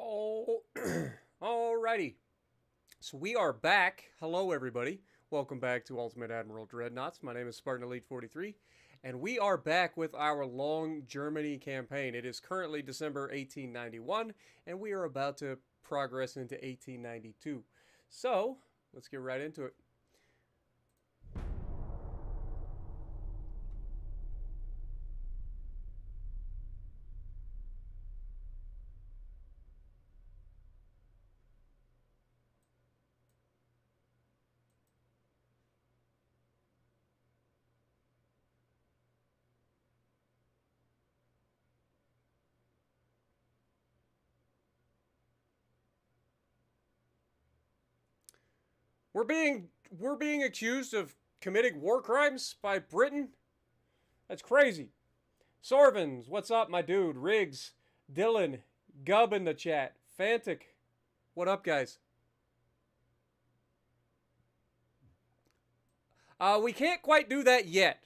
Oh, alrighty. So we are back. Hello, everybody. Welcome back to Ultimate Admiral Dreadnoughts. My name is Spartan Elite 43, and we are back with our long Germany campaign. It is currently December 1891, and we are about to progress into 1892. So, let's get right into it. We're being accused of committing war crimes by Britain? That's crazy. Sorvins, what's up, my dude? Riggs, Dylan, Gub in the chat. Fantic, what up, guys? We can't quite do that yet.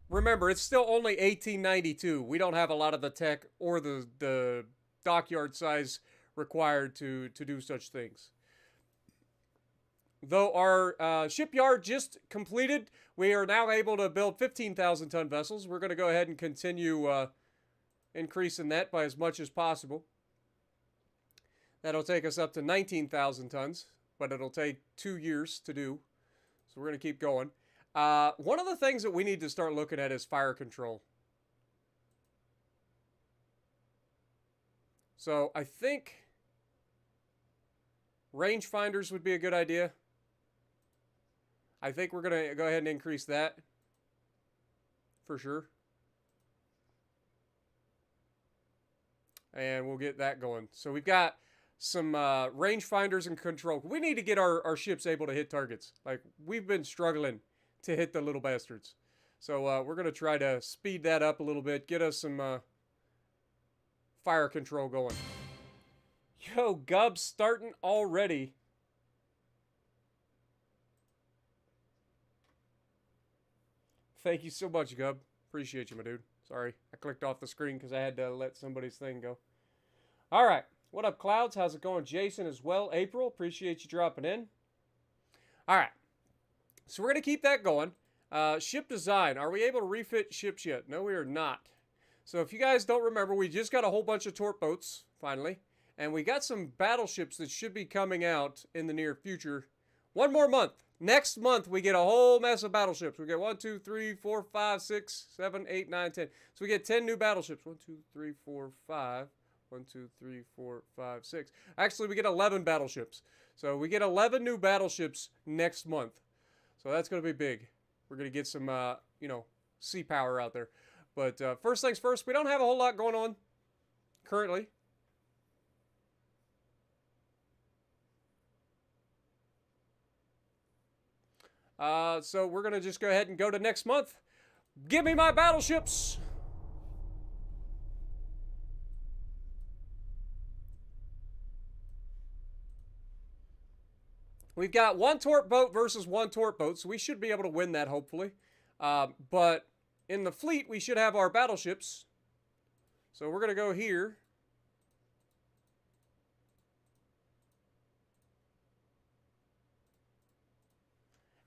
Remember, it's still only 1892. We don't have a lot of the tech or the dockyard size required to do such things. Though our shipyard just completed, we are now able to build 15,000 ton vessels. We're going to go ahead and continue increasing that by as much as possible. That'll take us up to 19,000 tons, but it'll take 2 years to do. So we're going to keep going. One of the things that we need to start looking at is fire control. So I think rangefinders would be a good idea. I think we're going to go ahead and increase that for sure. And we'll get that going. So we've got some rangefinders and control. We need to get our ships able to hit targets. Like, we've been struggling to hit the little bastards. So we're going to try to speed that up a little bit. Get us some fire control going. Yo, Gub's starting already. Thank you so much, Gub. Appreciate you, my dude. Sorry, I clicked off the screen because I had to let somebody's thing go. All right. What up, Clouds? How's it going? Jason as well. April, appreciate you dropping in. All right. So we're going to keep that going. Ship design. Are we able to refit ships yet? No, we are not. So if you guys don't remember, we just got a whole bunch of torp boats, finally. And we got some battleships that should be coming out in the near future. One more month. Next month, we get a whole mess of battleships. We get 1, 2, 3, 4, 5, 6, 7, 8, 9, 10. So we get 10 new battleships. 1, 2, 3, 4, 5. 1, 2, 3, 4, 5, 6. Actually, we get 11 battleships. So we get 11 new battleships next month. So that's going to be big. We're going to get some, sea power out there. But first things first, we don't have a whole lot going on currently. So we're going to just go ahead and go to next month. Give me my battleships! We've got one torp boat versus one torp boat, so we should be able to win that, hopefully. But in the fleet, we should have our battleships. So we're going to go here.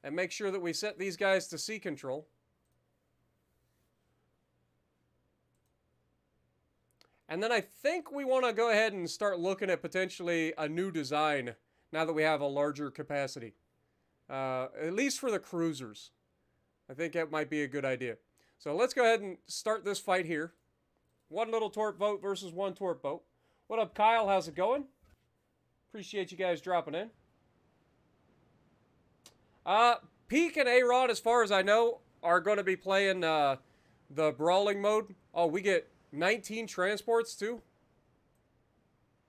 And make sure that we set these guys to sea control. And then I think we want to go ahead and start looking at potentially a new design now that we have a larger capacity. At least for the cruisers. I think that might be a good idea. So let's go ahead and start this fight here. One little torp boat versus one torp boat. What up, Kyle? How's it going? Appreciate you guys dropping in. Peak and A-Rod, as far as I know, are going to be playing the brawling mode. Oh, we get 19 transports too?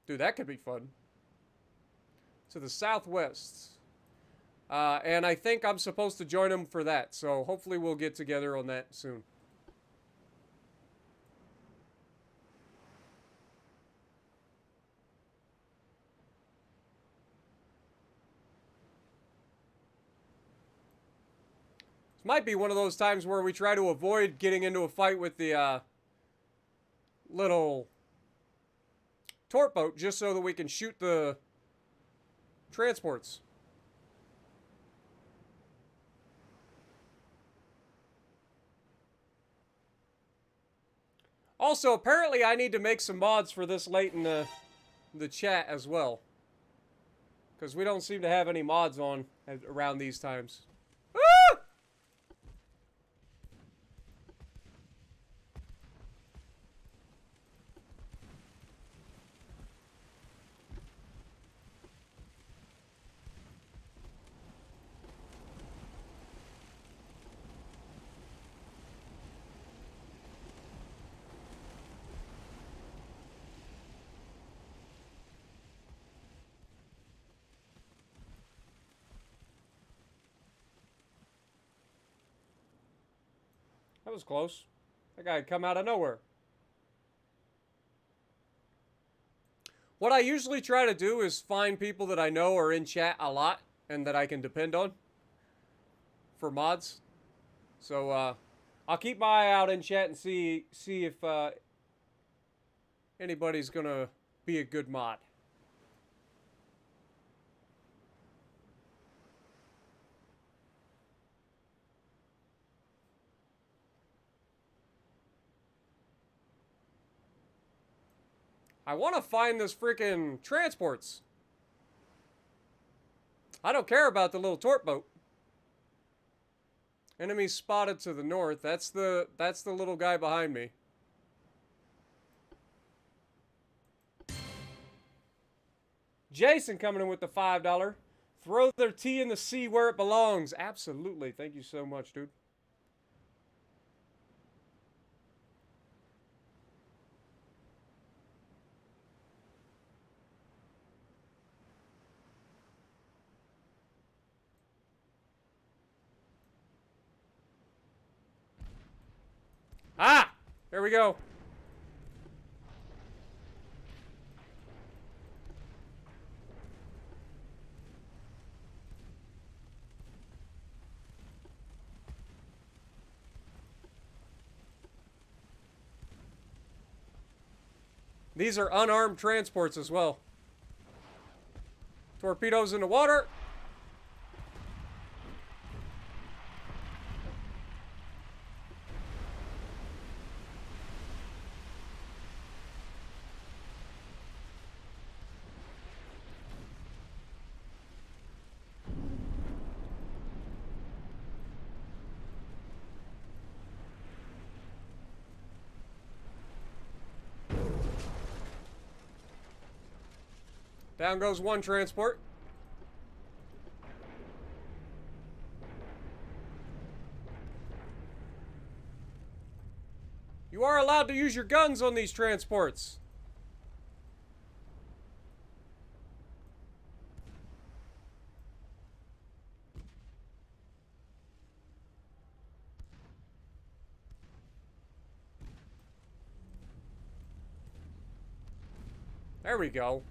Dude, that could be fun. To the southwest. And I think I'm supposed to join them for that. So hopefully we'll get together on that soon. This might be one of those times where we try to avoid getting into a fight with the little torp boat just so that we can shoot the transports. Also, apparently I need to make some mods for this late in the chat as well. Because we don't seem to have any mods on around these times. Woo! That was close. That guy had come out of nowhere. What I usually try to do is find people that I know are in chat a lot and that I can depend on for mods. So I'll keep my eye out in chat and see if anybody's gonna be a good mod. I want to find this freaking transports. I don't care about the little torp boat. Enemy spotted to the north. That's the little guy behind me. Jason coming in with the $5. Throw their tea in the sea where it belongs. Absolutely. Thank you so much, dude. Ah! There we go. These are unarmed transports as well. Torpedoes in the water. Down goes one transport. You are allowed to use your guns on these transports. There we go.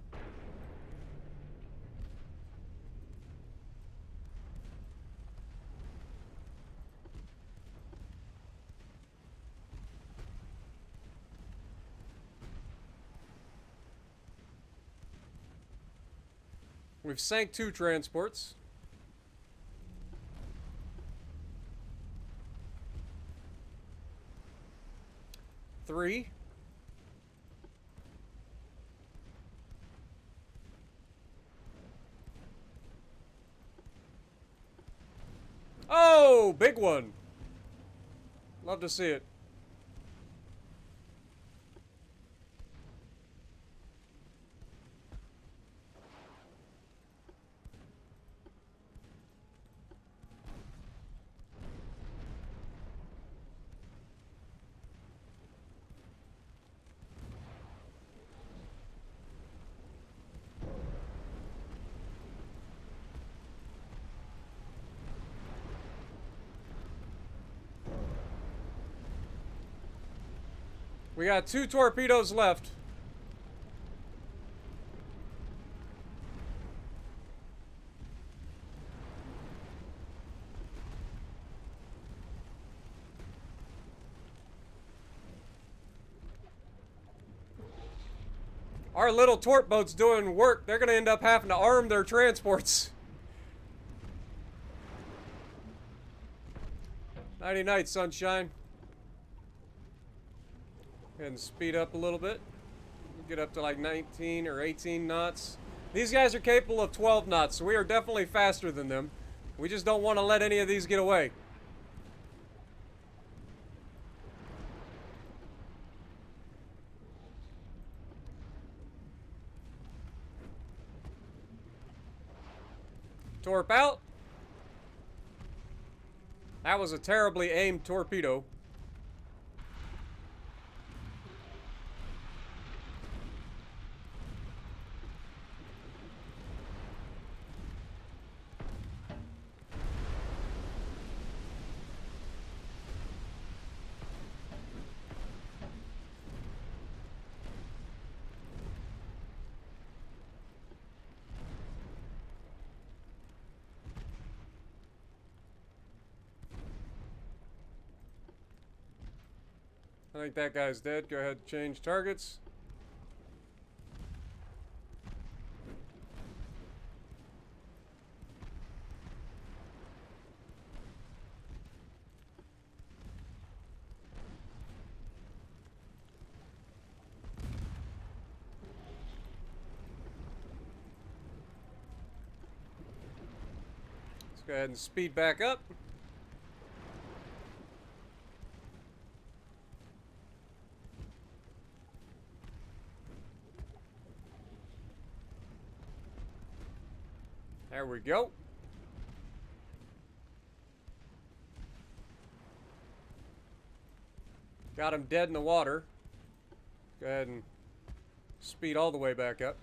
We've sank 2 transports. Three. Oh, big one. Love to see it. We got 2 torpedoes left. Our little torp boat's doing work. They're going to end up having to arm their transports. Nighty night, sunshine. Go ahead and speed up a little bit. Get up to like 19 or 18 knots. These guys are capable of 12 knots, so we are definitely faster than them. We just don't want to let any of these get away. Torp out. That was a terribly aimed torpedo. I think that guy's dead. Go ahead and change targets. Let's go ahead and speed back up. There we go. Got him dead in the water. Go ahead and speed all the way back up.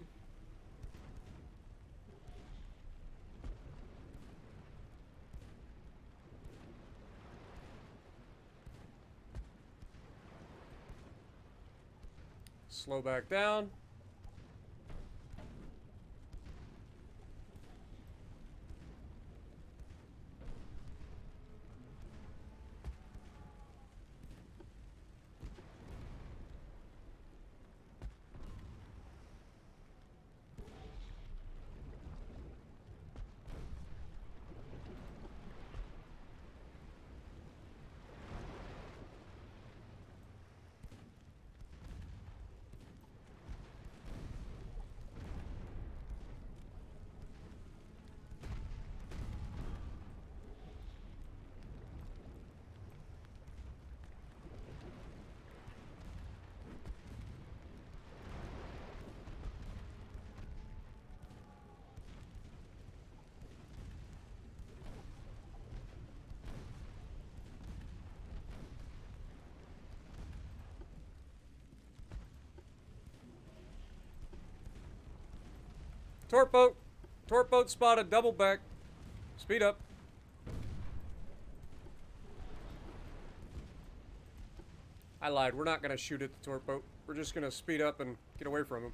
Slow back down. Torp boat. Torp boat spotted. Double back. Speed up. I lied. We're not going to shoot at the torp boat. We're just going to speed up and get away from him.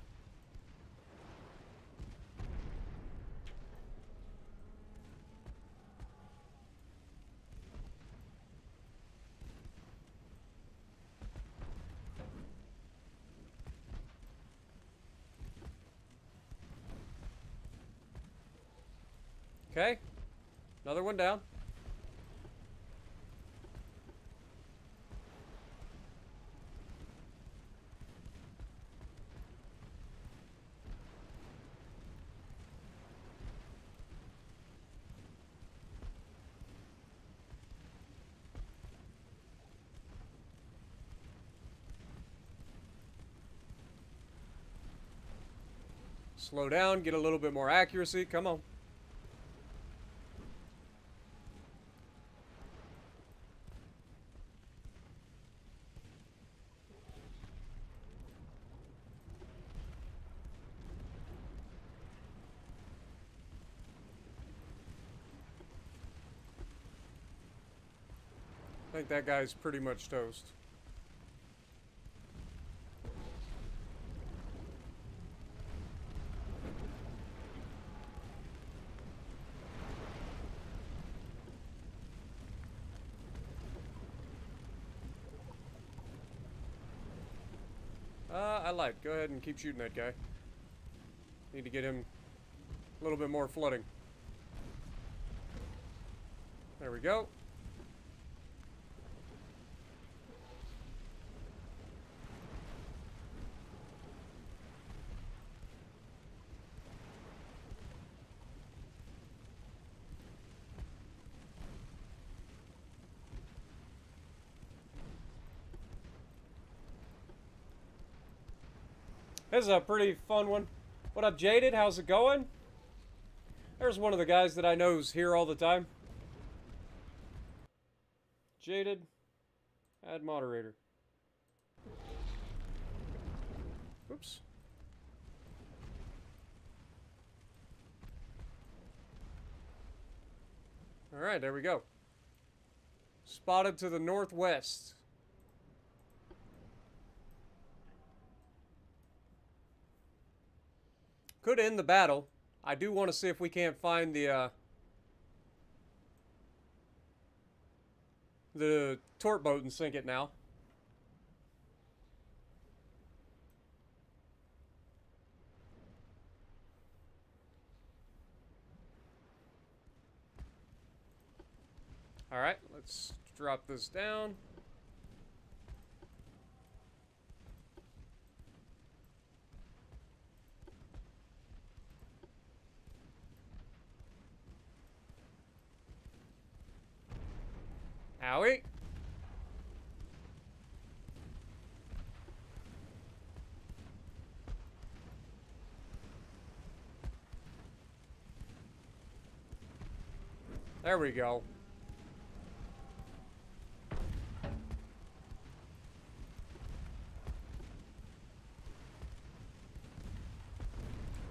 Okay. Another one down. Slow down, get a little bit more accuracy. Come on. I think that guy's pretty much toast. I lied. Go ahead and keep shooting that guy. Need to get him a little bit more flooding. There we go. This is a pretty fun one. What up, Jaded? How's it going? There's one of the guys that I know's here all the time. Jaded, add moderator. Oops. All right, there we go. Spotted to the northwest. Could end the battle. I do want to see if we can't find the torp boat and sink it now. All right, let's drop this down. Owie. There we go.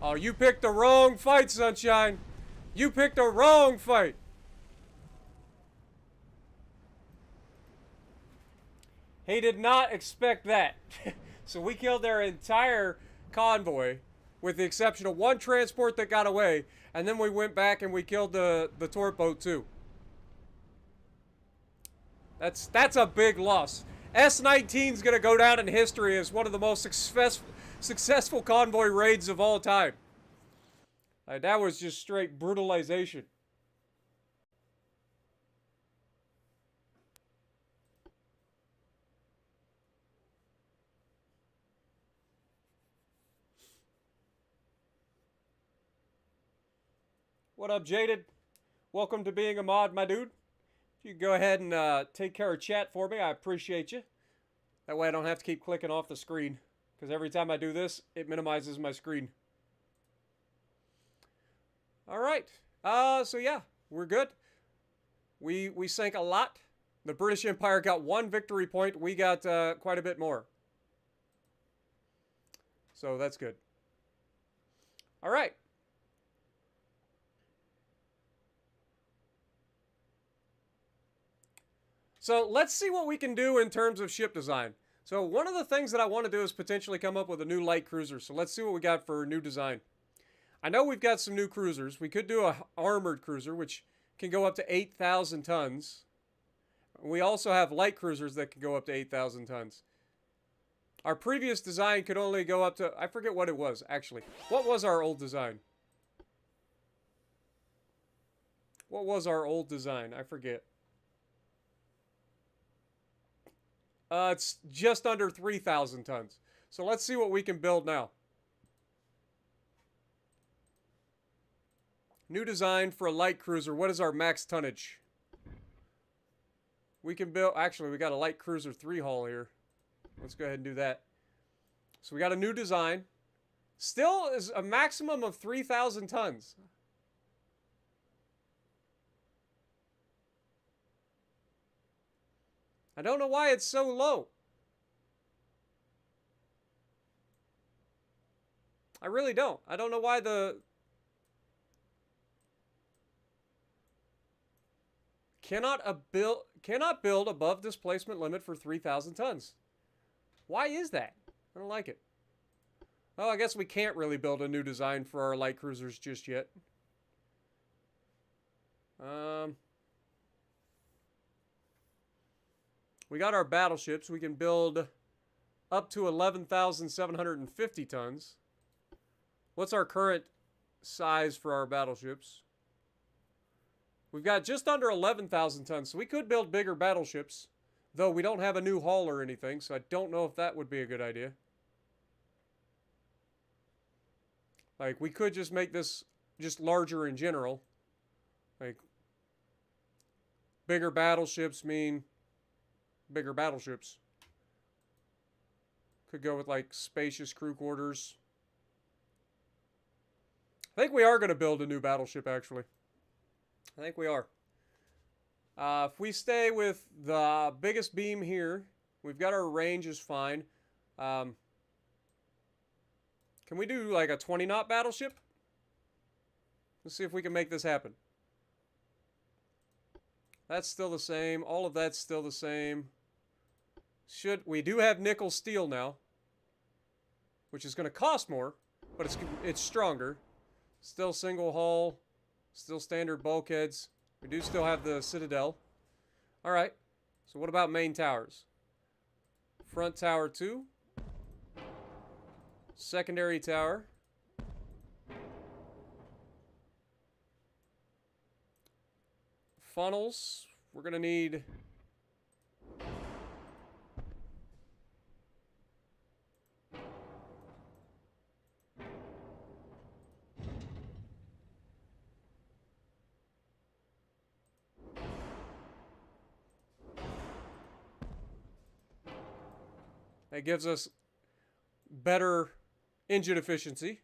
Oh, you picked the wrong fight, Sunshine. You picked the wrong fight. He did not expect that. So we killed their entire convoy, with the exception of one transport that got away, and then we went back and we killed the torp boat too. That's a big loss. S-19's gonna go down in history as one of the most successful convoy raids of all time. That was just straight brutalization. What up, Jaded? Welcome to being a mod, my dude. If you go ahead and take care of chat for me, I appreciate you. That way I don't have to keep clicking off the screen, because every time I do this, it minimizes my screen. All right. So yeah, we're good. We sank a lot. The British Empire got 1 victory point. We got quite a bit more. So that's good. All right. So let's see what we can do in terms of ship design. So one of the things that I want to do is potentially come up with a new light cruiser. So let's see what we got for new design. I know we've got some new cruisers. We could do a armored cruiser, which can go up to 8,000 tons. We also have light cruisers that can go up to 8,000 tons. Our previous design could only go up to, I forget what it was, actually. What was our old design? What was our old design? I forget. It's just under 3,000 tons. So let's see what we can build now. New design for a light cruiser. What is our max tonnage? We can build... Actually, we got a light cruiser 3 hull here. Let's go ahead and do that. So we got a new design. Still is a maximum of 3,000 tons. I don't know why it's so low. I really don't. I don't know why the... Cannot build above displacement limit for 3,000 tons. Why is that? I don't like it. Oh, I guess we can't really build a new design for our light cruisers just yet. We got our battleships. We can build up to 11,750 tons. What's our current size for our battleships? We've got just under 11,000 tons, so we could build bigger battleships, though we don't have a new hull or anything, so I don't know if that would be a good idea. Like, we could just make this just larger in general. Like, bigger battleships mean bigger battleships. Could go with, like, spacious crew quarters. I think we are going to build a new battleship, actually. I think we are. If we stay with the biggest beam here, we've got our range is fine. Can we do like a 20-knot battleship? Let's see if we can make this happen. That's still the same. All of that's still the same. We do have nickel steel now, which is going to cost more, but it's stronger. Still single hull. Still standard bulkheads. We do still have the Citadel. Alright. So what about main towers? Front tower 2. Secondary tower. Funnels. We're going to need... That gives us better engine efficiency.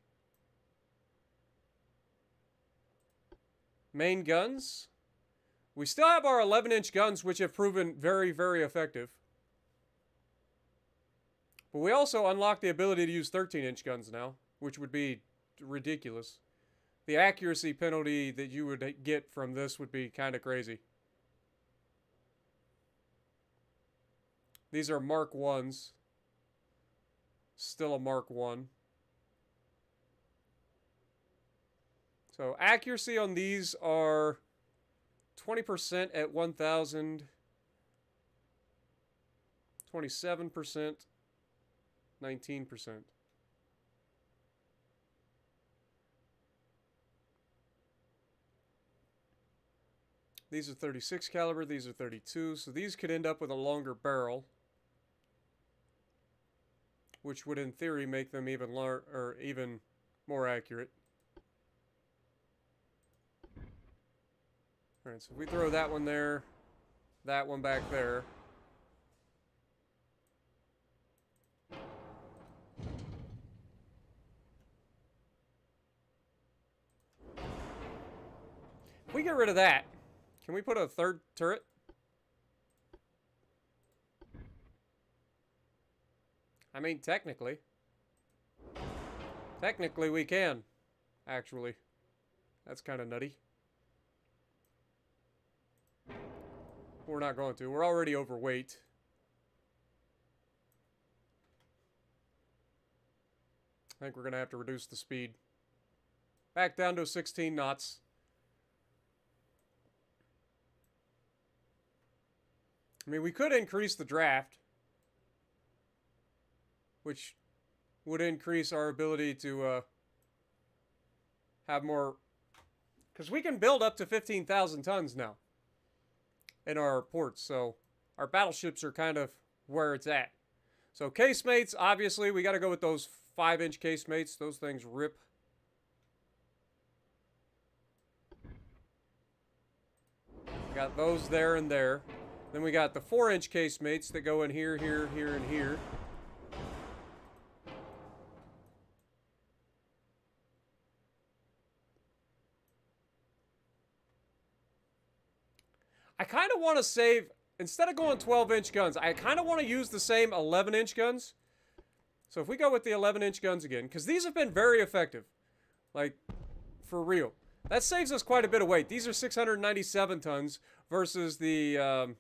Main guns. We still have our 11-inch guns, which have proven very, very effective. But we also unlock the ability to use 13-inch guns now, which would be ridiculous. The accuracy penalty that you would get from this would be kind of crazy. These are Mark 1s. Still a Mark 1. So accuracy on these are 20% at 1,000, 27%, 19%. These are 36 caliber, these are 32, so these could end up with a longer barrel, which would in theory make them even more accurate. Alright, so if we throw that one there, that one back there. If we get rid of that, can we put a third turret? I mean, technically. Technically we can, actually. That's kind of nutty. We're not going to. We're already overweight. I think we're going to have to reduce the speed. Back down to 16 knots. I mean, we could increase the draft, which would increase our ability to have more... Because we can build up to 15,000 tons now in our ports, so our battleships are kind of where it's at. So casemates, obviously, we got to go with those 5-inch casemates. Those things rip. Got those there and there. Then we got the 4-inch casemates that go in here, here, here, and here. I kind of want to save, instead of going 12-inch guns, I kind of want to use the same 11-inch guns. So if we go with the 11-inch guns again, because these have been very effective. Like, for real. That saves us quite a bit of weight. These are 697 tons versus the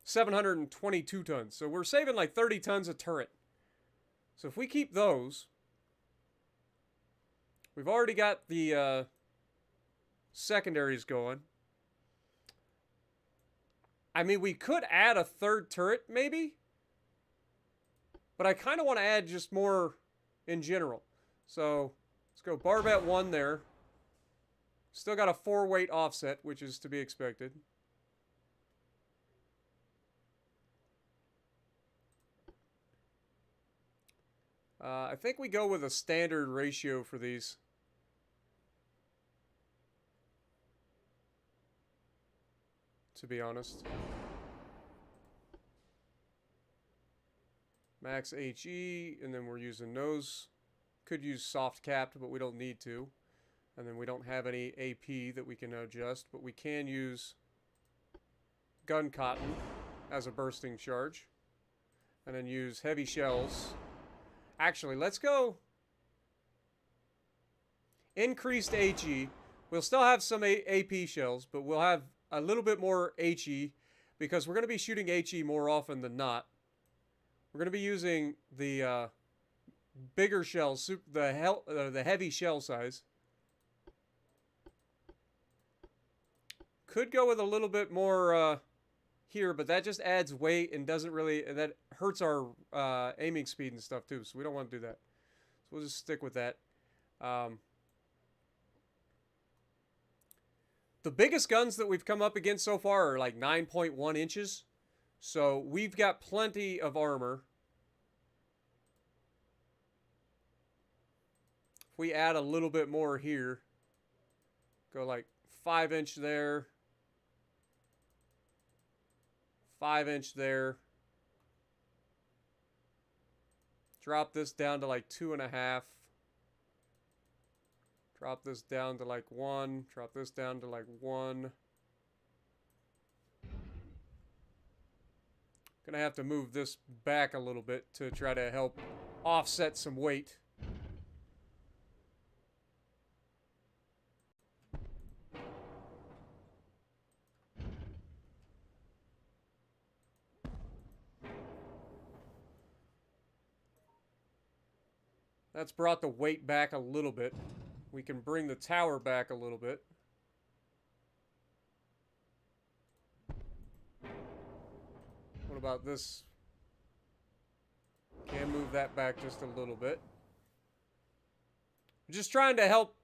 722 tons. So we're saving like 30 tons a turret. So if we keep those, we've already got the secondaries going. I mean, we could add a third turret, maybe. But I kind of want to add just more in general. So let's go barbette 1 there. Still got a 4-weight offset, which is to be expected. I think we go with a standard ratio for these. To be honest. Max HE, and then we're using nose. Could use soft capped, but we don't need to. And then we don't have any AP that we can adjust, but we can use gun cotton as a bursting charge. And then use heavy shells. Actually, let's go increased HE. We'll still have some AP shells, but we'll have a little bit more HE because we're going to be shooting HE more often than not. We're going to be using the bigger shells, the heavy shell size. Could go with a little bit more here, but that just adds weight and doesn't really, and that hurts our aiming speed and stuff too, so we don't want to do that. So we'll just stick with that. The biggest guns that we've come up against so far are like 9.1 inches. So we've got plenty of armor. If we add a little bit more here, go like 5-inch there, 5-inch there. Drop this down to like 2.5. Drop this down to like 1. Drop this down to like 1. Gonna have to move this back a little bit to try to help offset some weight. That's brought the weight back a little bit. We can bring the tower back a little bit. What about this? Can move that back just a little bit. I'm just trying to help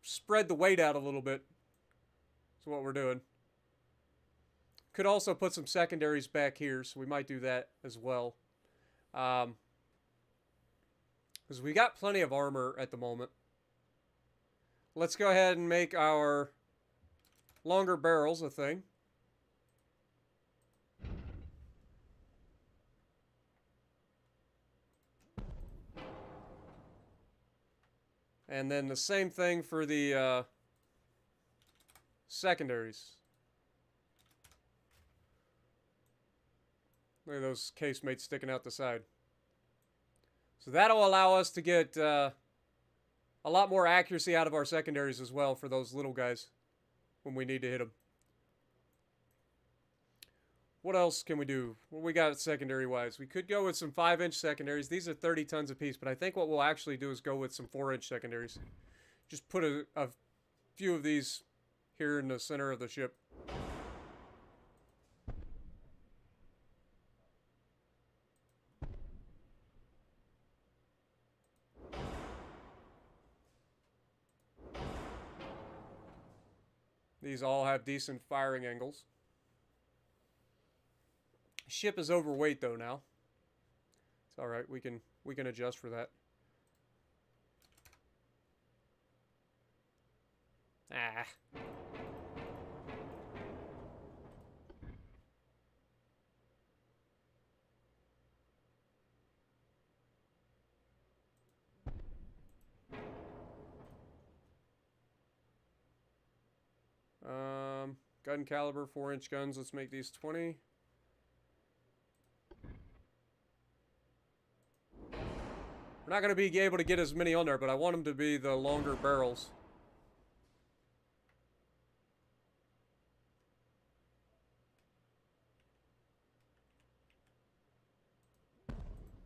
spread the weight out a little bit. That's what we're doing. Could also put some secondaries back here, so we might do that as well. Because we got plenty of armor at the moment. Let's go ahead and make our longer barrels a thing. And then the same thing for the secondaries. Look at those casemates sticking out the side. So that'll allow us to get a lot more accuracy out of our secondaries as well for those little guys when we need to hit them. What else can we do? What we got secondary-wise? We could go with some 5-inch secondaries. These are 30 tons apiece, but I think what we'll actually do is go with some 4-inch secondaries. Just put a few of these here in the center of the ship. These all have decent firing angles. Ship is overweight though now. It's all right. We can adjust for that. Ah. Gun caliber, 4-inch guns. Let's make these 20. We're not going to be able to get as many on there, but I want them to be the longer barrels.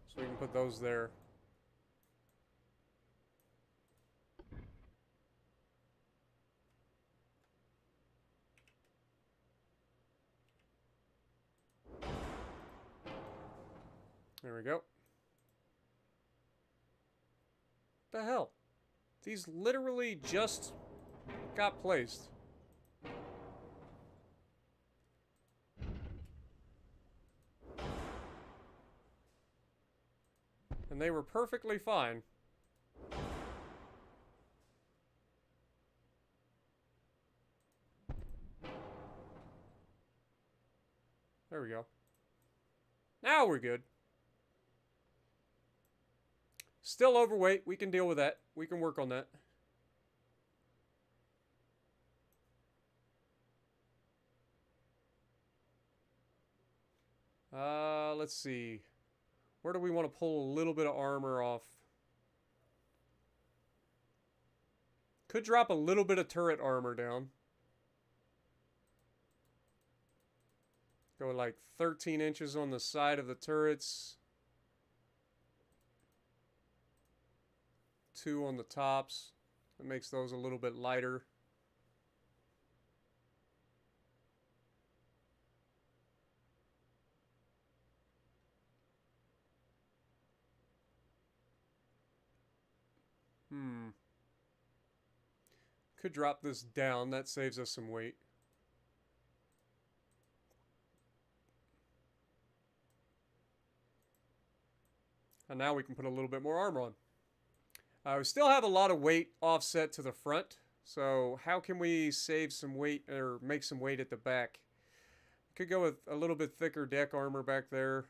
So we can put those there. There we go. The hell? These literally just got placed. And they were perfectly fine. There we go. Now we're good. Still overweight. We can deal with that. We can work on that. Let's see. Where do we want to pull a little bit of armor off? Could drop a little bit of turret armor down. Go like 13 inches on the side of the turrets. 2 on the tops. That makes those a little bit lighter. Could drop this down. That saves us some weight. And now we can put a little bit more armor on. We still have a lot of weight offset to the front. So how can we save some weight or make some weight at the back? Could go with a little bit thicker deck armor back there.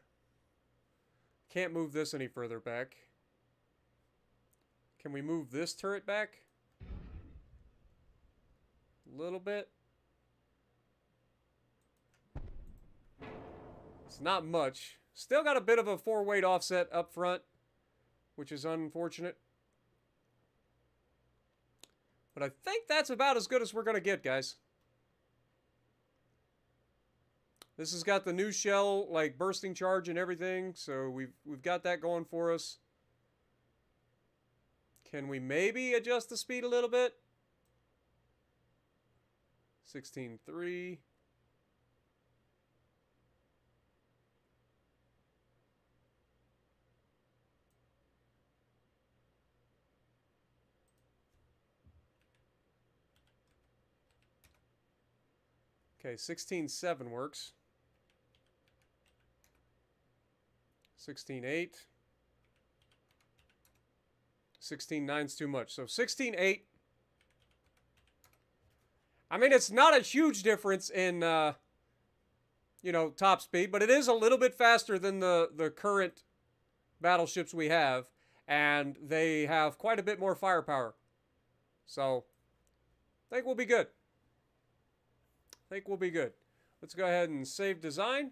Can't move this any further back. Can we move this turret back? A little bit. It's not much. Still got a bit of a 4-weight offset up front, which is unfortunate. But I think that's about as good as we're going to get, guys. This has got the new shell, like bursting charge and everything, so we've got that going for us. Can we maybe adjust the speed a little bit? 16.3. Okay, 16.7 works. 16.8. 16.9's too much. So 16.8. I mean, it's not a huge difference in, you know, top speed, but it is a little bit faster than the current battleships we have, and they have quite a bit more firepower. So, I think we'll be good. Let's go ahead and save design.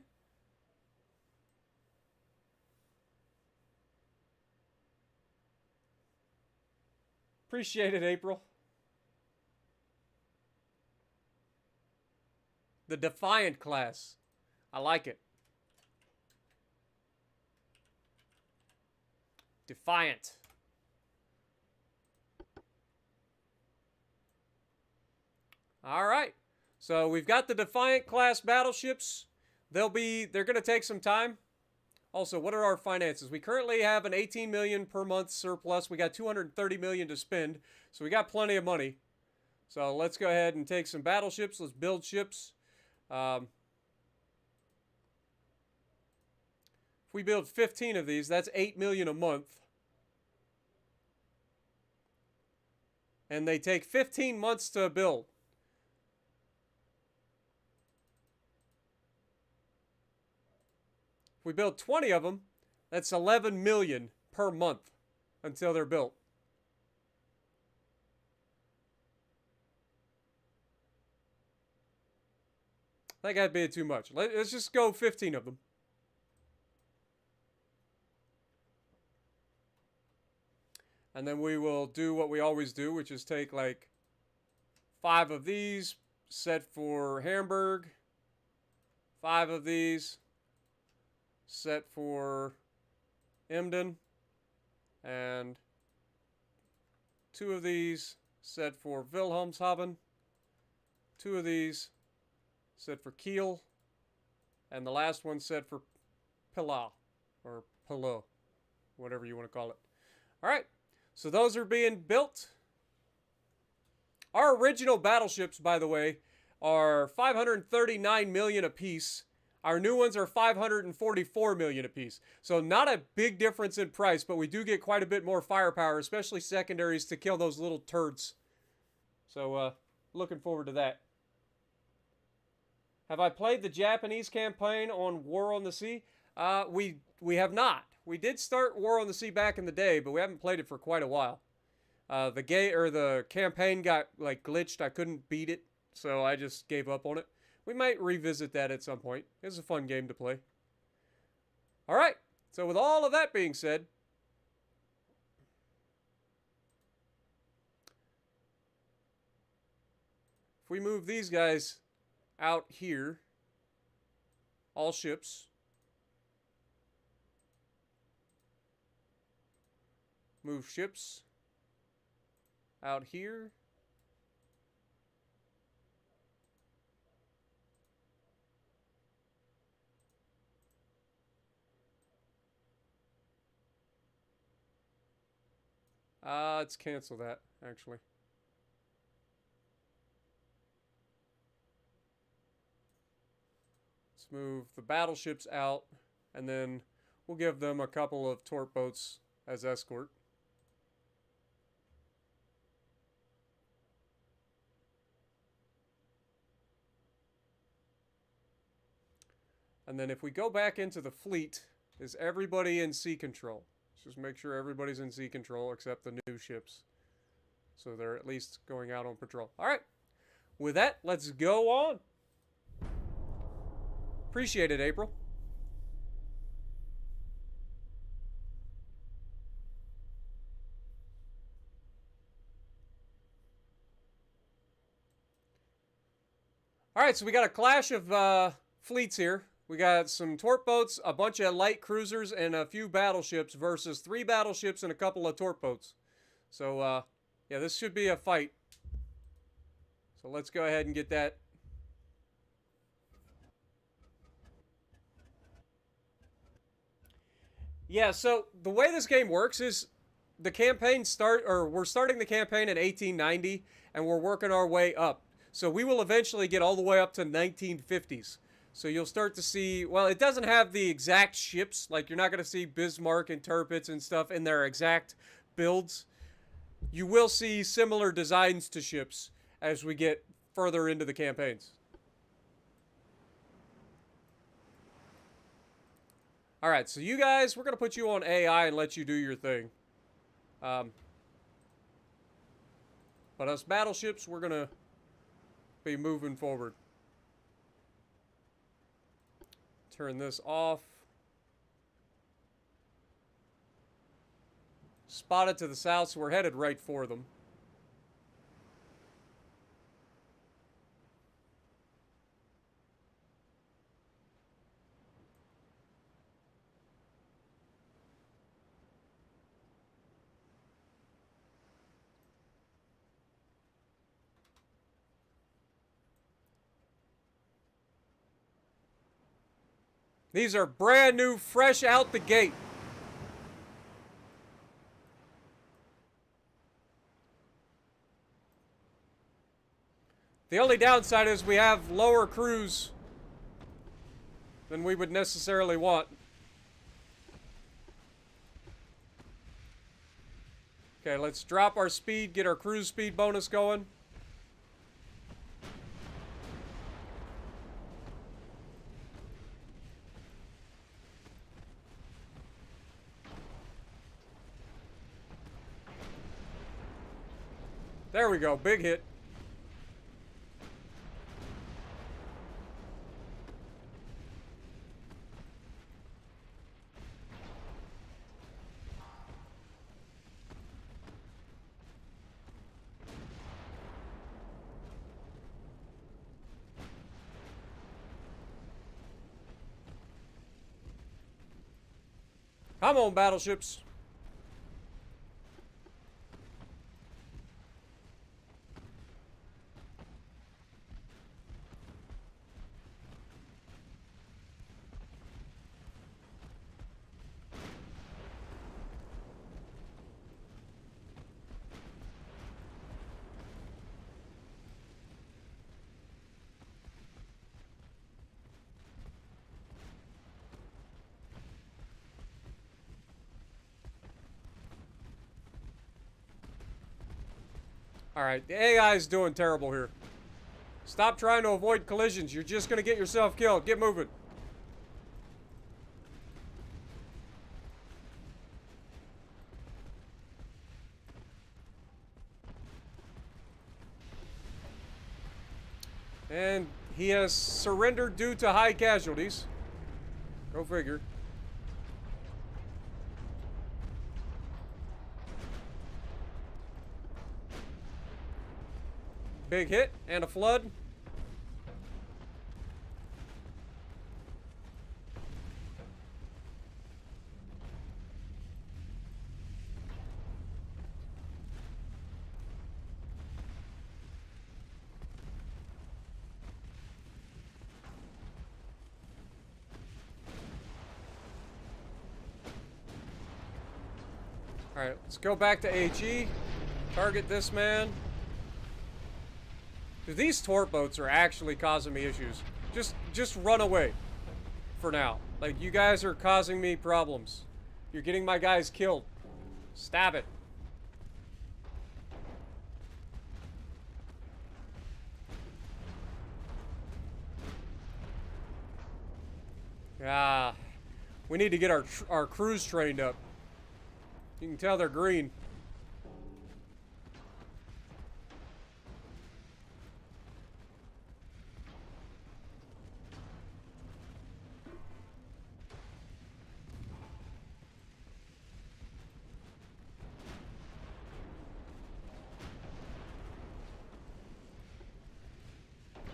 Appreciate it, April. The Defiant class. I like it. Defiant. All right. So we've got the Defiant class battleships. They're going to take some time. Also, what are our finances? We currently have an 18 million per month surplus. We got 230 million to spend. So we got plenty of money. So let's go ahead and take some battleships. Let's build ships. If we build 15 of these, that's 8 million a month. And they take 15 months to build. If we build 20 of them, that's 11 million per month until they're built. I think that'd be too much. Let's just go 15 of them. And then we will do what we always do, which is take like 5 of these, set for Hamburg. 5 of these, set for Emden. And 2 of these, set for Wilhelmshaven. 2 of these, set for Kiel. And the last one set for Pilau. Or Pillow. Whatever you want to call it. Alright. So those are being built. Our original battleships, by the way, are 539 million apiece. Our new ones are 544 million apiece. So not a big difference in price, but we do get quite a bit more firepower, especially secondaries to kill those little turds. So looking forward to that. Have I played the Japanese campaign on War on the Sea? We have not. We did start War on the Sea back in the day, but we haven't played it for quite a while. The campaign got like glitched. I couldn't beat it, so I just gave up on it. We might revisit that at some point. It's a fun game to play. All right. So with all of that being said, if we move these guys out here, all ships, move ships out here. Let's cancel that, actually. Let's move the battleships out, and then we'll give them a couple of torp boats as escort. And then if we go back into the fleet, is everybody in sea control? Let's just make sure everybody's in sea control except the new ships. So they're at least going out on patrol. All right. With that, let's go on. Appreciate it, April. All right, so we got a clash of fleets here. We got some torp boats, a bunch of light cruisers, and a few battleships versus 3 battleships and a couple of torp boats. So, yeah, this should be a fight. So let's go ahead and get that. Yeah, so the way this game works is the campaign we're starting the campaign in 1890, and we're working our way up. So we will eventually get all the way up to 1950s. So you'll start to see, well, it doesn't have the exact ships. Like, you're not going to see Bismarck and Tirpitz and stuff in their exact builds. You will see similar designs to ships as we get further into the campaigns. All right, so you guys, we're going to put you on AI and let you do your thing. But us battleships, we're going to be moving forward. Turn this off. Spotted to the south, so we're headed right for them. These are brand new, fresh out the gate. The only downside is we have lower crews than we would necessarily want. Okay, let's drop our speed, get our cruise speed bonus going. There we go, big hit. Come on, battleships. Alright, the AI is doing terrible here. Stop trying to avoid collisions. You're just going to get yourself killed. Get moving. And he has surrendered due to high casualties. Go figure. Big hit and a flood. Alright, let's go back to HE. Target this man. Dude, these torp boats are actually causing me issues. Just run away. For now. Like, you guys are causing me problems. You're getting my guys killed. Stab it. Ah. We need to get our crews trained up. You can tell they're green.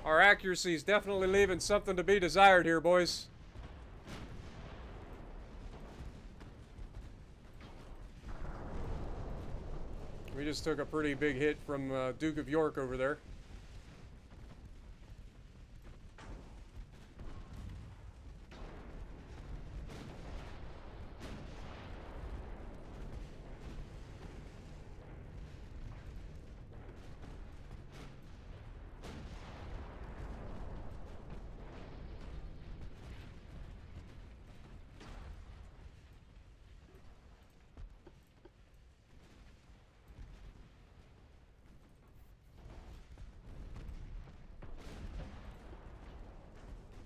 Our accuracy is definitely leaving something to be desired here, boys. We just took a pretty big hit from Duke of York over there.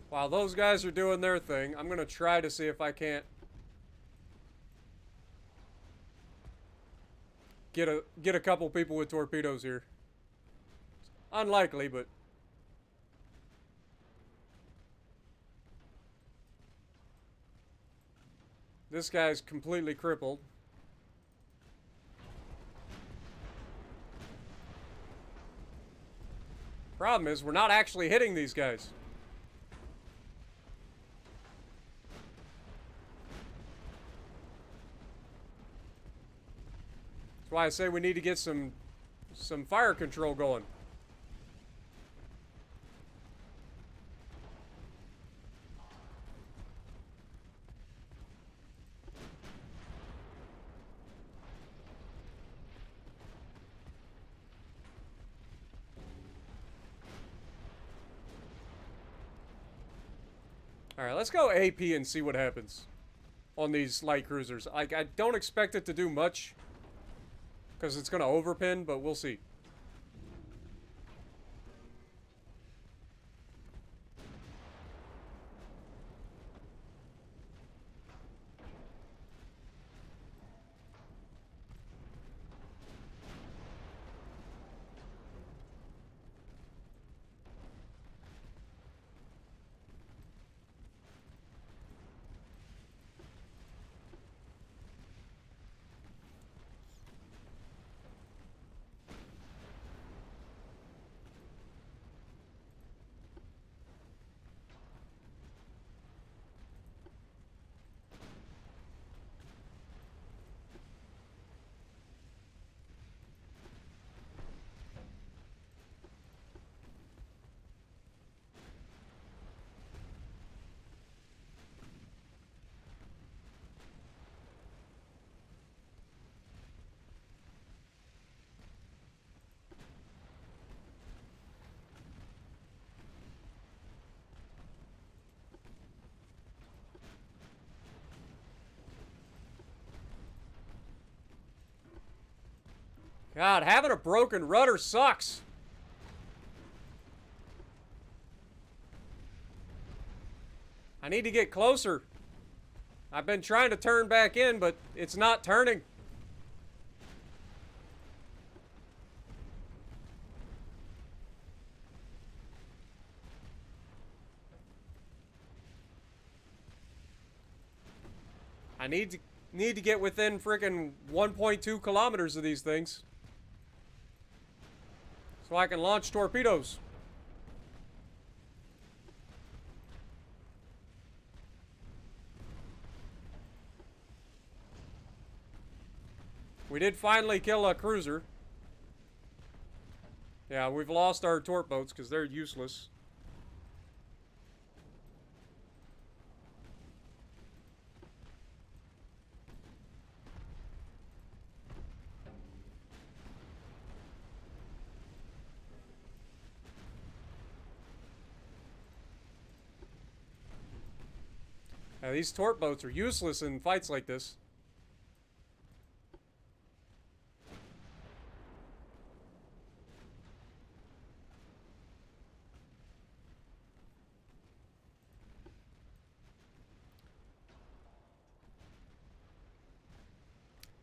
While those guys are doing their thing, I'm going to try to see if I can't get a couple people with torpedoes here. It's unlikely, but this guy's completely crippled. Problem is, we're not actually hitting these guys. That's why I say we need to get some fire control going. Alright, let's go AP and see what happens on these light cruisers. I don't expect it to do much, because it's going to overpin, but we'll see. God, having a broken rudder sucks. I need to get closer. I've been trying to turn back in, but it's not turning. I need to get within frickin' 1.2 kilometers of these things, so I can launch torpedoes. We did finally kill a cruiser. Yeah, we've lost our torp boats because they're useless. These torp boats are useless in fights like this.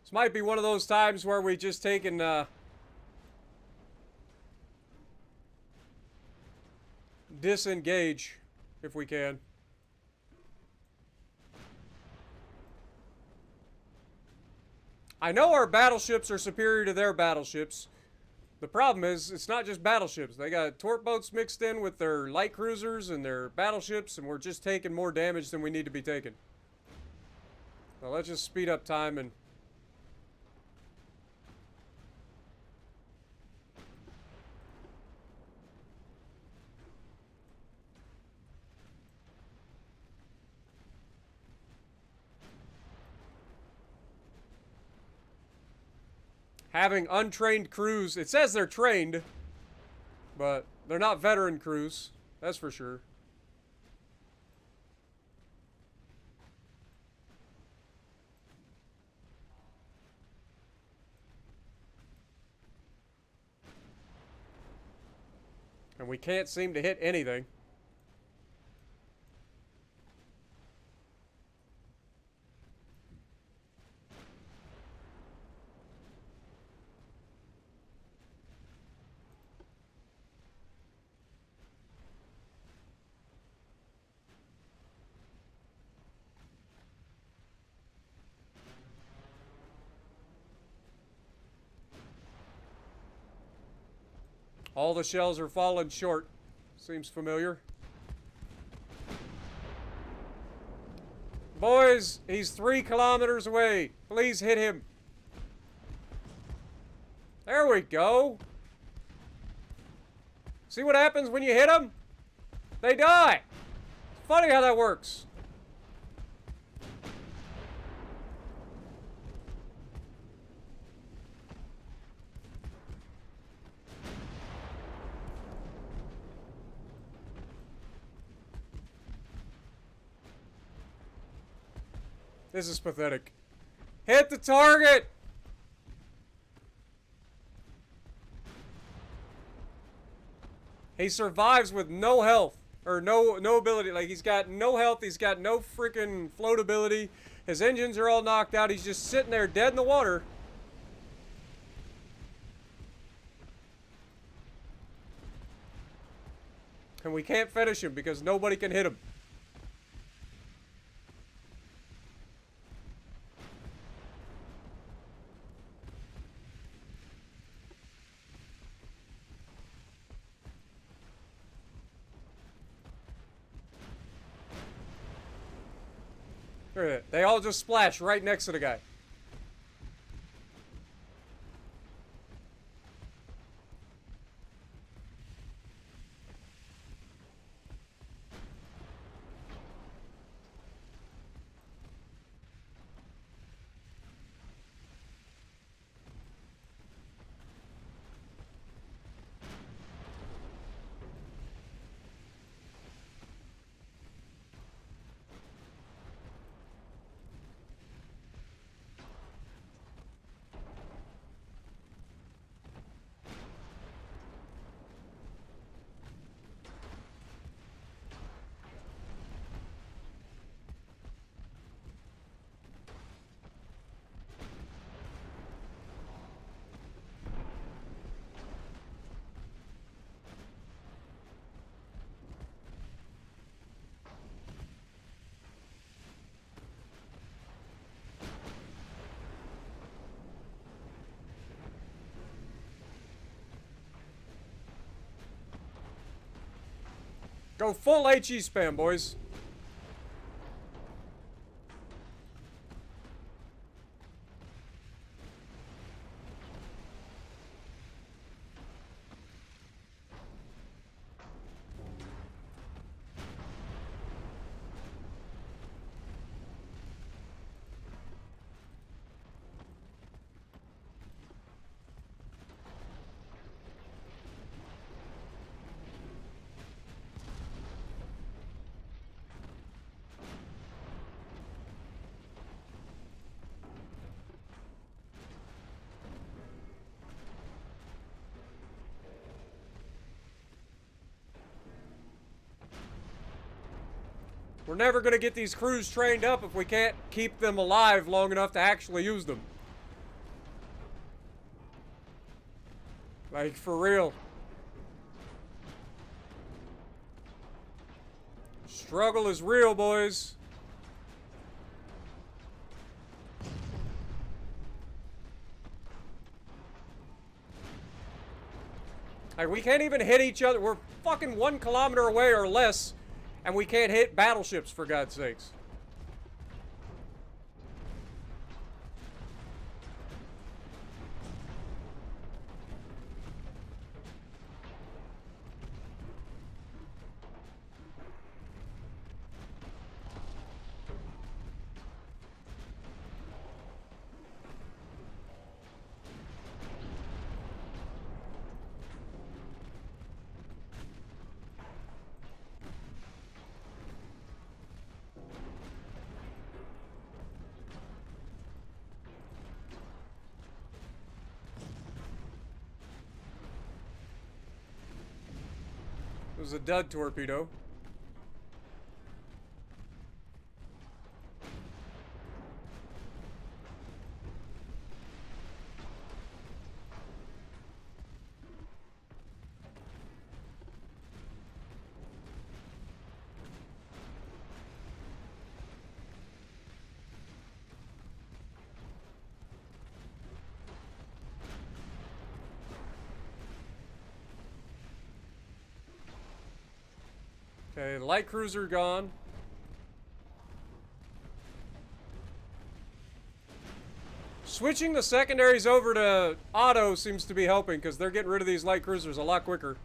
This might be one of those times where we just take and disengage if we can. I know our battleships are superior to their battleships. The problem is, it's not just battleships. They got torp boats mixed in with their light cruisers and their battleships, and we're just taking more damage than we need to be taking. So let's just speed up time and... Having untrained crews, it says they're trained, but they're not veteran crews, that's for sure. And we can't seem to hit anything. All the shells are falling short. Seems familiar. Boys, he's 3 kilometers away. Please hit him. There we go. See what happens when you hit them? They die. It's funny how that works. This is pathetic. Hit the target! He survives with no health. Or no ability. Like, he's got no health. He's got no freaking floatability. His engines are all knocked out. He's just sitting there dead in the water. And we can't finish him because nobody can hit him. They all just splash right next to the guy. Go full HE spam, boys. We're never going to get these crews trained up if we can't keep them alive long enough to actually use them. Like, for real. Struggle is real, boys. Like, we can't even hit each other. We're fucking 1 kilometer away or less. And we can't hit battleships, for God's sakes. It was a dud torpedo. Okay, light cruiser gone. Switching the secondaries over to auto seems to be helping because they're getting rid of these light cruisers a lot quicker.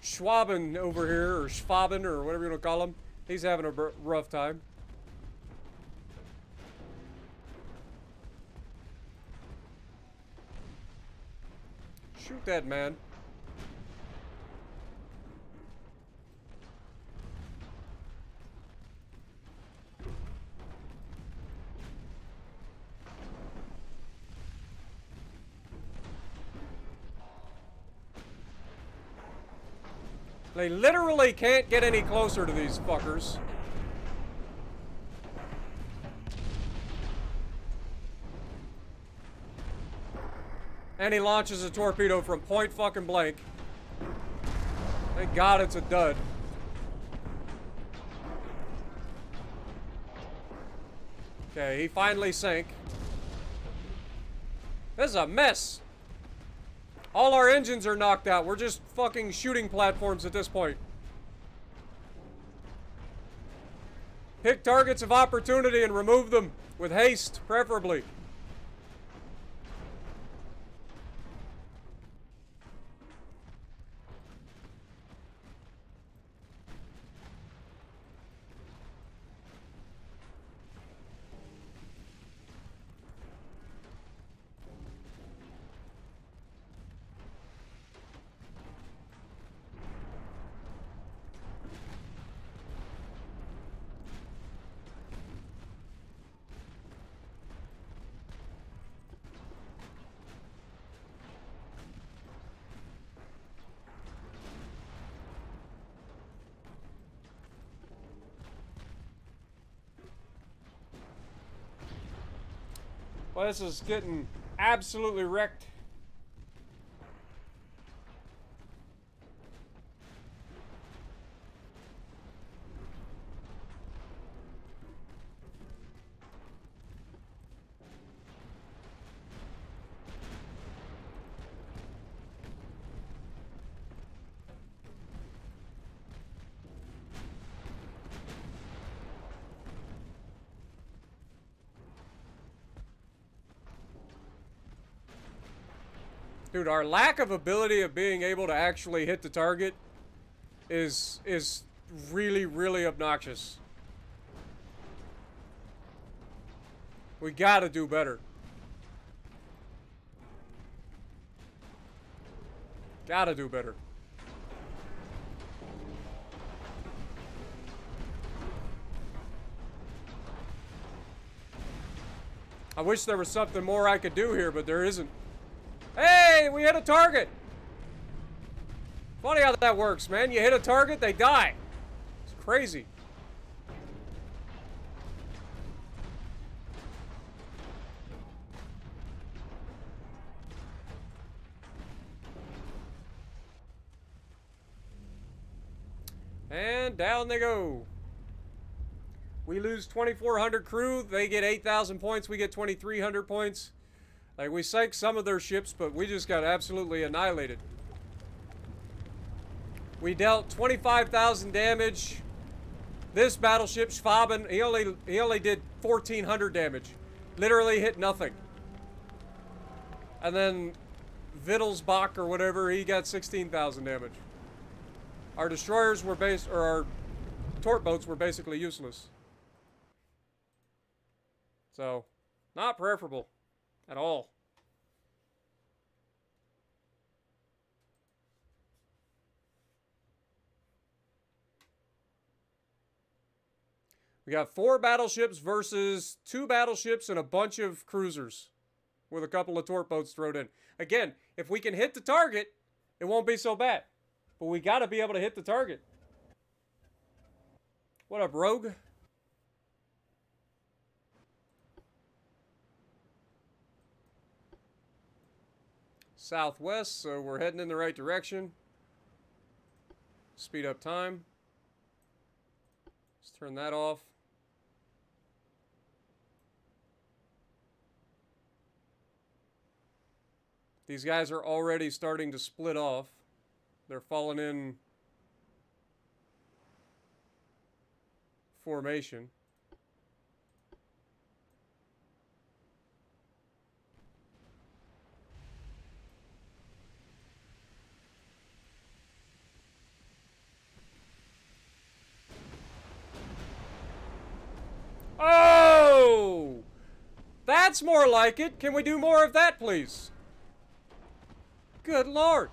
Schwaben over here, or Schwaben, or whatever you want to call him, he's having a rough time. Shoot that man. They literally can't get any closer to these fuckers. And he launches a torpedo from point fucking blank. Thank God it's a dud. Okay, he finally sank. This is a mess. All our engines are knocked out. We're just fucking shooting platforms at this point. Pick targets of opportunity and remove them with haste, preferably. Well, this is getting absolutely wrecked. Dude, our lack of ability of being able to actually hit the target is really, really obnoxious. We gotta do better. Gotta do better. I wish there was something more I could do here, but there isn't. Hey, we hit a target! Funny how that works, man. You hit a target, they die. It's crazy. And down they go. We lose 2,400 crew. They get 8,000 points. We get 2,300 points. Like, we sank some of their ships, but we just got absolutely annihilated. We dealt 25,000 damage. This battleship, Schwaben, he only did 1,400 damage. Literally hit nothing. And then Wittelsbach or whatever, he got 16,000 damage. Our destroyers were our torp boats were basically useless. So, not preferable at all. We got 4 battleships versus 2 battleships and a bunch of cruisers with a couple of torp boats thrown in. Again, if we can hit the target, it won't be so bad. But we got to be able to hit the target. What up, Rogue? Southwest, so we're heading in the right direction. Speed up time. Let's turn that off. These guys are already starting to split off. They're falling in formation. Oh! That's more like it. Can we do more of that, please? Good Lord.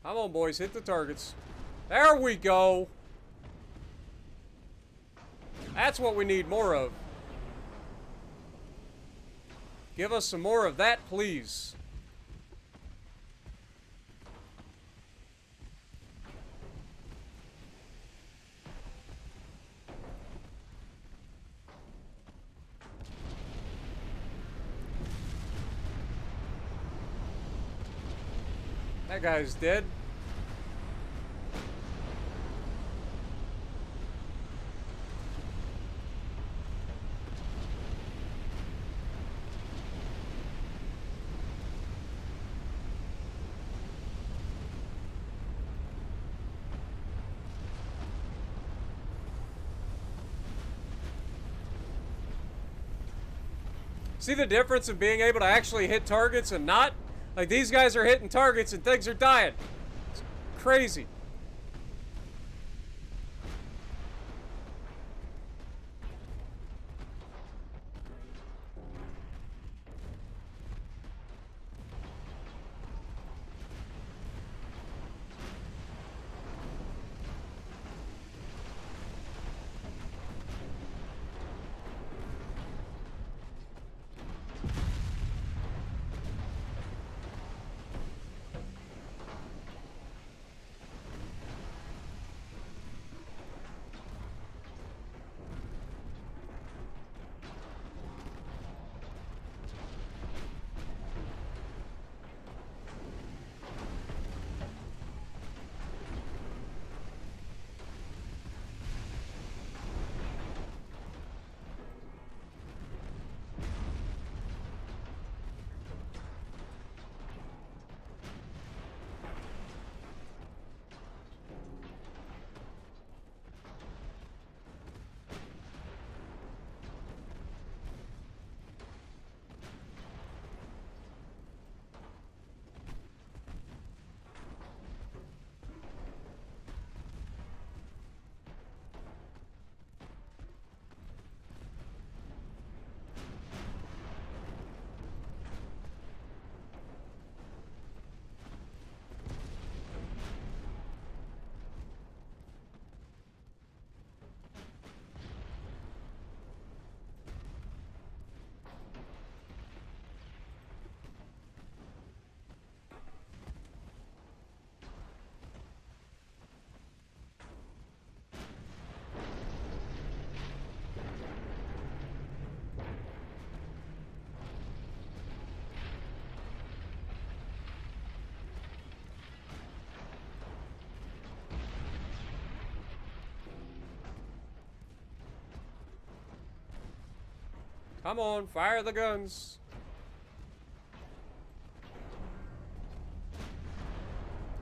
Come on, boys. Hit the targets. There we go. That's what we need more of. Give us some more of that, please. That guy's dead. See the difference of being able to actually hit targets and not? Like, these guys are hitting targets and things are dying. It's crazy. Come on, fire the guns.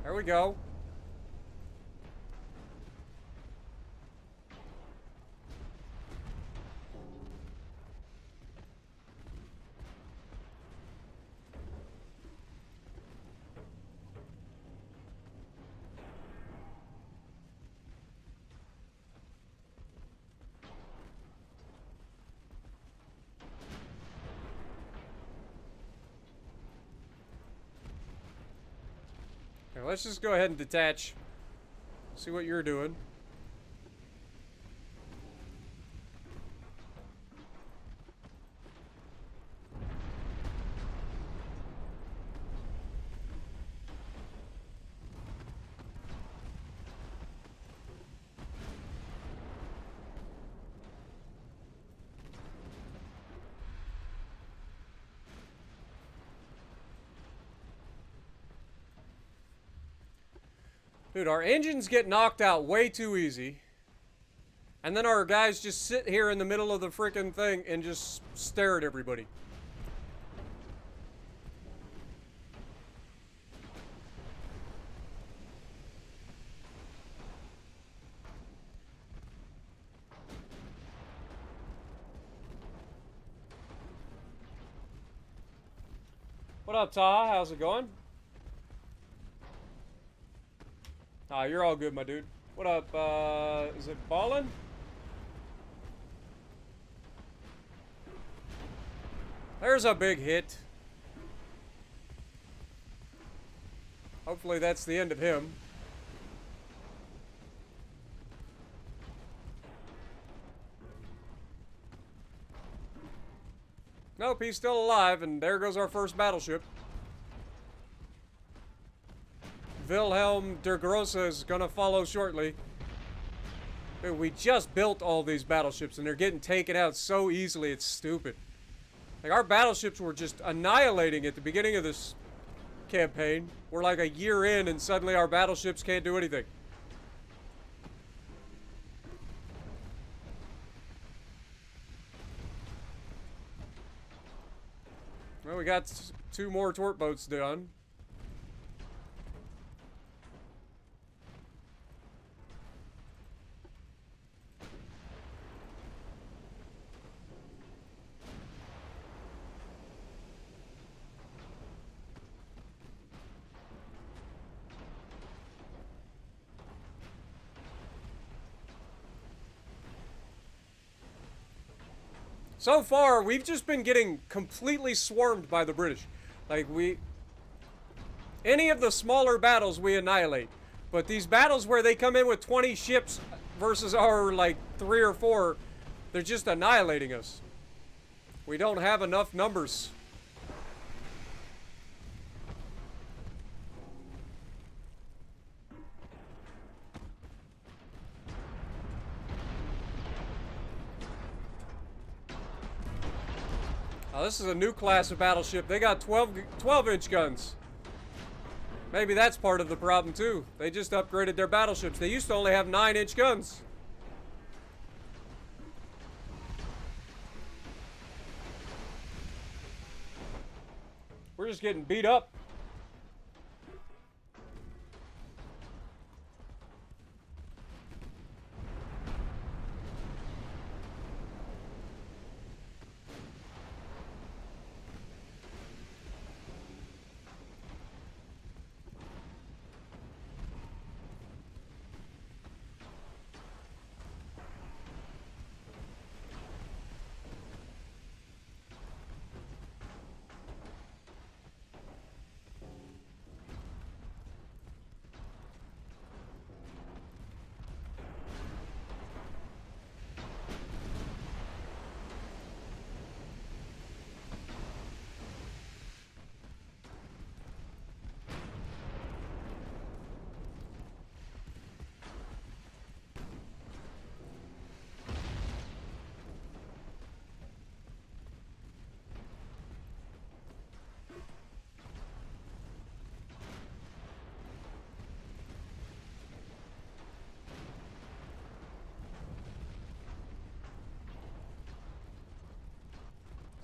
There we go. Okay, let's just go ahead and detach. See what you're doing. Dude, our engines get knocked out way too easy. And then our guys just sit here in the middle of the freaking thing and just stare at everybody. What up, Taha? How's it going? Ah, you're all good, my dude. What up, is it Ballin? There's a big hit. Hopefully that's the end of him. Nope, he's still alive, and there goes our first battleship. Wilhelm der Grosse is gonna follow shortly. Dude, we just built all these battleships and they're getting taken out so easily, it's stupid. Like, our battleships were just annihilating at the beginning of this campaign. We're like a year in and suddenly our battleships can't do anything. Well, we got 2 more torp boats done. So far, we've just been getting completely swarmed by the British. Like, any of the smaller battles we annihilate. But these battles where they come in with 20 ships versus our, like, 3 or 4, they're just annihilating us. We don't have enough numbers. Oh, this is a new class of battleship. They got 12-inch guns. Maybe that's part of the problem, too. They just upgraded their battleships. They used to only have 9-inch guns. We're just getting beat up.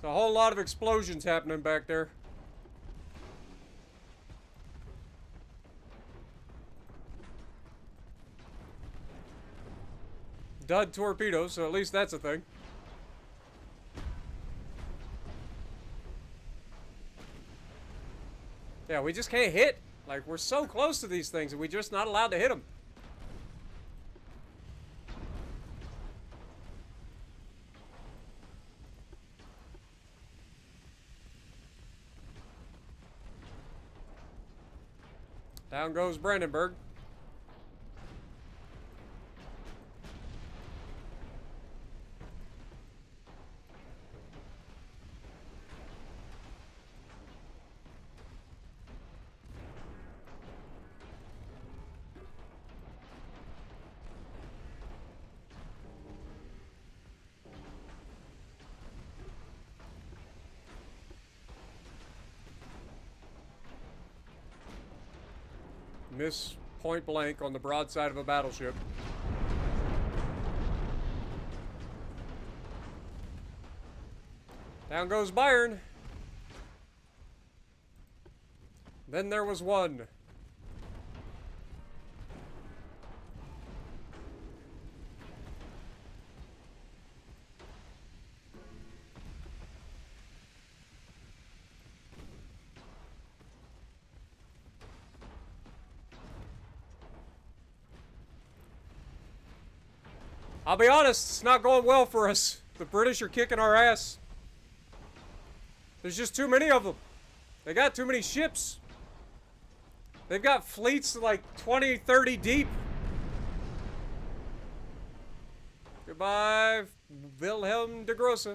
There's a whole lot of explosions happening back there. Dud torpedoes, so at least that's a thing. Yeah, we just can't hit. Like, we're so close to these things and we're just not allowed to hit them. Down goes Brandenburg. Miss point blank on the broadside of a battleship. Down goes Bayern. Then there was one. I'll be honest, it's not going well for us. The British are kicking our ass. There's just too many of them. They got too many ships. They've got fleets like 20, 30 deep. Goodbye, Wilhelm de Grosse.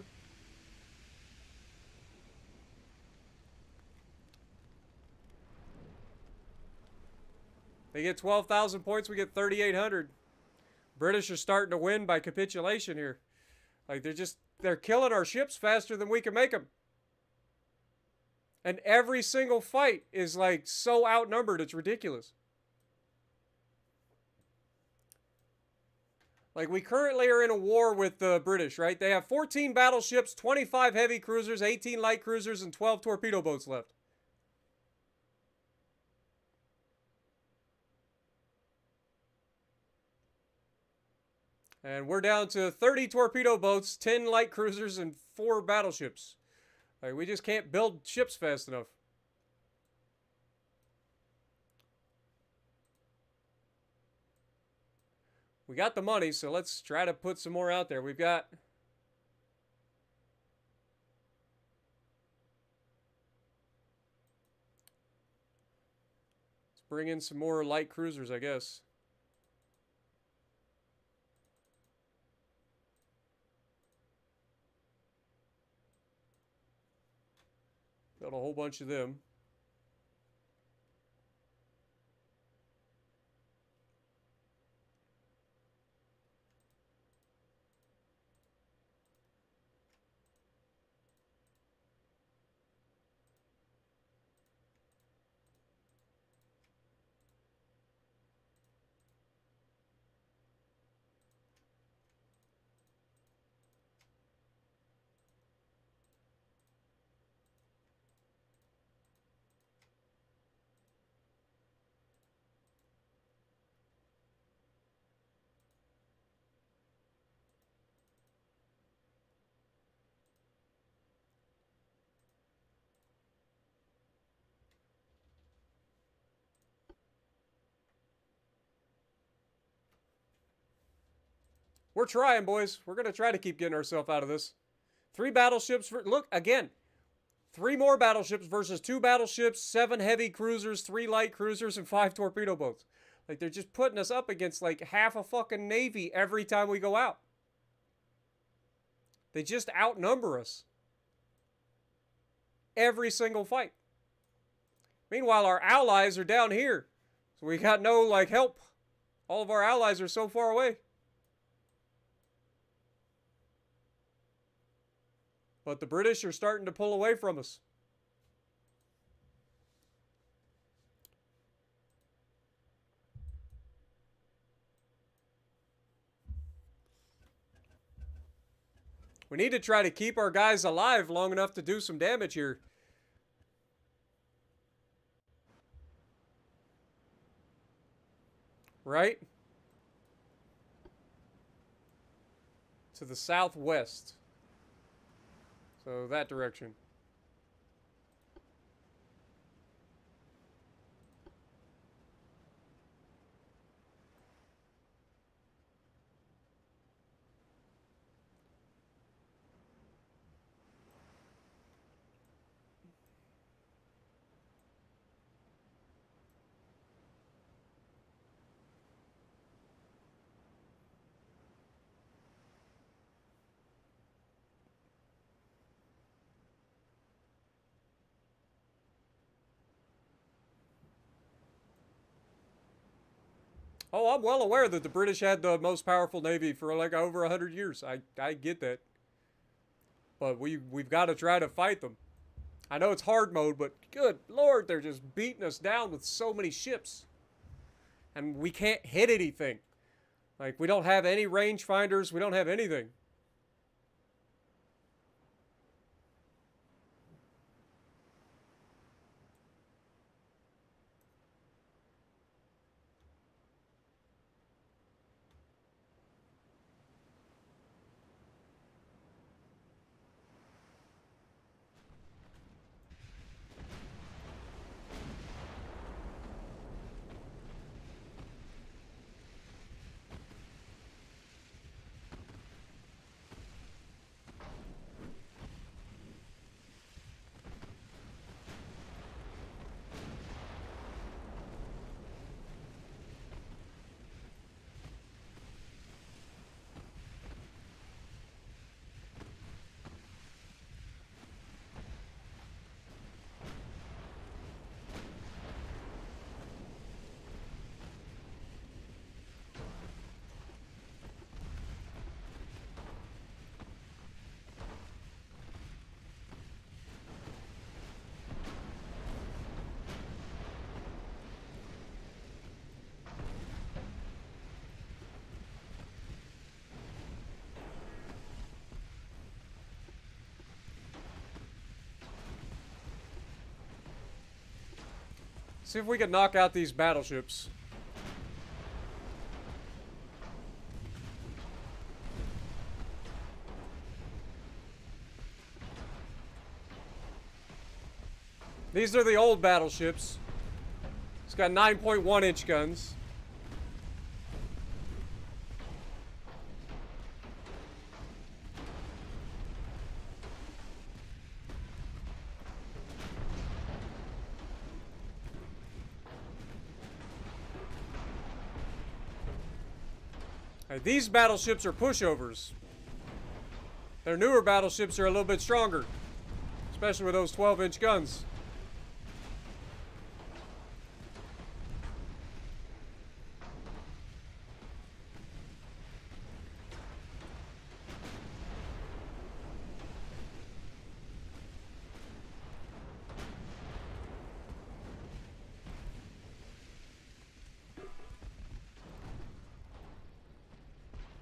They get 12,000 points, we get 3,800. British are starting to win by capitulation here. Like, they're killing our ships faster than we can make them. And every single fight is, like, so outnumbered, it's ridiculous. Like, we currently are in a war with the British, right? They have 14 battleships, 25 heavy cruisers, 18 light cruisers, and 12 torpedo boats left. And we're down to 30 torpedo boats, 10 light cruisers, and 4 battleships. Like, we just can't build ships fast enough. We got the money, so let's try to put some more out there. We've got bring in some more light cruisers, I guess. Build a whole bunch of them. We're trying, boys. We're going to try to keep getting ourselves out of this. 3 battleships. Look, again. 3 more battleships versus 2 battleships, 7 heavy cruisers, 3 light cruisers, and 5 torpedo boats. Like, they're just putting us up against, like, half a fucking navy every time we go out. They just outnumber us. Every single fight. Meanwhile, our allies are down here. So we got no, like, help. All of our allies are so far away. But the British are starting to pull away from us. We need to try to keep our guys alive long enough to do some damage here. Right? To the southwest. So that direction. Oh, I'm well aware that the British had the most powerful navy for like over 100 years. I get that. But we've got to try to fight them. I know it's hard mode, but good Lord, they're just beating us down with so many ships. And we can't hit anything. Like, we don't have any rangefinders. We don't have anything. See if we can knock out these battleships. These are the old battleships. It's got 9.1 inch guns. These battleships are pushovers. Their newer battleships are a little bit stronger. Especially with those 12-inch guns.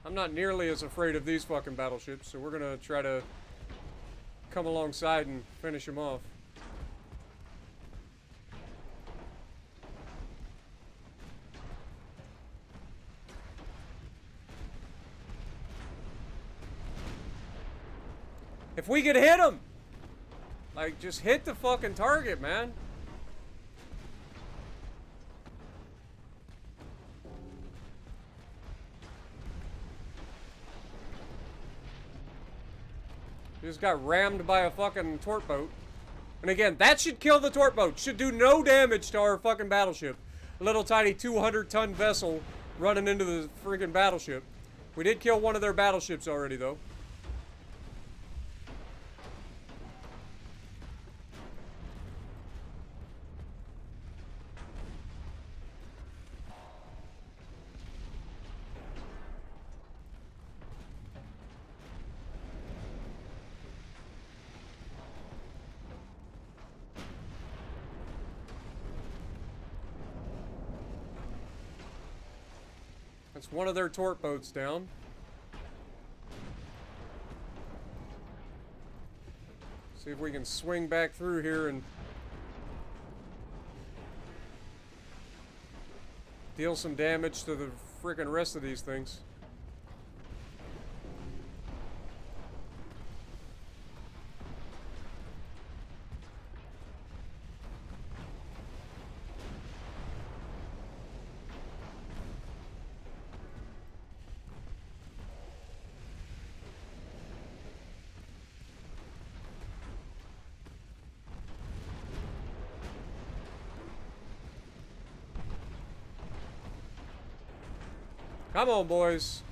I'm not nearly as afraid of these fucking battleships, so we're gonna try to come alongside and finish them off. If we could hit them! Like, just hit the fucking target, man. Just got rammed by a fucking torp boat. And again, that should kill the torp boat. Should do no damage to our fucking battleship. A little tiny 200-ton vessel running into the freaking battleship. We did kill one of their battleships already, though. That's one of their torp boats down. See if we can swing back through here and deal some damage to the freaking rest of these things. Come on, boys.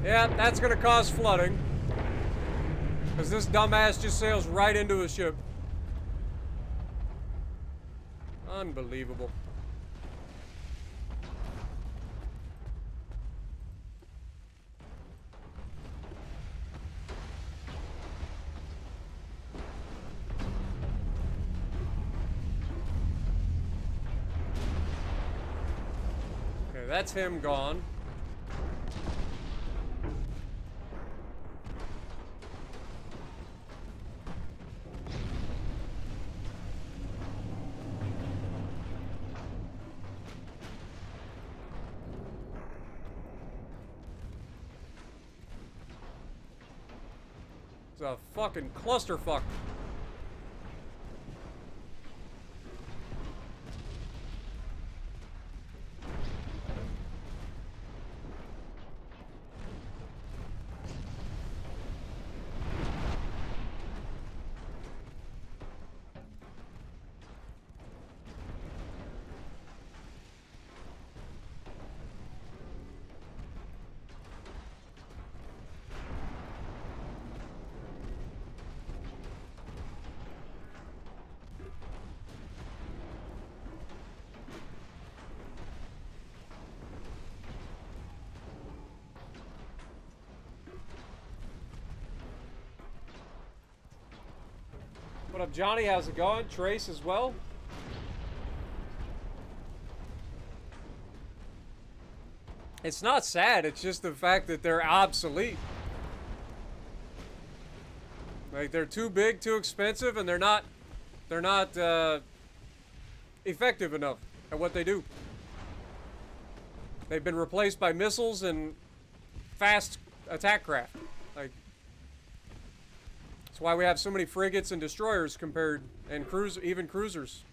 Yeah, that's gonna cause flooding. Because this dumbass just sails right into a ship. Unbelievable. Okay, that's him gone. It's a fucking clusterfuck. What up, Johnny? How's it going? Trace as well. It's not sad, it's just the fact that they're obsolete. Like, they're too big, too expensive, and they're not effective enough at what they do. They've been replaced by missiles and fast attack craft. Like, that's why we have so many frigates and destroyers compared, and even cruisers.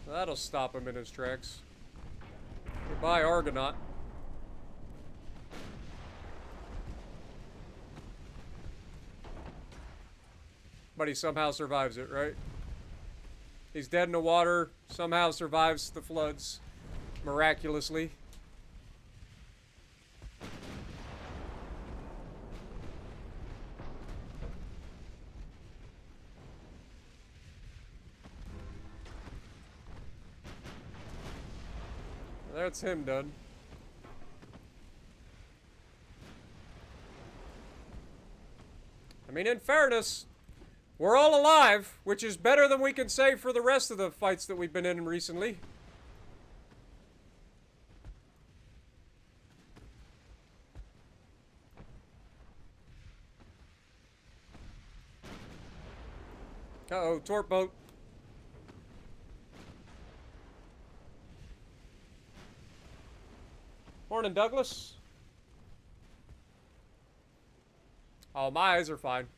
That'll stop him in his tracks. Goodbye, Argonaut. But he somehow survives it, right? He's dead in the water, somehow survives the floods, miraculously. That's him done. I mean, in fairness, we're all alive, which is better than we can say for the rest of the fights that we've been in recently. Uh-oh, torp boat. Morning, Douglas. Oh, my eyes are fine.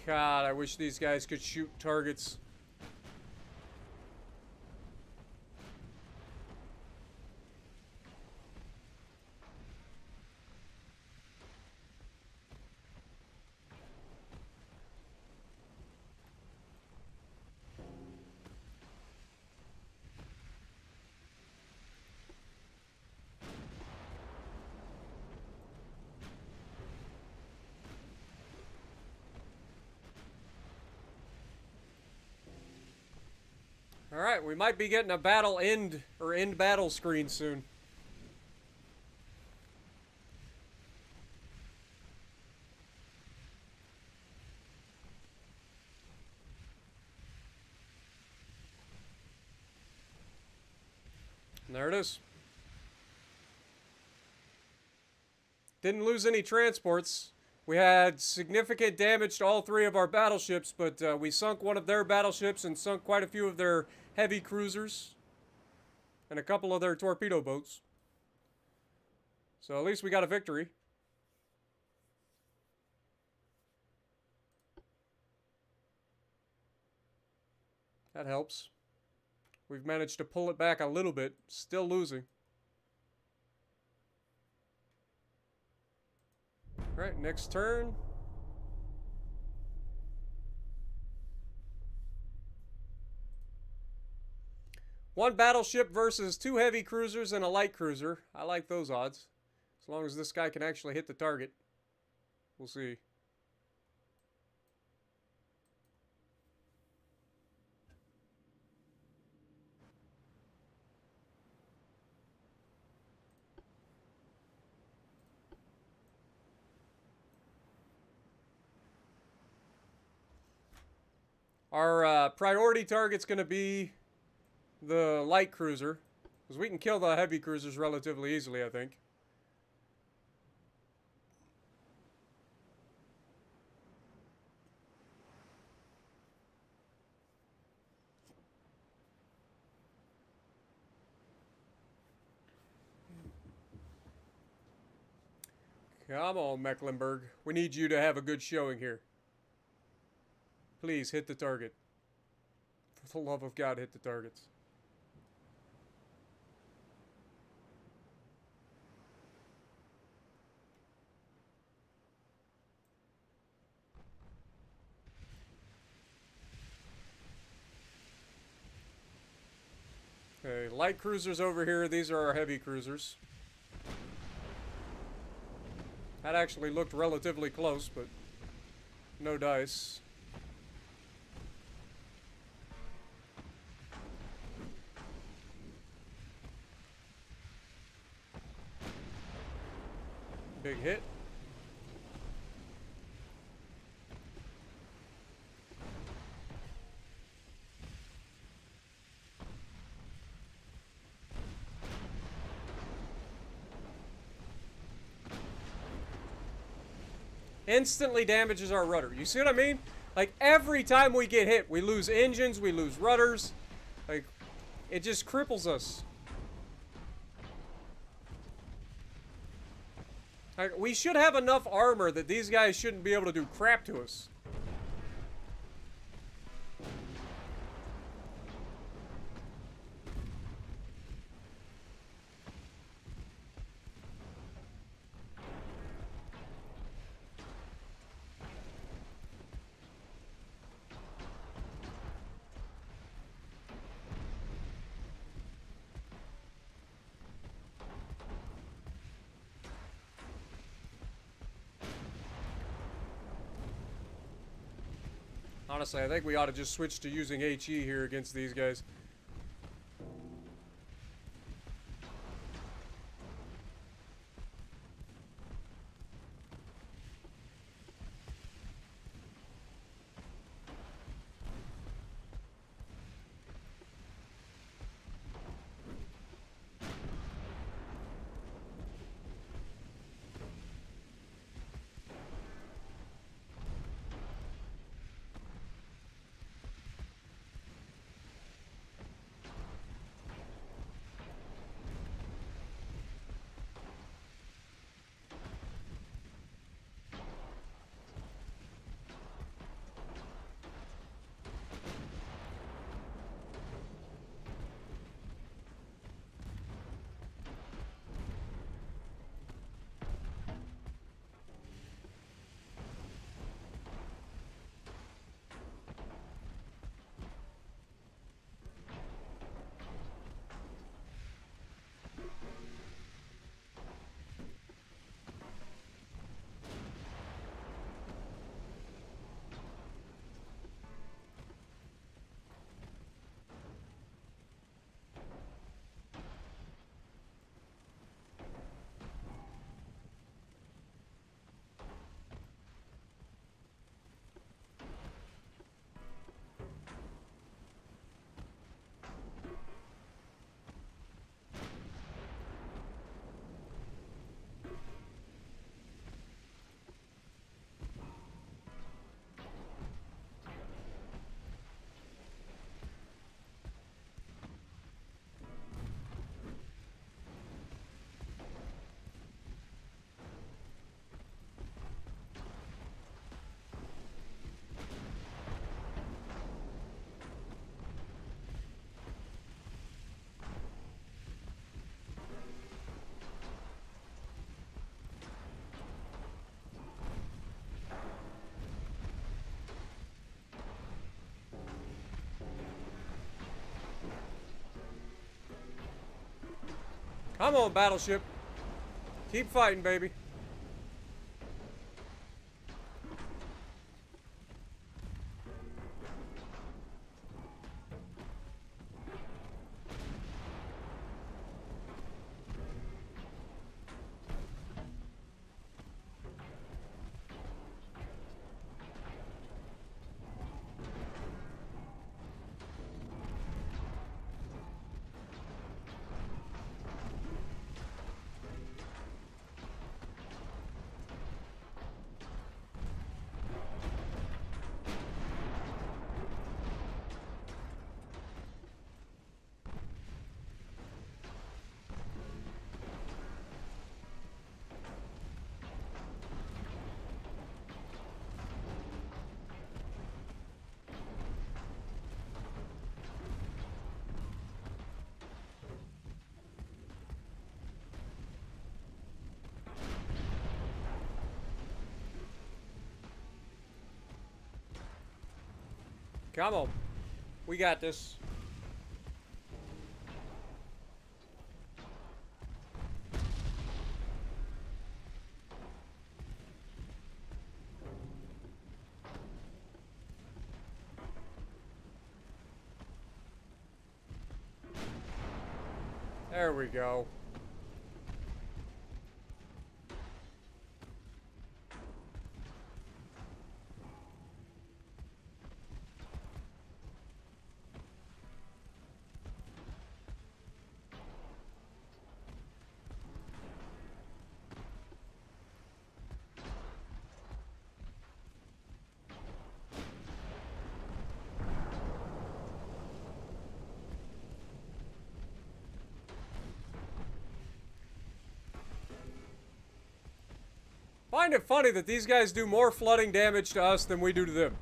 God, I wish these guys could shoot targets. Alright, we might be getting a battle end battle screen soon. And there it is. Didn't lose any transports. We had significant damage to all three of our battleships, but we sunk one of their battleships and sunk quite a few of their heavy cruisers and a couple of their torpedo boats. So at least we got a victory. That helps. We've managed to pull it back a little bit, still losing. Alright, next turn. One battleship versus two heavy cruisers and a light cruiser. I like those odds. As long as this guy can actually hit the target. We'll see. Our priority target's going to be the light cruiser, because we can kill the heavy cruisers relatively easily, I think. Come on, Mecklenburg. We need you to have a good showing here. Please, hit the target. For the love of God, hit the targets. Okay, light cruisers over here. These are our heavy cruisers. That actually looked relatively close, but No dice. Big hit. Instantly damages our rudder. You see what I mean? Like, every time we get hit, we lose engines, we lose rudders. Like, it just cripples us. Like, we should have enough armor that these guys shouldn't be able to do crap to us. Honestly, I think we ought to just switch to using HE here against these guys. Come on, battleship. Keep fighting, baby. Come on. We got this. There we go. Find it funny that these guys do more flooding damage to us than we do to them.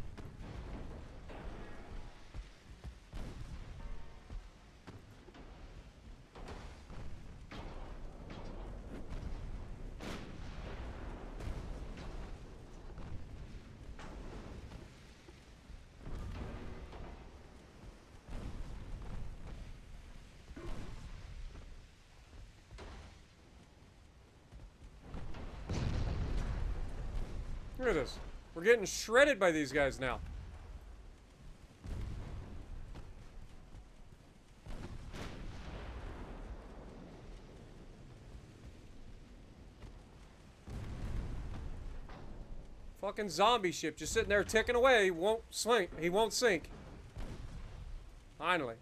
Look at this. We're getting shredded by these guys now. Fucking zombie ship just sitting there ticking away. He won't sink. He won't sink. Finally.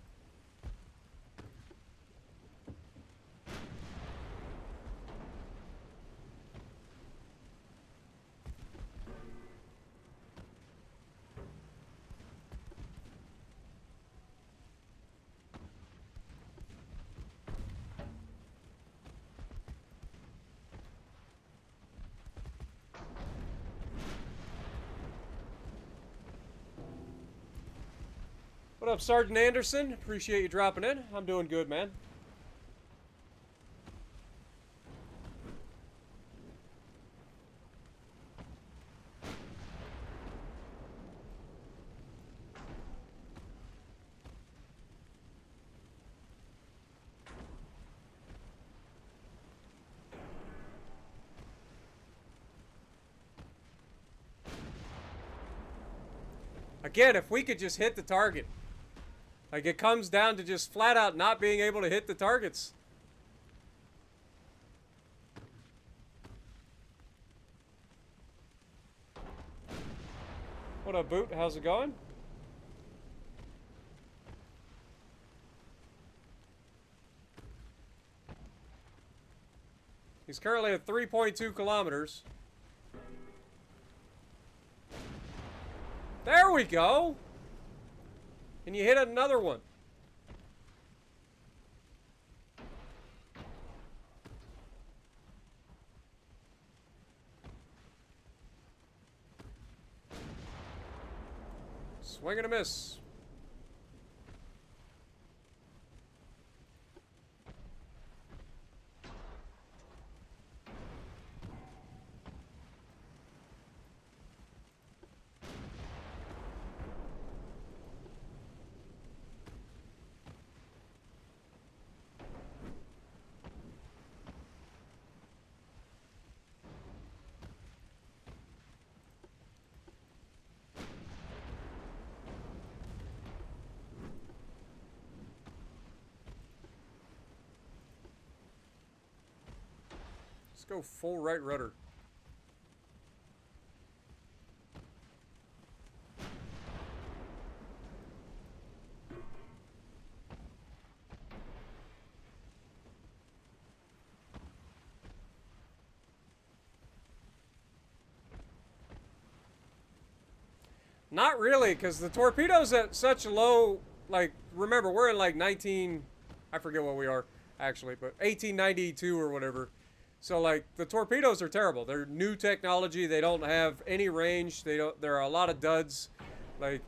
What up, Sergeant Anderson? Appreciate you dropping in. I'm doing good, man. Again, if we could just hit the target. Like, it comes down to just flat out not being able to hit the targets. What up, Boot? How's it going? He's currently at 3.2 kilometers. There we go! And you hit another one. Swing and a miss. Let's go full right rudder. Not really, because the torpedo's at such a low, like, remember, we're in like 19, I forget what we are, actually, but 1892 or whatever. So, like, the torpedoes are terrible. They're new technology. They don't have any range. There are a lot of duds. Like,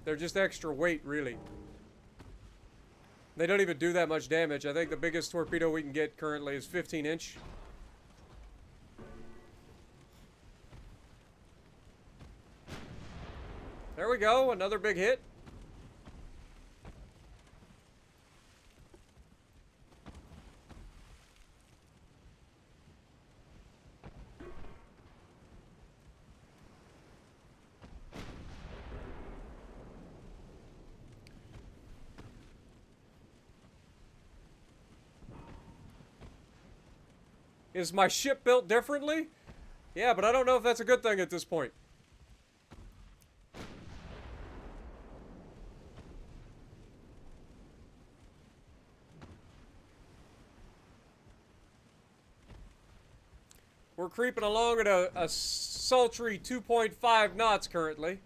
they're just extra weight, really. They don't even do that much damage. I think the biggest torpedo we can get currently is 15-inch. There we go. Another big hit. Is my ship built differently? Yeah, but I don't know if that's a good thing at this point. We're creeping along at a sultry 2.5 knots currently.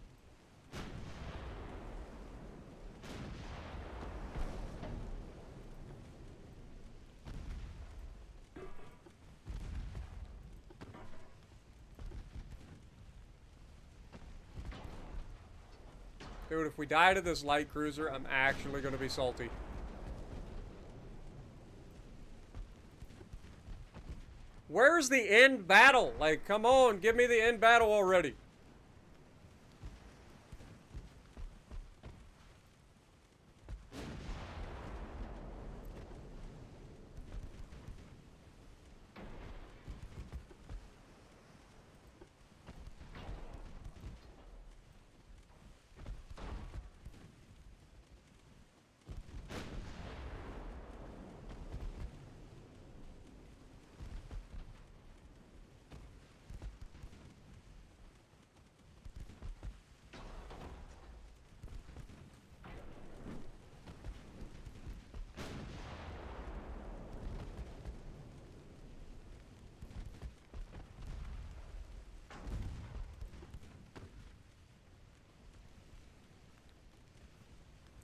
Dude, if we die to this light cruiser, I'm actually going to be salty. Where's the end battle? Like, come on, give me the end battle already.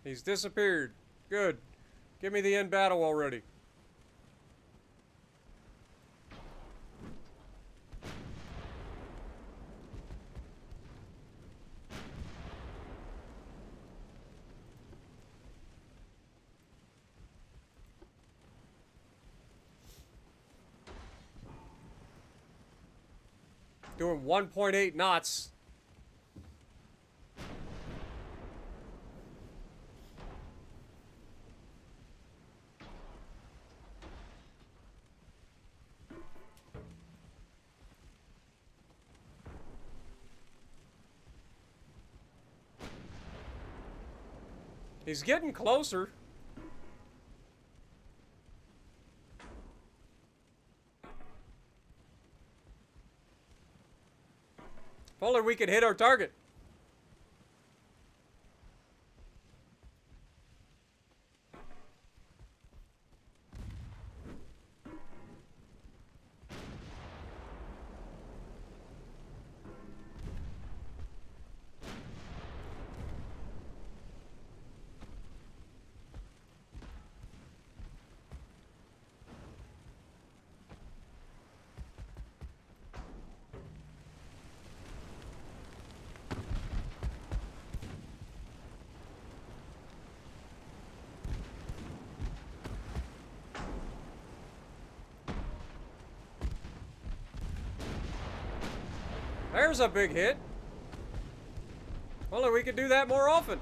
He's disappeared. Good. Give me the end battle already. Doing 1.8 knots. He's getting closer. If only we could hit our target. There's a big hit. Well, we could do that more often.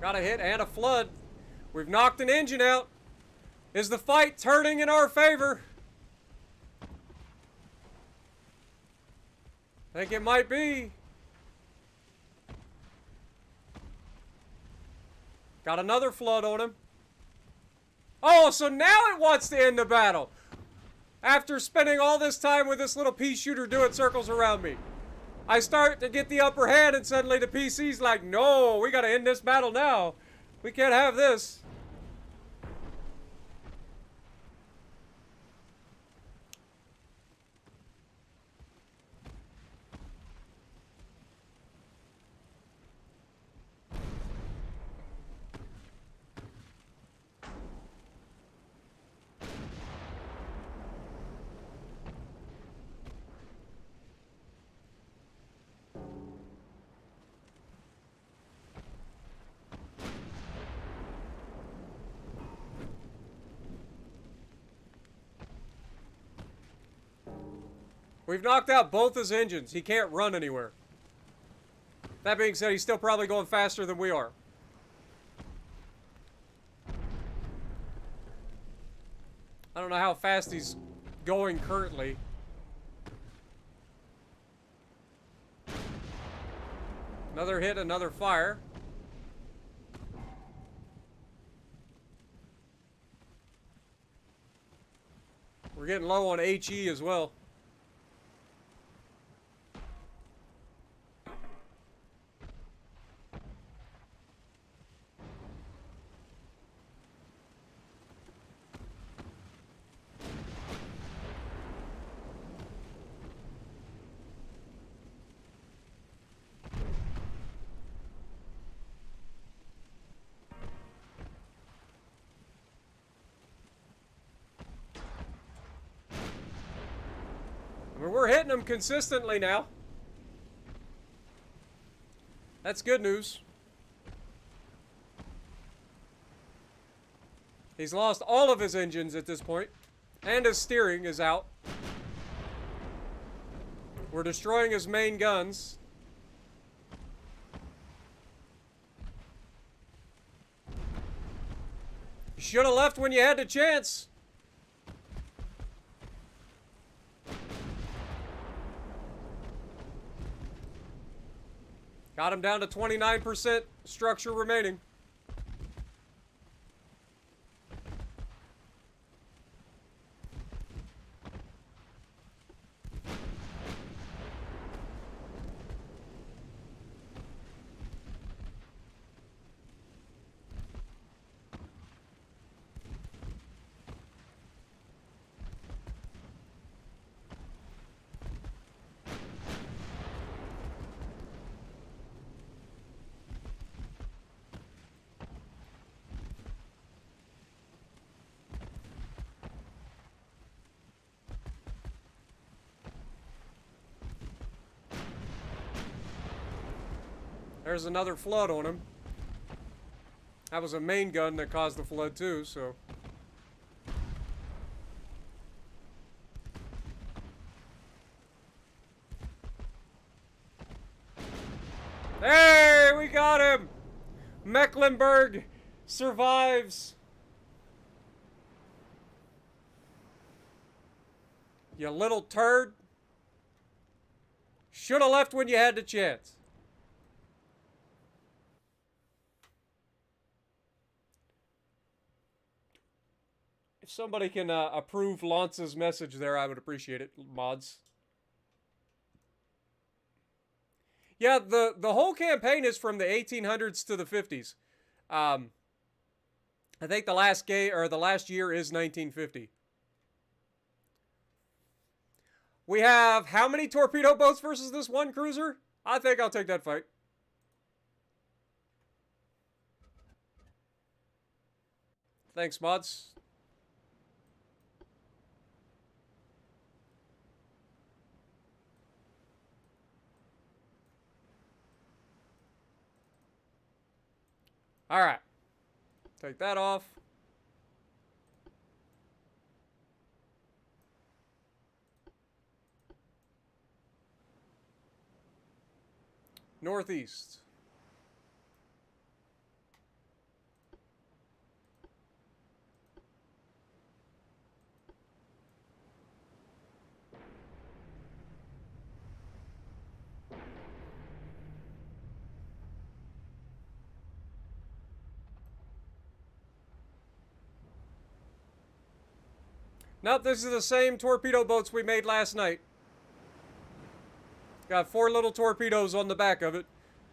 Got a hit and a flood. We've knocked an engine out. Is the fight turning in our favor? I think it might be. Got another flood on him. Oh, so now it wants to end the battle. After spending all this time with this little pea shooter doing circles around me. I start to get the upper hand and suddenly the PC's like, no, we gotta end this battle now. We can't have this. We've knocked out both his engines. He can't run anywhere. That being said, he's still probably going faster than we are. I don't know how fast he's going currently. Another hit, another fire. We're getting low on HE as well. I mean, we're hitting them consistently now. That's good news. He's lost all of his engines at this point, and his steering is out. We're destroying his main guns. You should have left when you had the chance. Got him down to 29% structure remaining. There's another flood on him. That was a main gun that caused the flood too, so. Hey, we got him! Mecklenburg survives. You little turd. Should have left when you had the chance. If somebody can approve Lance's message there, I would appreciate it, mods. Yeah, the whole campaign is from the 1800s to the 50s. I think the last year is 1950. We have how many torpedo boats versus this one cruiser? I think I'll take that fight. Thanks, mods. All right. Take that off. Northeast. Nope, this is the same torpedo boats we made last night. Got 4 little torpedoes on the back of it.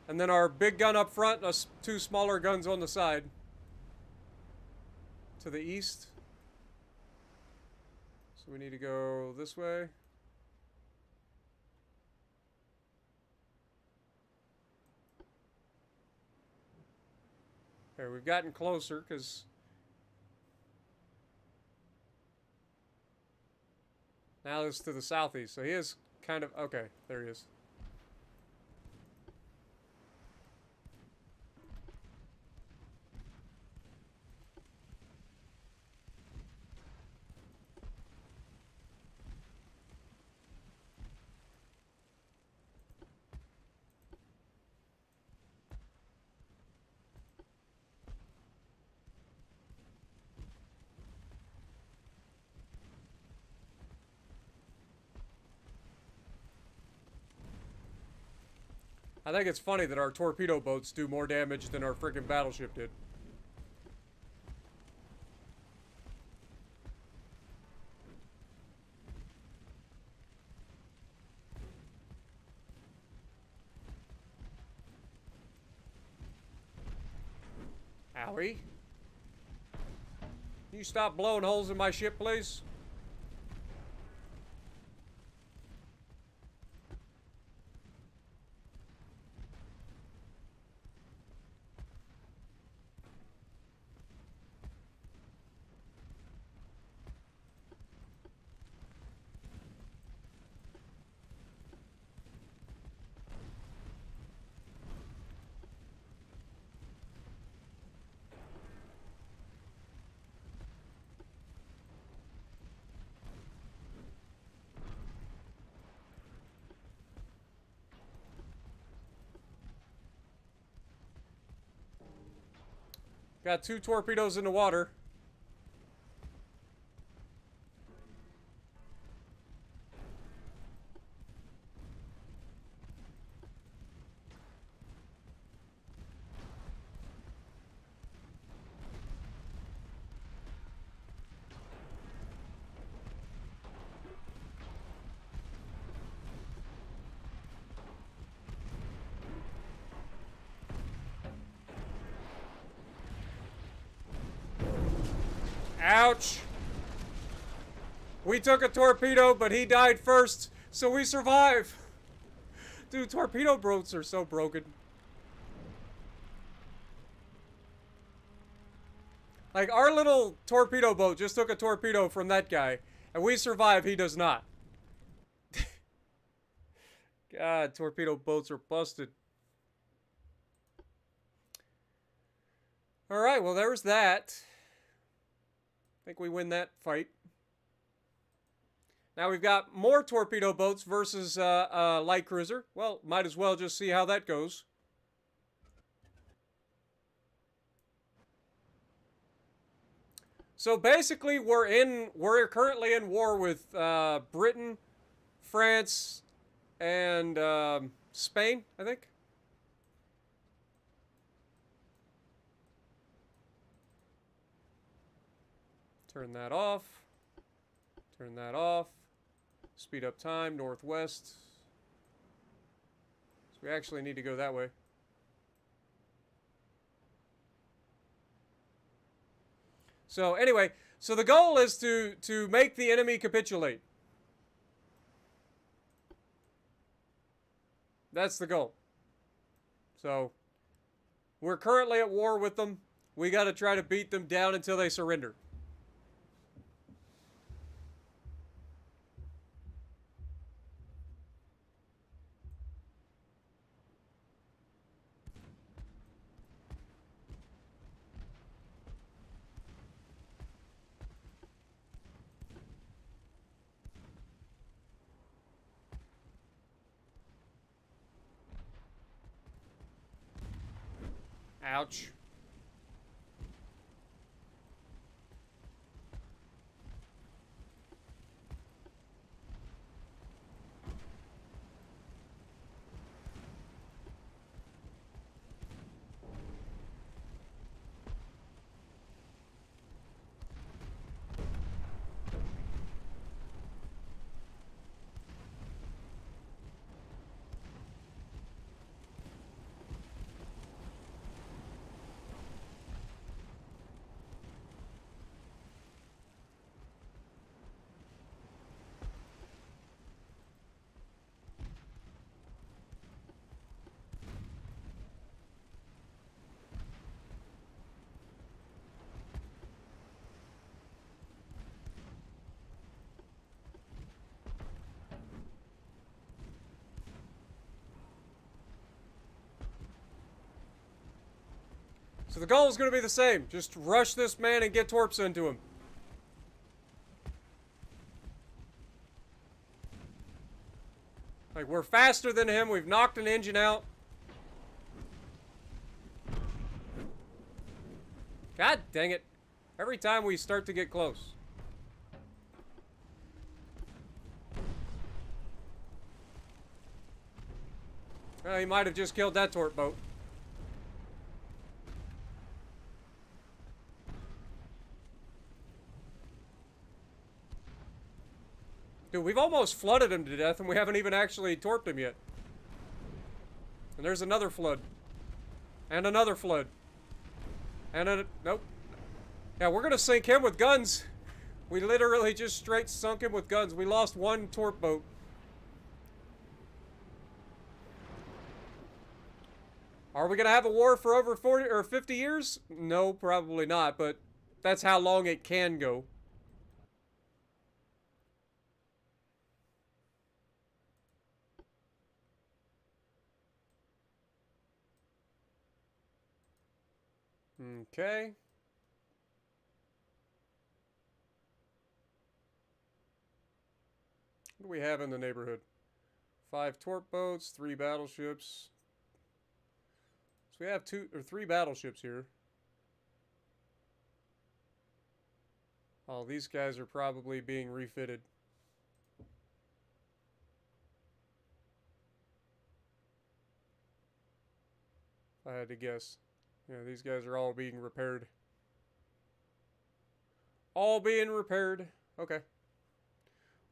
And then our big gun up front and 2 smaller guns on the side. To the east. So we need to go this way. There, we've gotten closer because now it's to the southeast. So he is kind of okay. There he is. I think it's funny that our torpedo boats do more damage than our freaking battleship did. Owie. Can you stop blowing holes in my ship, please? Got 2 torpedoes in the water. Ouch! We took a torpedo, but he died first, so we survive! Dude, torpedo boats are so broken. Like, our little torpedo boat just took a torpedo from that guy, and we survive, he does not. God, torpedo boats are busted. Alright, well, there's that. I think we win that fight. Now we've got more torpedo boats versus light cruiser. Well, might as well just see how that goes. So basically, we're currently in war with Britain, France, and Spain, I think. Turn that off. Turn that off. Speed up time, northwest. So we actually need to go that way. So anyway, so the goal is to make the enemy capitulate. That's the goal. So we're currently at war with them. We got to try to beat them down until they surrender. Ouch. So the goal is going to be the same. Just rush this man and get torps into him. Like, we're faster than him. We've knocked an engine out. God dang it. Every time we start to get close. Well, he might have just killed that torp boat. Dude, we've almost flooded him to death, and we haven't even actually torped him yet. And there's another flood. And another flood. And a... Nope. Yeah, we're gonna sink him with guns. We literally just straight sunk him with guns. We lost one torp boat. Are we gonna have a war for over 40 or 50 years? No, probably not, but that's how long it can go. Okay. What do we have in the neighborhood? 5 torp boats, 3 battleships. So we have 2 or 3 battleships here. Oh, these guys are probably being refitted. If I had to guess. Yeah, these guys are all being repaired. All being repaired. Okay.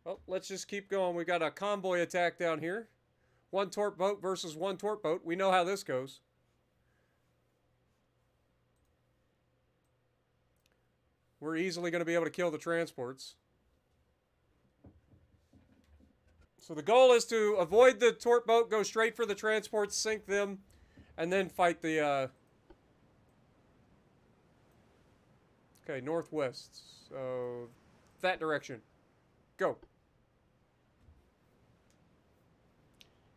Well, let's just keep going. We got a convoy attack down here. 1 torp boat versus 1 torp boat. We know how this goes. We're easily going to be able to kill the transports. So the goal is to avoid the torp boat, go straight for the transports, sink them, and then fight the... Okay, northwest. So, that direction. Go.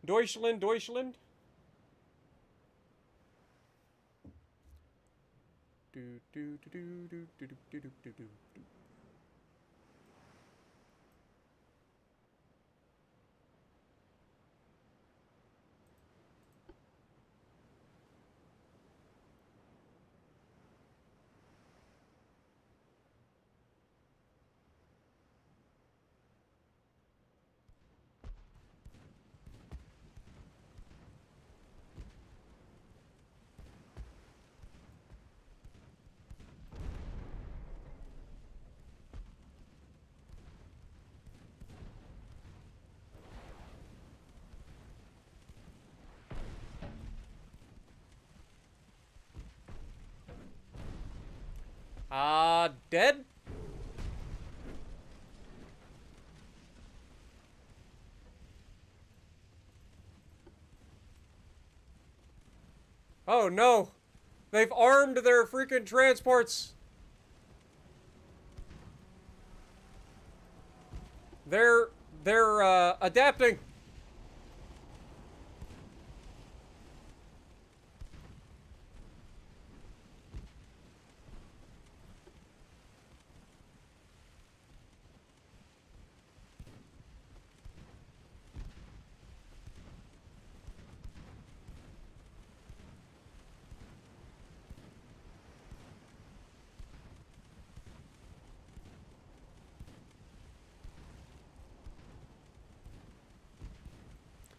Deutschland, Deutschland. Do do do do do do do do do do. Dead? Oh no! They've armed their freaking transports! They're adapting!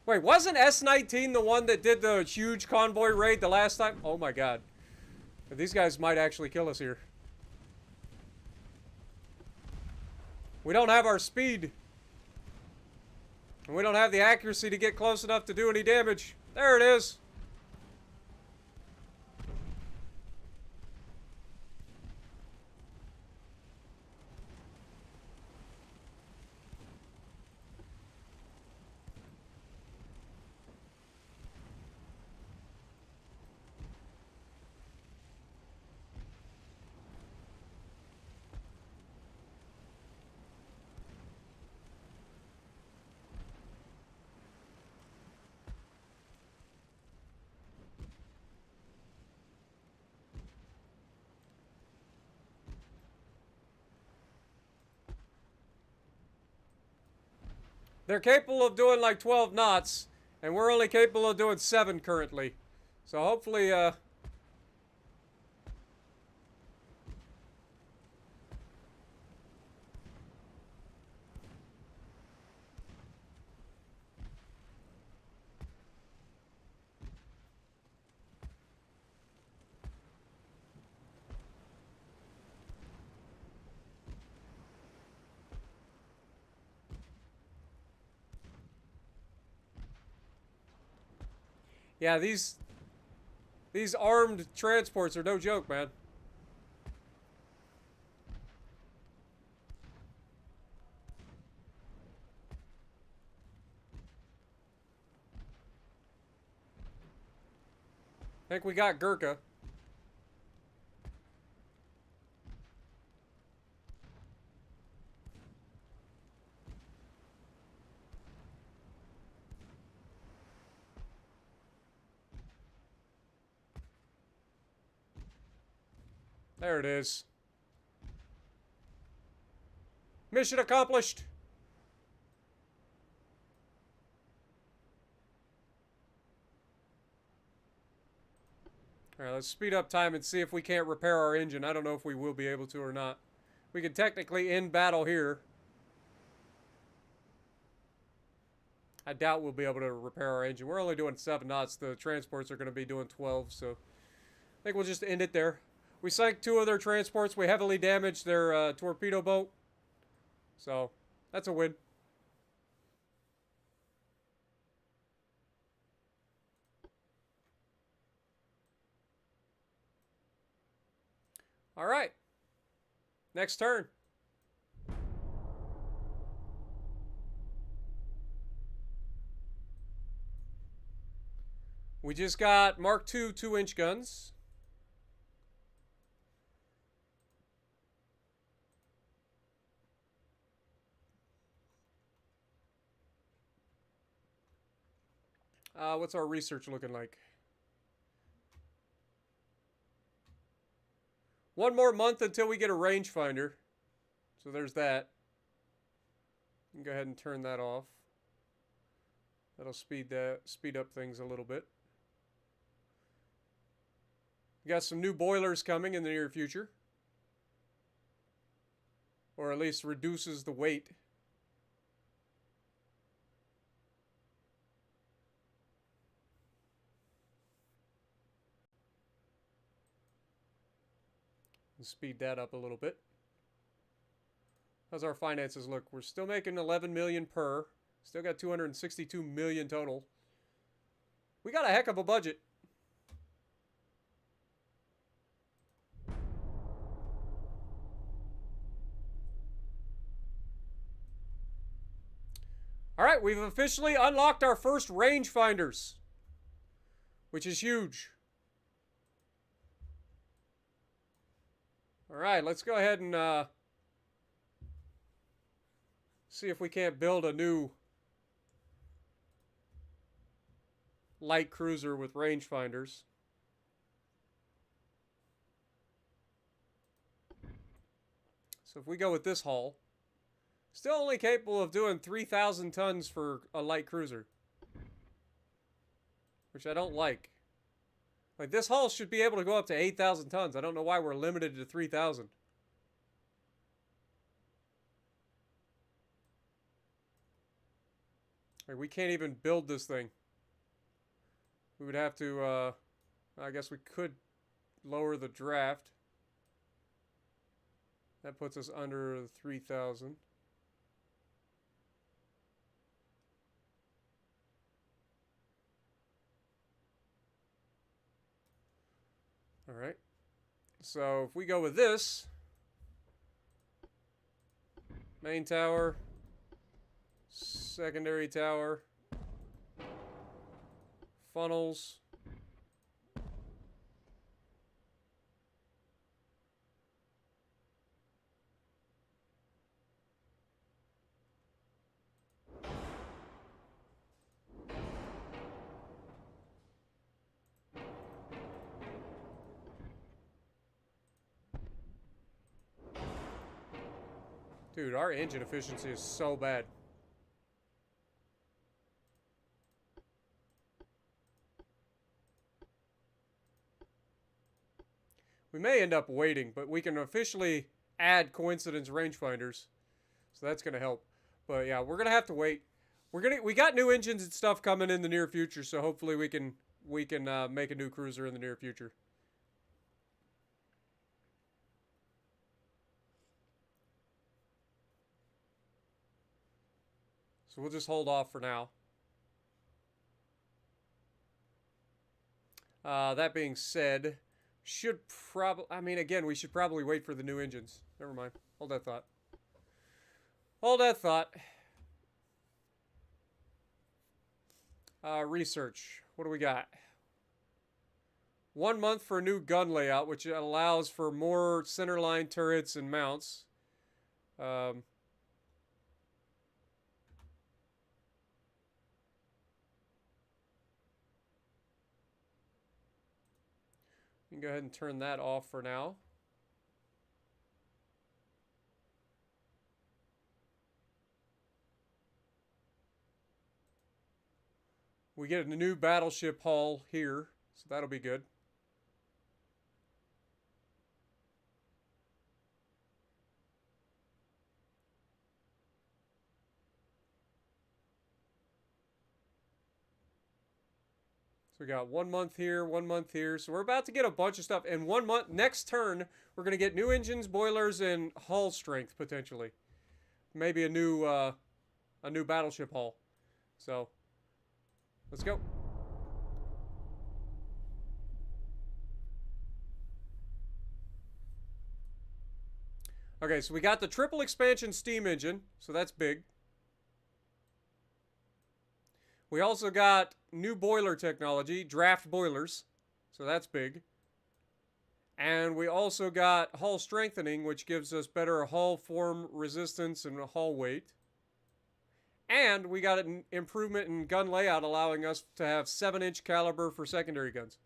Wait, wasn't S-19 the one that did the huge convoy raid the last time? Oh my god. These guys might actually kill us here. We don't have our speed. And we don't have the accuracy to get close enough to do any damage. There it is. They're capable of doing like 12 knots, and we're only capable of doing 7 currently. So hopefully, Yeah, these armed transports are no joke, man. I think we got Gurkha. There it is. Mission accomplished. Alright, let's speed up time and see if we can't repair our engine. I don't know if we will be able to or not. We can technically end battle here. I doubt we'll be able to repair our engine. We're only doing 7 knots. The transports are going to be doing 12, so I think we'll just end it there. We sank 2 of their transports. We heavily damaged their torpedo boat. So, that's a win. All right. Next turn. We just got Mark II 2-inch guns. What's our research looking like? 1 more month until we get a rangefinder. So there's that. You can go ahead and turn that off. That'll speed up things a little bit. We got some new boilers coming in the near future. Or at least reduces the weight. Speed that up a little bit. How's our finances look? We're still making 11 million per. Still got 262 million total. We got a heck of a budget. All right, we've officially unlocked our first rangefinders, which is huge. All right, let's go ahead and see if we can't build a new light cruiser with rangefinders. So if we go with this hull, still only capable of doing 3,000 tons for a light cruiser, which I don't like. Like, this hull should be able to go up to 8,000 tons. I don't know why we're limited to 3,000. Like, we can't even build this thing. We would have to, I guess we could lower the draft. That puts us under 3,000. All right. So if we go with this, main tower, secondary tower, funnels, dude, our engine efficiency is so bad. We may end up waiting, but we can officially add coincidence rangefinders, so that's gonna help. But yeah, we're gonna have to wait. We got new engines and stuff coming in the near future, so hopefully we can make a new cruiser in the near future. So we'll just hold off for now. That being said, I mean, again, we should probably wait for the new engines. Never mind. Hold that thought. Hold that thought. Research. What do we got? 1 month for a new gun layout, which allows for more centerline turrets and mounts. You can go ahead and turn that off for now. We get a new battleship hull here, so that'll be good. So we got 1 month here, 1 month here. So we're about to get a bunch of stuff. In 1 month, next turn, we're going to get new engines, boilers, and hull strength, potentially. Maybe a new battleship hull. So, let's go. Okay, so we got the triple expansion steam engine. So that's big. We also got new boiler technology, draft boilers. So that's big. And we also got hull strengthening, which gives us better hull form resistance and hull weight. And we got an improvement in gun layout, allowing us to have 7-inch caliber for secondary guns.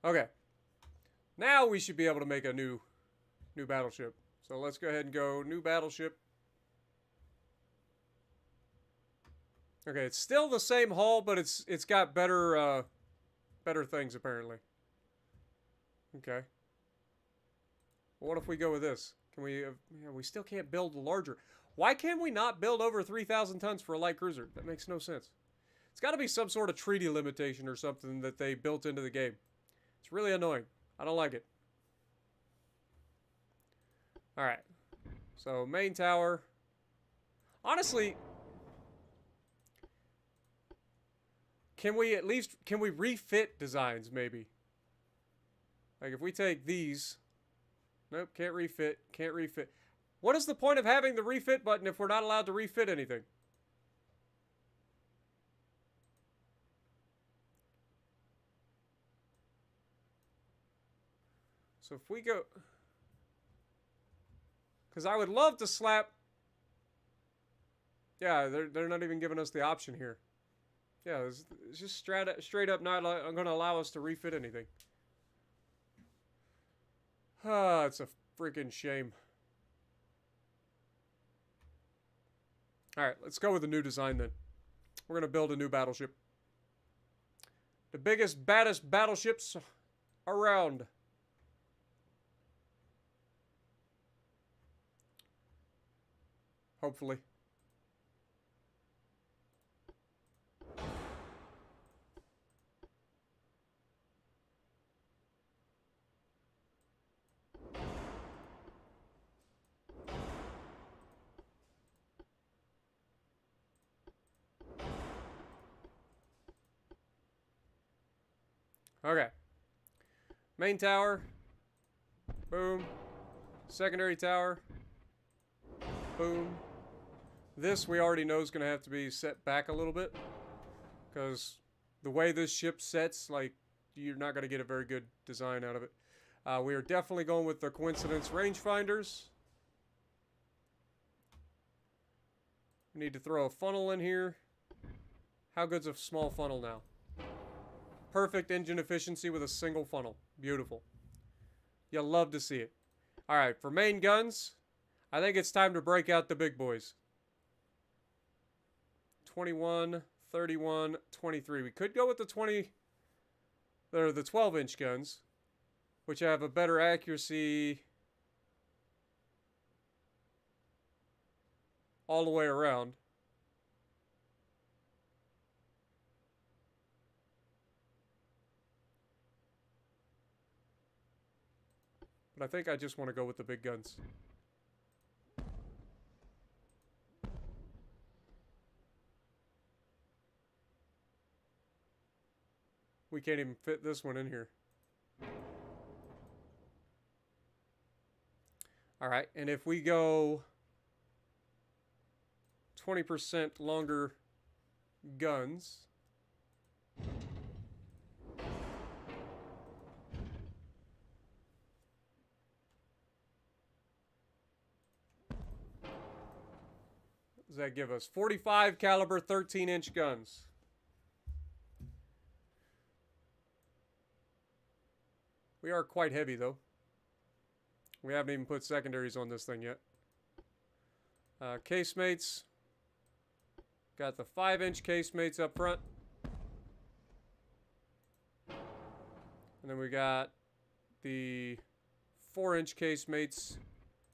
Okay. Now we should be able to make a new battleship. So let's go ahead and go new battleship. Okay, it's still the same hull, but it's got better things apparently. Okay. Well, what if we go with this? Can we? Yeah, we still can't build larger. Why can we not build over 3,000 tons for a light cruiser? That makes no sense. It's got to be some sort of treaty limitation or something that they built into the game. It's really annoying. I don't like it. Alright. So, main tower. Honestly, can we refit designs, maybe? Like, if we take these. Nope, can't refit. Can't refit. What is the point of having the refit button if we're not allowed to refit anything? So if we go... Because I would love to slap... Yeah, they're not even giving us the option here. Yeah, it's just straight up not going to allow us to refit anything. Ah, it's a freaking shame. Alright, let's go with a new design then. We're going to build a new battleship. The biggest, baddest battleships around. Hopefully. Okay. Main tower. Boom. Secondary tower. Boom. This we already know is going to have to be set back a little bit. Because the way this ship sets, like, you're not going to get a very good design out of it. We are definitely going with the coincidence rangefinders. We need to throw a funnel in here. How good's a small funnel now? Perfect engine efficiency with a single funnel. Beautiful. You'll love to see it. Alright, for main guns, I think it's time to break out the big boys. 21, 31, 23. We could go with the 12-inch guns, which have a better accuracy all the way around. But I think I just want to go with the big guns. We can't even fit this one in here. Alright, and if we go 20% longer guns. What does that give us? 45 caliber 13-inch guns. We are quite heavy, though. We haven't even put secondaries on this thing yet. Casemates. Got the 5-inch casemates up front. And then we got the 4-inch casemates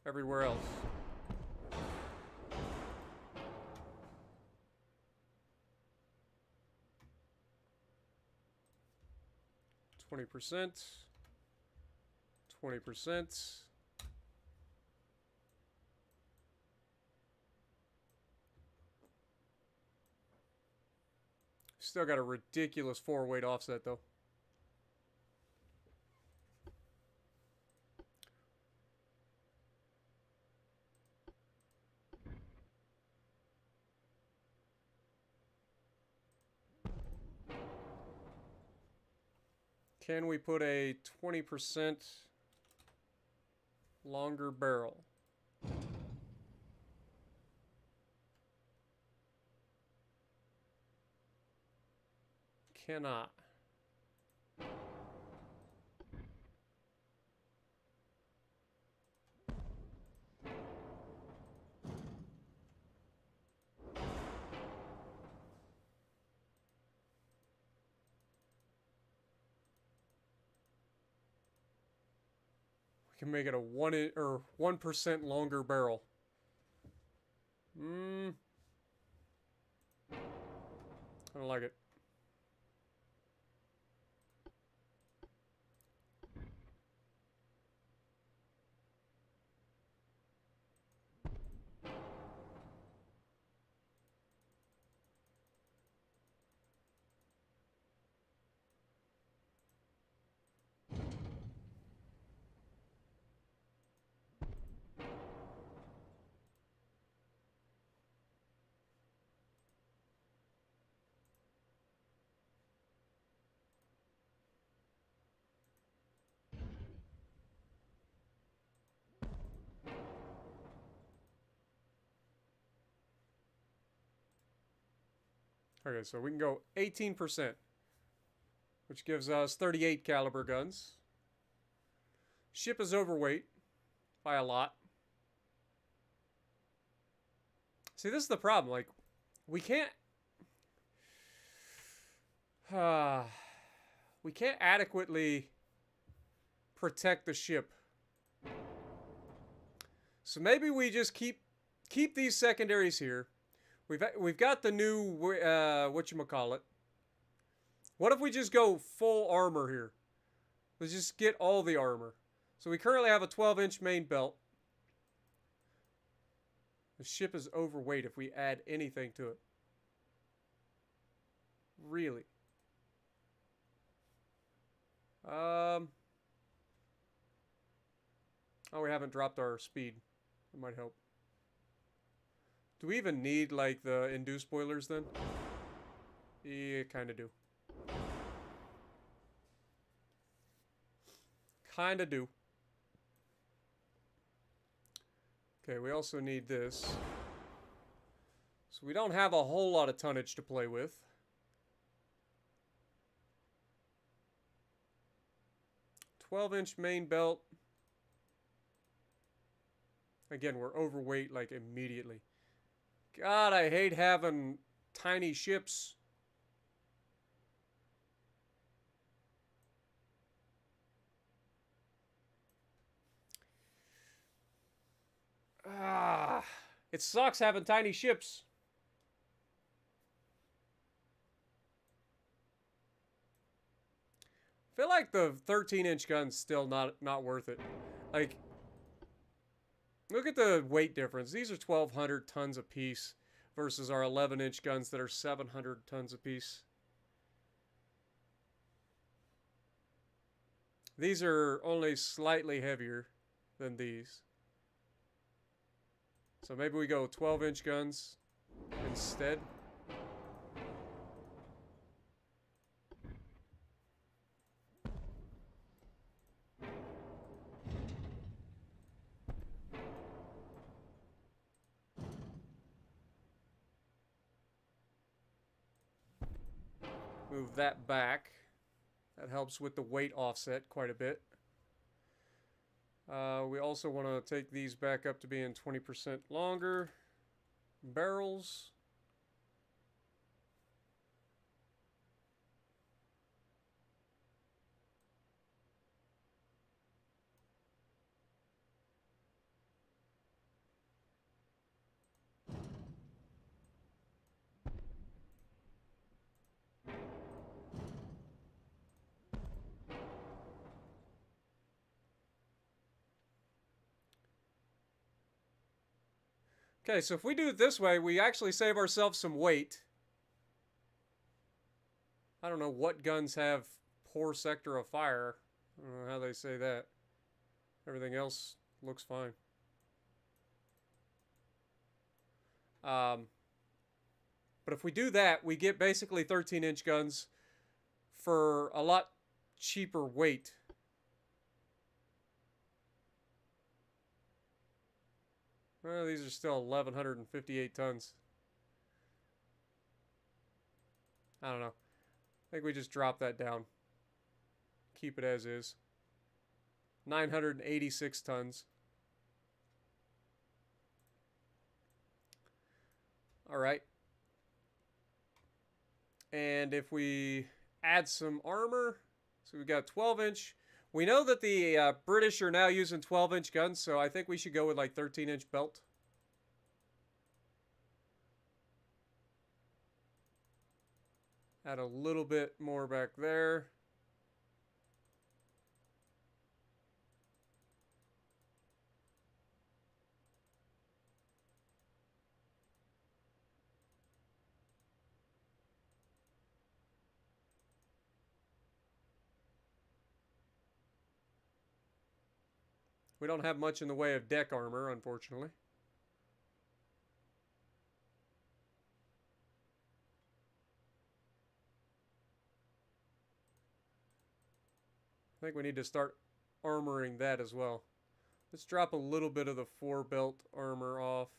everywhere else. %. 20%. Still got a ridiculous 4-weight offset, though. Can we put a 20% longer barrel? Cannot. We can make it a 1% longer barrel. I don't like it. Okay, so we can go 18%, which gives us 38 caliber guns. Ship is overweight by a lot. See, this is the problem. Like, we can't adequately protect the ship. So maybe we just keep these secondaries here. We've got the new whatchamacallit. What if we just go full armor here? Let's just get all the armor. So we currently have a 12-inch main belt. The ship is overweight if we add anything to it. Really? Oh, we haven't dropped our speed. That might help. Do we even need, like, the induced boilers then? Yeah, kind of do. Kind of do. Okay, we also need this. So we don't have a whole lot of tonnage to play with. "12-inch main belt. Again, we're overweight, like, immediately. God, I hate having tiny ships. It sucks having tiny ships. I feel like the 13-inch gun's still not worth it. Like, look at the weight difference. These are 1,200 tons apiece versus our 11-inch guns that are 700 tons apiece. These are only slightly heavier than these. So maybe we go 12-inch guns instead. Move that back. That helps with the weight offset quite a bit. We also want to take these back up to being 20% longer. Barrels. Okay, so if we do it this way, we actually save ourselves some weight. I don't know what guns have poor sector of fire. I don't know how they say that. Everything else looks fine. But if we do that, we get basically 13-inch guns for a lot cheaper weight. Well, these are still 1,158 tons. I don't know. I think we just drop that down. Keep it as is. 986 tons. All right. And if we add some armor, so we've got 12-inch. We know that the British are now using 12-inch guns, so I think we should go with like 13-inch belt. Add a little bit more back there. We don't have much in the way of deck armor, unfortunately. I think we need to start armoring that as well. Let's drop a little bit of the 4-belt armor off.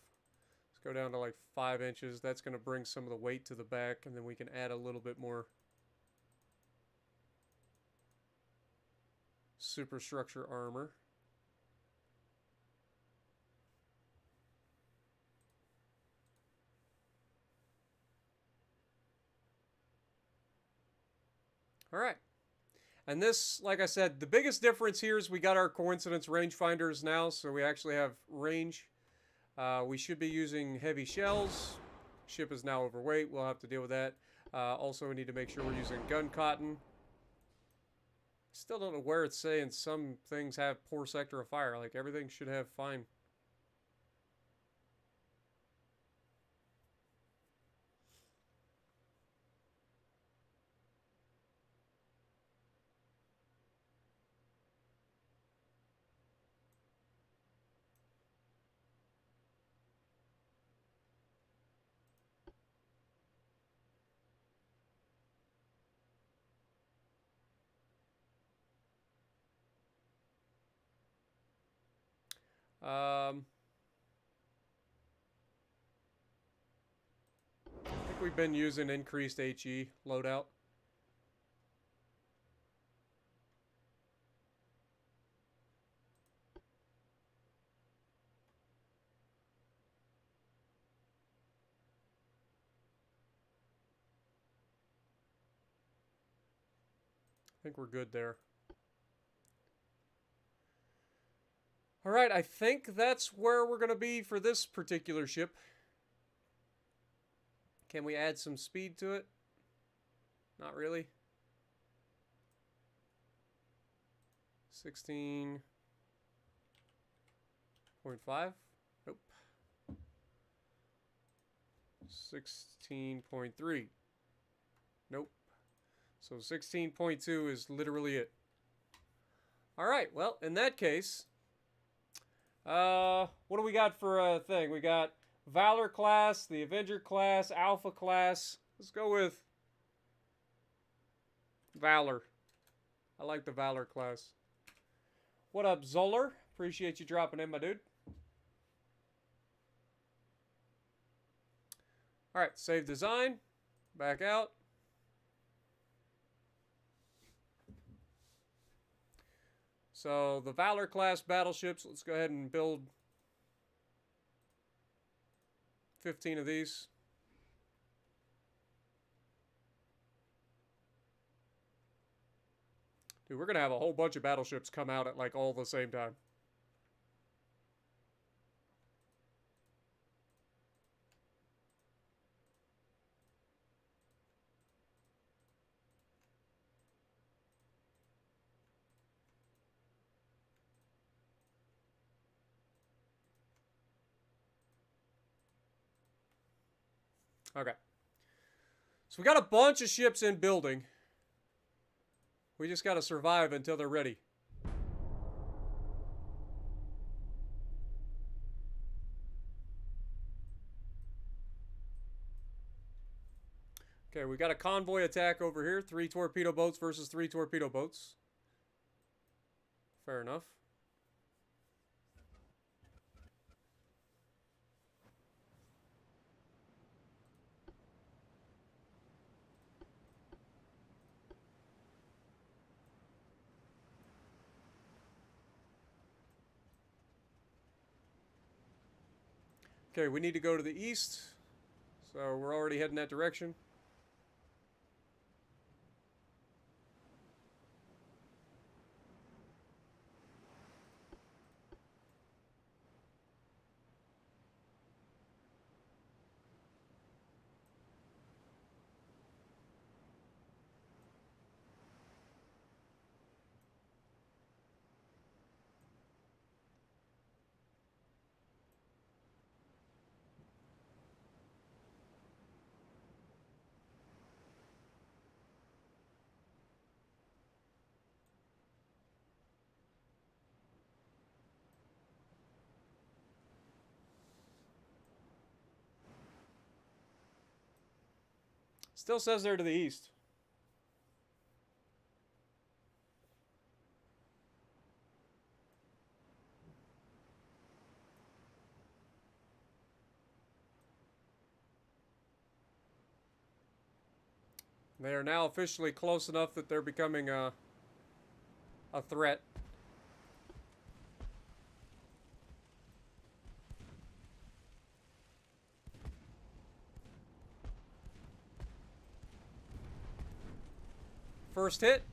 Let's go down to like 5 inches. That's going to bring some of the weight to the back, and then we can add a little bit more superstructure armor. All right. And this, like I said, the biggest difference here is we got our coincidence rangefinders now, so we actually have range. We should be using heavy shells. Ship is now overweight. We'll have to deal with that. Also, we need to make sure we're using gun cotton. Still don't know where it's saying some things have poor sector of fire. Like, everything should have fine. I think we've been using increased HE loadout. I think we're good there. All right, I think that's where we're going to be for this particular ship. Can we add some speed to it? Not really. 16.5? Nope. 16.3. Nope. So 16.2 is literally it. Alright, well, in that case, what do we got for a thing? We got Valor class, the Avenger class, Alpha class. Let's go with Valor. I like the Valor class. What up, Zoller? Appreciate you dropping in, my dude. Alright, save design. Back out. So, the Valor class battleships, let's go ahead and build 15 of these. Dude, we're going to have a whole bunch of battleships come out at like all the same time. Okay. So we got a bunch of ships in building. We just got to survive until they're ready. Okay, we got a convoy attack over here. 3 torpedo boats versus 3 torpedo boats. Fair enough. Okay, we need to go to the east. So we're already heading that direction. Still says they're to the east. They are now officially close enough that they're becoming a threat. First hit.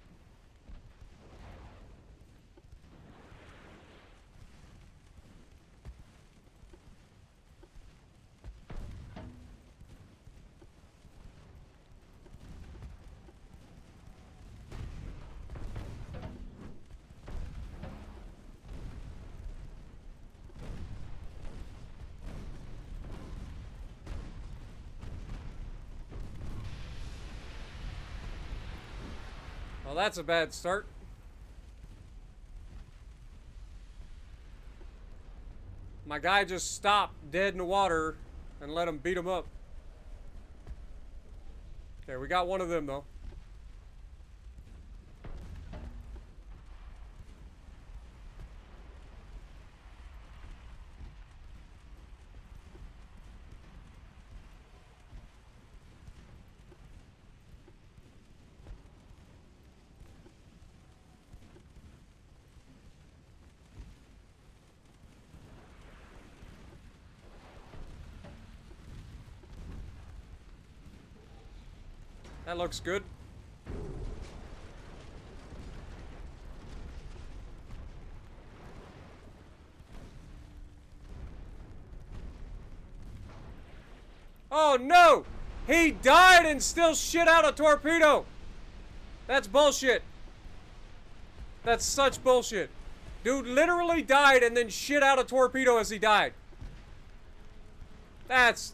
Well, that's a bad start. My guy just stopped dead in the water and let him beat him up. Okay, we got one of them though. That looks good. Oh no! He died and still shit out a torpedo! That's bullshit. That's such bullshit. Dude literally died and then shit out a torpedo as he died. That's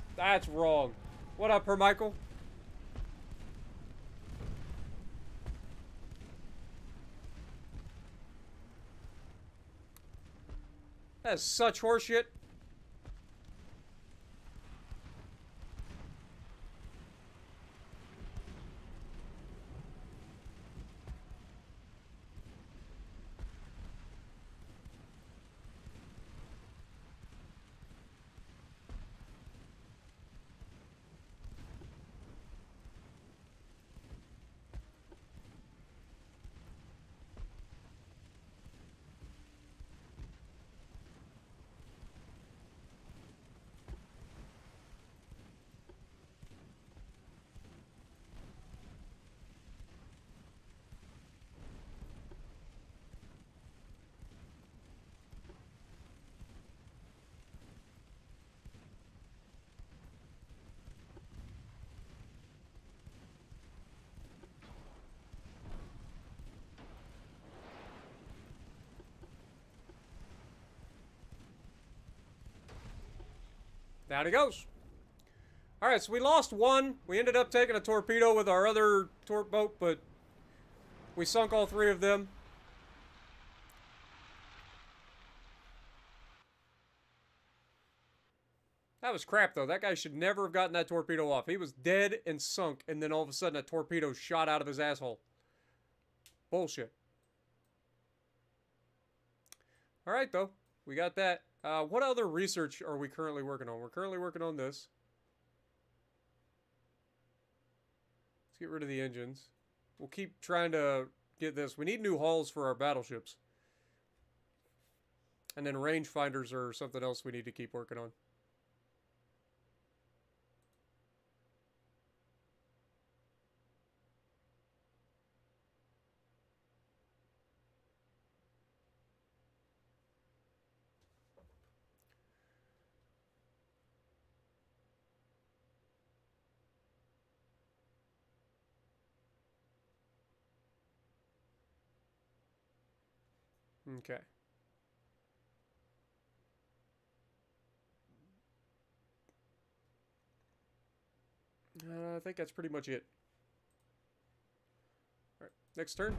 wrong. What up, Michael? That's such horseshit. Down he goes. Alright, so we lost one. We ended up taking a torpedo with our other torp boat, but we sunk all three of them. That was crap, though. That guy should never have gotten that torpedo off. He was dead and sunk, and then all of a sudden a torpedo shot out of his asshole. Bullshit. Alright, though. We got that. What other research are we currently working on? We're currently working on this. Let's get rid of the engines. We'll keep trying to get this. We need new hulls for our battleships. And then rangefinders are something else we need to keep working on. Okay. I think that's pretty much it. Alright, next turn.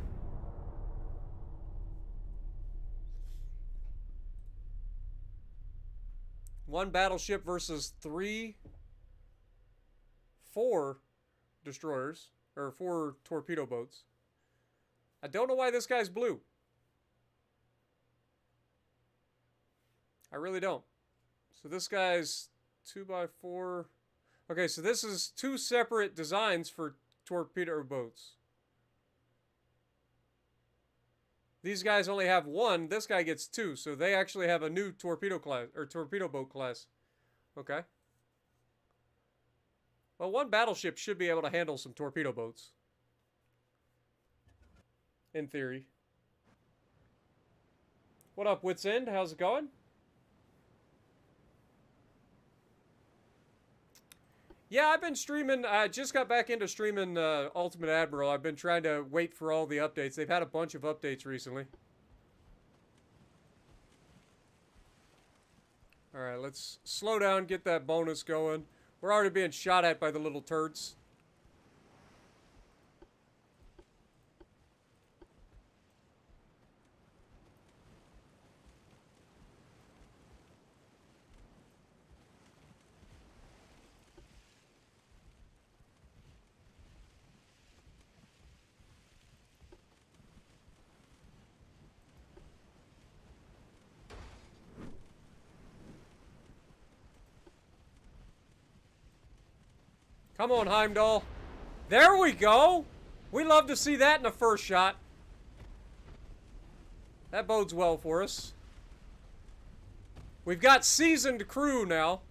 One battleship versus four destroyers, or 4 torpedo boats. I don't know why this guy's blue. I really don't. So this guy's 2x4. Okay, so this is 2 separate designs for torpedo boats. These guys only have 1. This guy gets 2, so they actually have a new torpedo class or torpedo boat class. Okay. Well, one battleship should be able to handle some torpedo boats. In theory. What up, Wits End? How's it going? Yeah, I've been streaming. I just got back into streaming Ultimate Admiral. I've been trying to wait for all the updates. They've had a bunch of updates recently. Alright, let's slow down, get that bonus going. We're already being shot at by the little turds. Come on, Heimdall. There we go. We love to see that in the first shot. That bodes well for us. We've got seasoned crew now.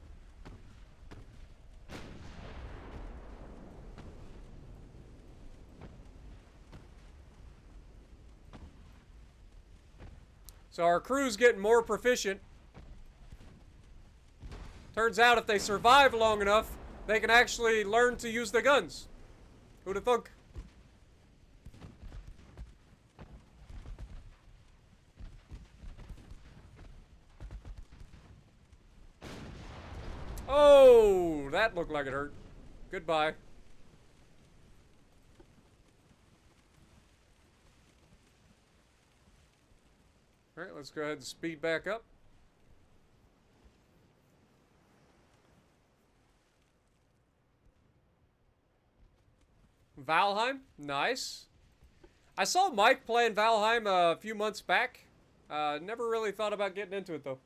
So our crew's getting more proficient. Turns out if they survive long enough, they can actually learn to use the guns. Who'da thunk? Oh, that looked like it hurt. Goodbye. Alright, let's go ahead and speed back up. Valheim. Nice. I saw Mike playing Valheim a few months back. Never really thought about getting into it, though.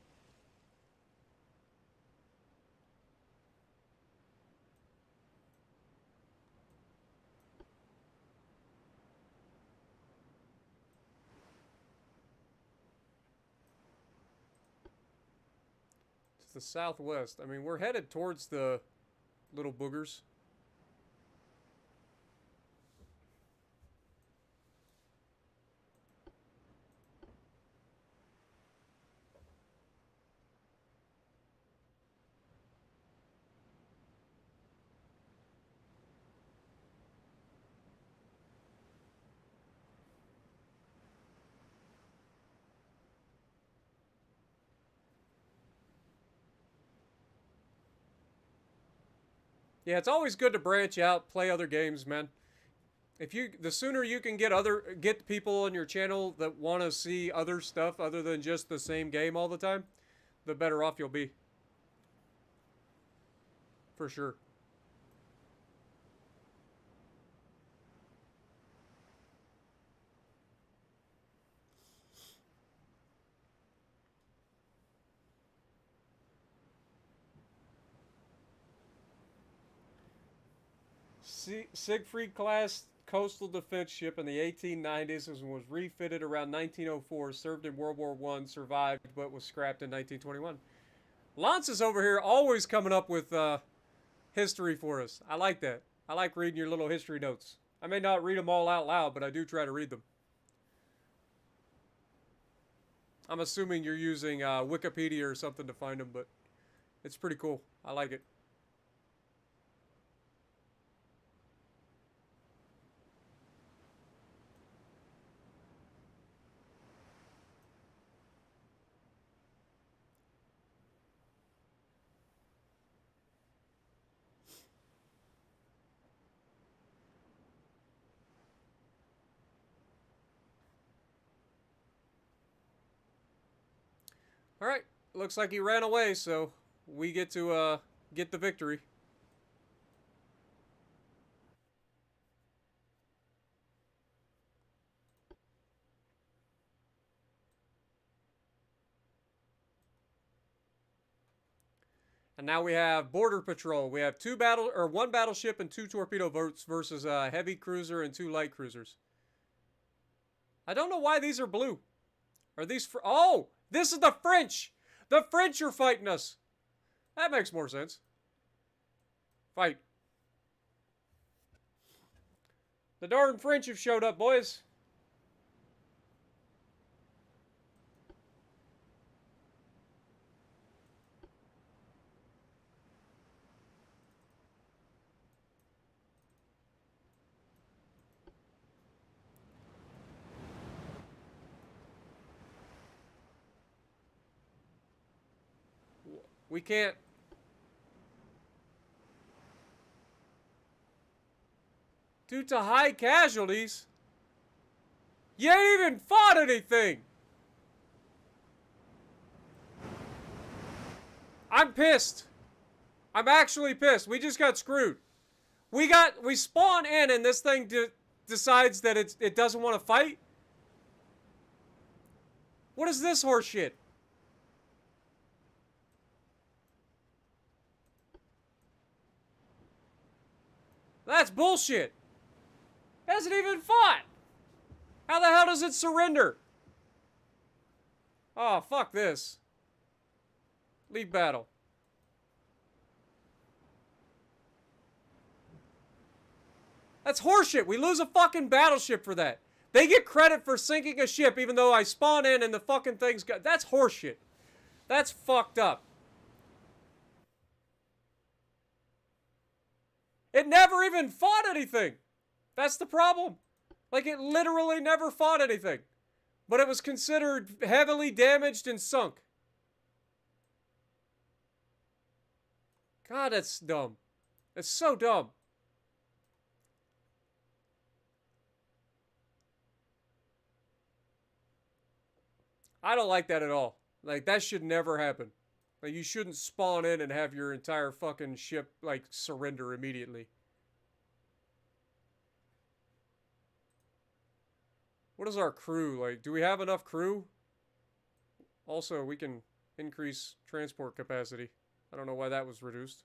It's the southwest. I mean, we're headed towards the little boogers. Yeah, it's always good to branch out, play other games, man. The sooner you can get people on your channel that want to see other stuff other than just the same game all the time, the better off you'll be. For sure. Siegfried class coastal defense ship in the 1890s and was refitted around 1904, served in World War I, survived, but was scrapped in 1921. Lance is over here always coming up with history for us. I like that. I like reading your little history notes. I may not read them all out loud, but I do try to read them. I'm assuming you're using Wikipedia or something to find them, but it's pretty cool. I like it. Alright, looks like he ran away, so we get to get the victory. And now we have Border Patrol. We have one battleship and 2 torpedo boats versus a heavy cruiser and 2 light cruisers. I don't know why these are blue. Are these oh! This is the French! The French are fighting us! That makes more sense. Fight. The darn French have showed up, boys. We can't. Due to high casualties? You ain't even fought anything! I'm pissed. I'm actually pissed. We just got screwed. We spawn in and this thing decides that it doesn't want to fight? What is this horse shit? That's bullshit. It hasn't even fought. How the hell does it surrender? Oh, fuck this. Leave battle. That's horseshit. We lose a fucking battleship for that. They get credit for sinking a ship even though I spawn in and the fucking thing's got... That's horseshit. That's fucked up. It never even fought anything. That's the problem. Like, it literally never fought anything. But it was considered heavily damaged and sunk. God, that's dumb. It's so dumb. I don't like that at all. Like, that should never happen. Like, you shouldn't spawn in and have your entire fucking ship, like, surrender immediately. What is our crew? Like, do we have enough crew? Also, we can increase transport capacity. I don't know why that was reduced.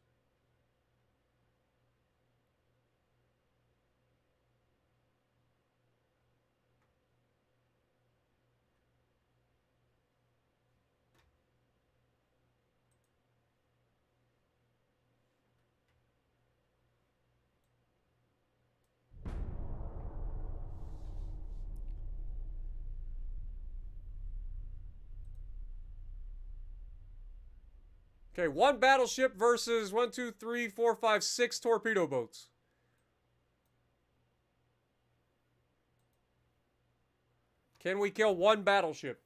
Okay, 1 battleship versus 1, 2, 3, 4, 5, 6 torpedo boats. Can we kill 1 battleship?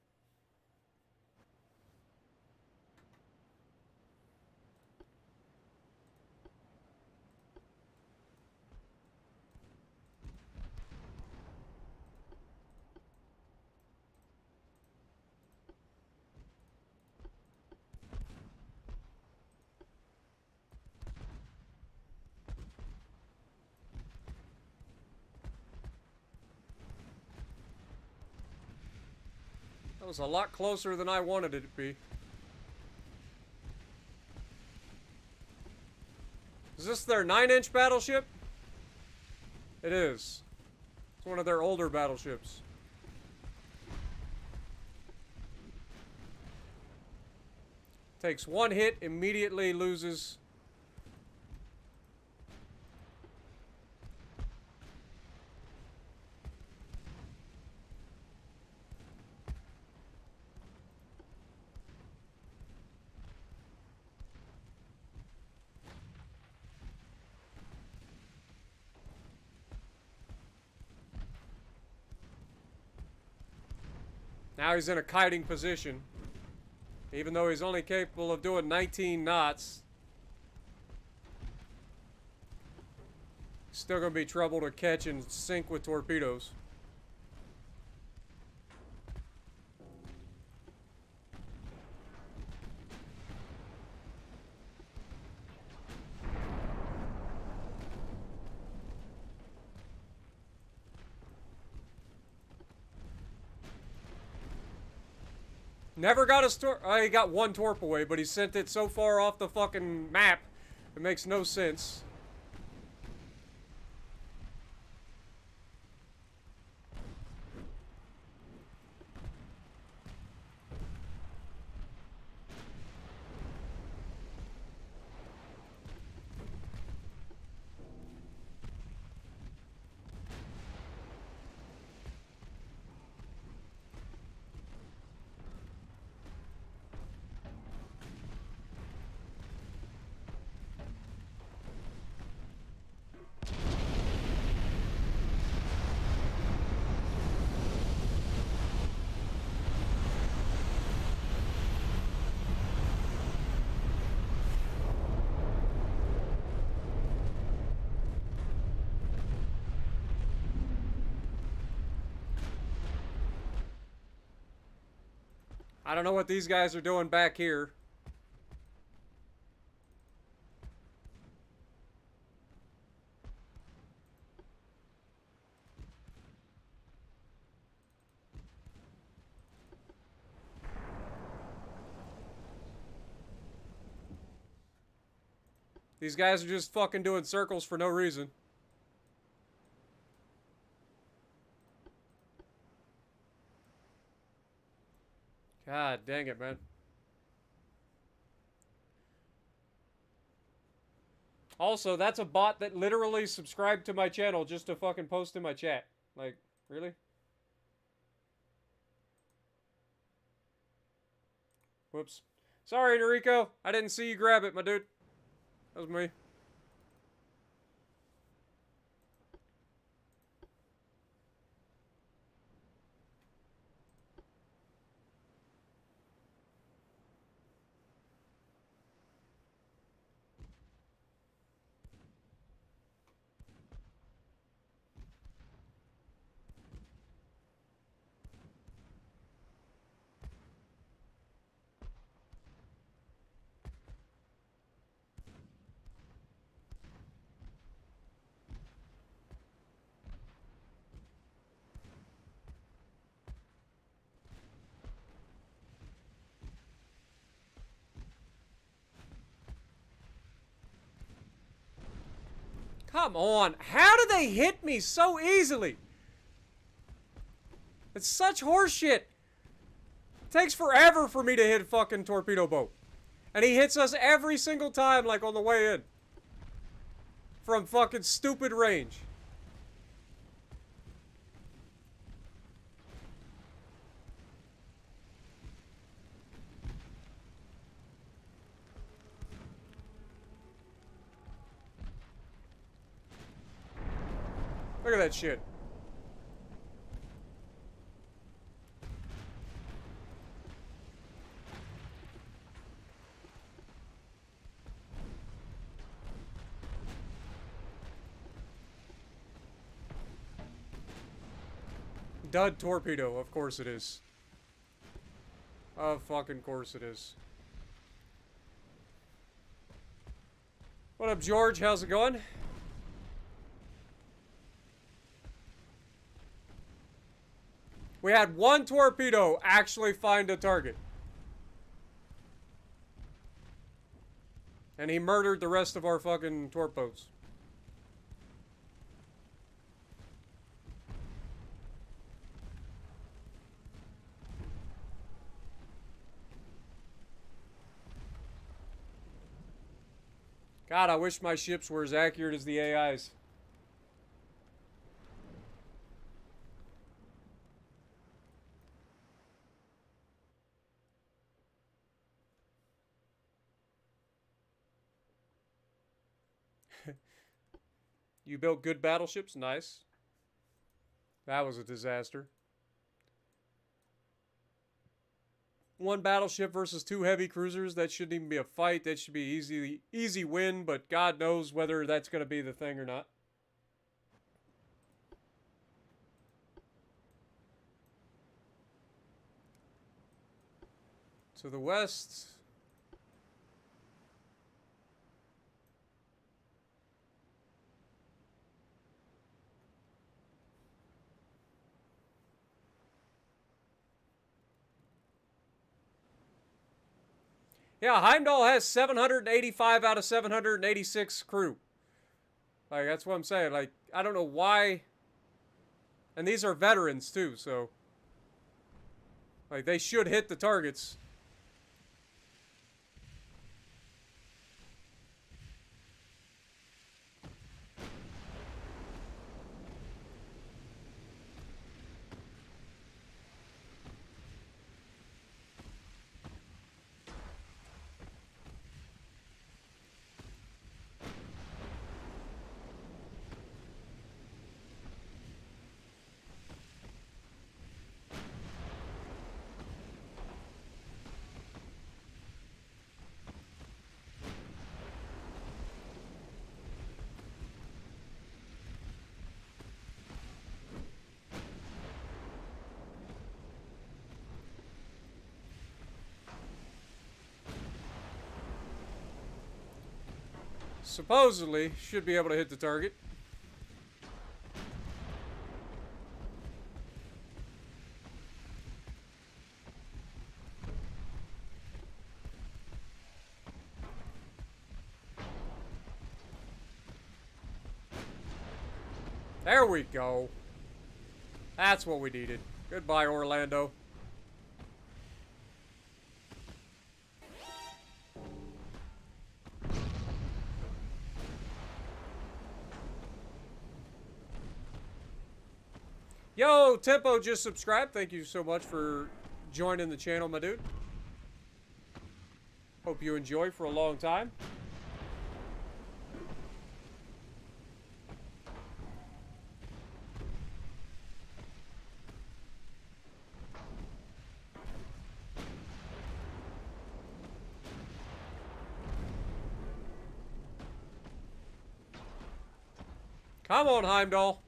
That was a lot closer than I wanted it to be. Is this their 9-inch battleship? It is. It's one of their older battleships. Takes 1 hit, immediately loses. Now he's in a kiting position. Even though he's only capable of doing 19 knots. Still gonna be trouble to catch and sink with torpedoes. Never got a he got 1 torp away, but he sent it so far off the fucking map, it makes no sense. I don't know what these guys are doing back here. These guys are just fucking doing circles for no reason. God dang it, man. Also, that's a bot that literally subscribed to my channel just to fucking post in my chat. Like, really? Whoops. Sorry, Noriko. I didn't see you grab it, my dude. That was me. Come on. How do they hit me so easily? It's such horseshit. It takes forever for me to hit a fucking torpedo boat. And he hits us every single time, like on the way in. From fucking stupid range. Look at that shit. Dud torpedo, of course it is. Of fucking course it is. What up, George? How's it going? We had one torpedo actually find a target. And he murdered the rest of our fucking torpedoes. God, I wish my ships were as accurate as the AIs. You built good battleships? Nice. That was a disaster. One battleship versus 2 heavy cruisers. That shouldn't even be a fight. That should be easy win, but God knows whether that's going to be the thing or not. To the west. Yeah, Heimdall has 785 out of 786 crew. Like, that's what I'm saying. Like, I don't know why. And these are veterans, too, so. Like, they should hit the targets. Supposedly, should be able to hit the target. There we go. That's what we needed. Goodbye, Orlando. Yo, Tempo just subscribed. Thank you so much for joining the channel, my dude. Hope you enjoy for a long time. Come on, Heimdall.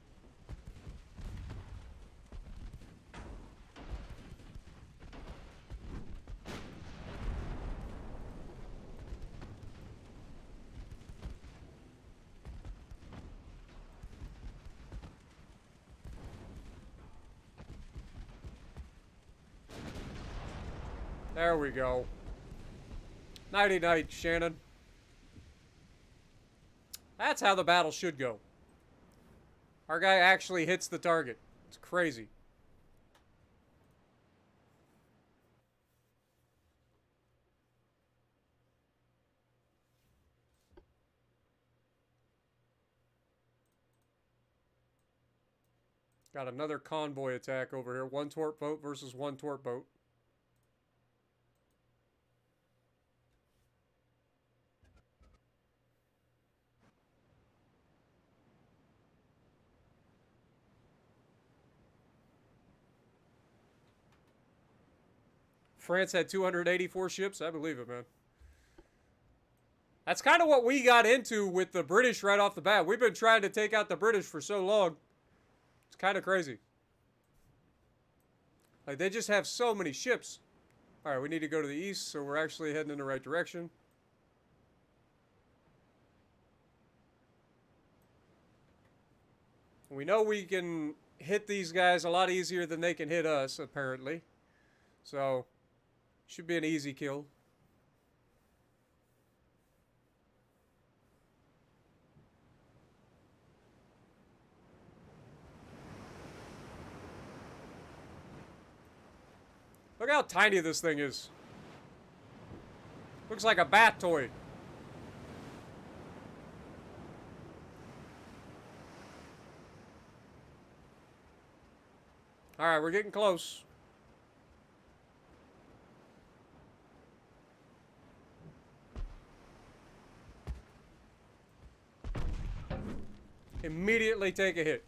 There we go. Nighty night, Shannon. That's how the battle should go. Our guy actually hits the target. It's crazy. Got another convoy attack over here. One torp boat versus one torp boat. France had 284 ships. I believe it, man. That's kind of what we got into with the British right off the bat. We've been trying to take out the British for so long. It's kind of crazy. Like, they just have so many ships. All right, we need to go to the east, so we're actually heading in the right direction. We know we can hit these guys a lot easier than they can hit us, apparently. So, should be an easy kill. Look how tiny this thing is. Looks like a bat toy. Alright, we're getting close. Immediately take a hit.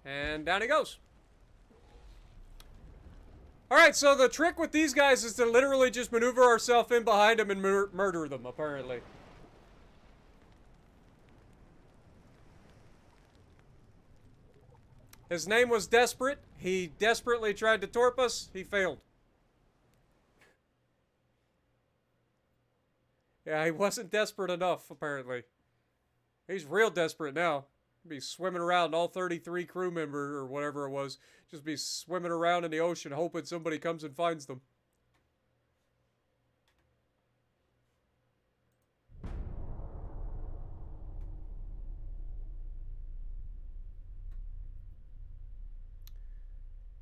And down he goes. Alright, so the trick with these guys is to literally just maneuver ourselves in behind them and murder them, apparently. His name was Desperate. He desperately tried to torp us. He failed. Yeah, he wasn't desperate enough, apparently. He's real desperate now. Be swimming around, all 33 crew member or whatever it was, just be swimming around in the ocean hoping somebody comes and finds them.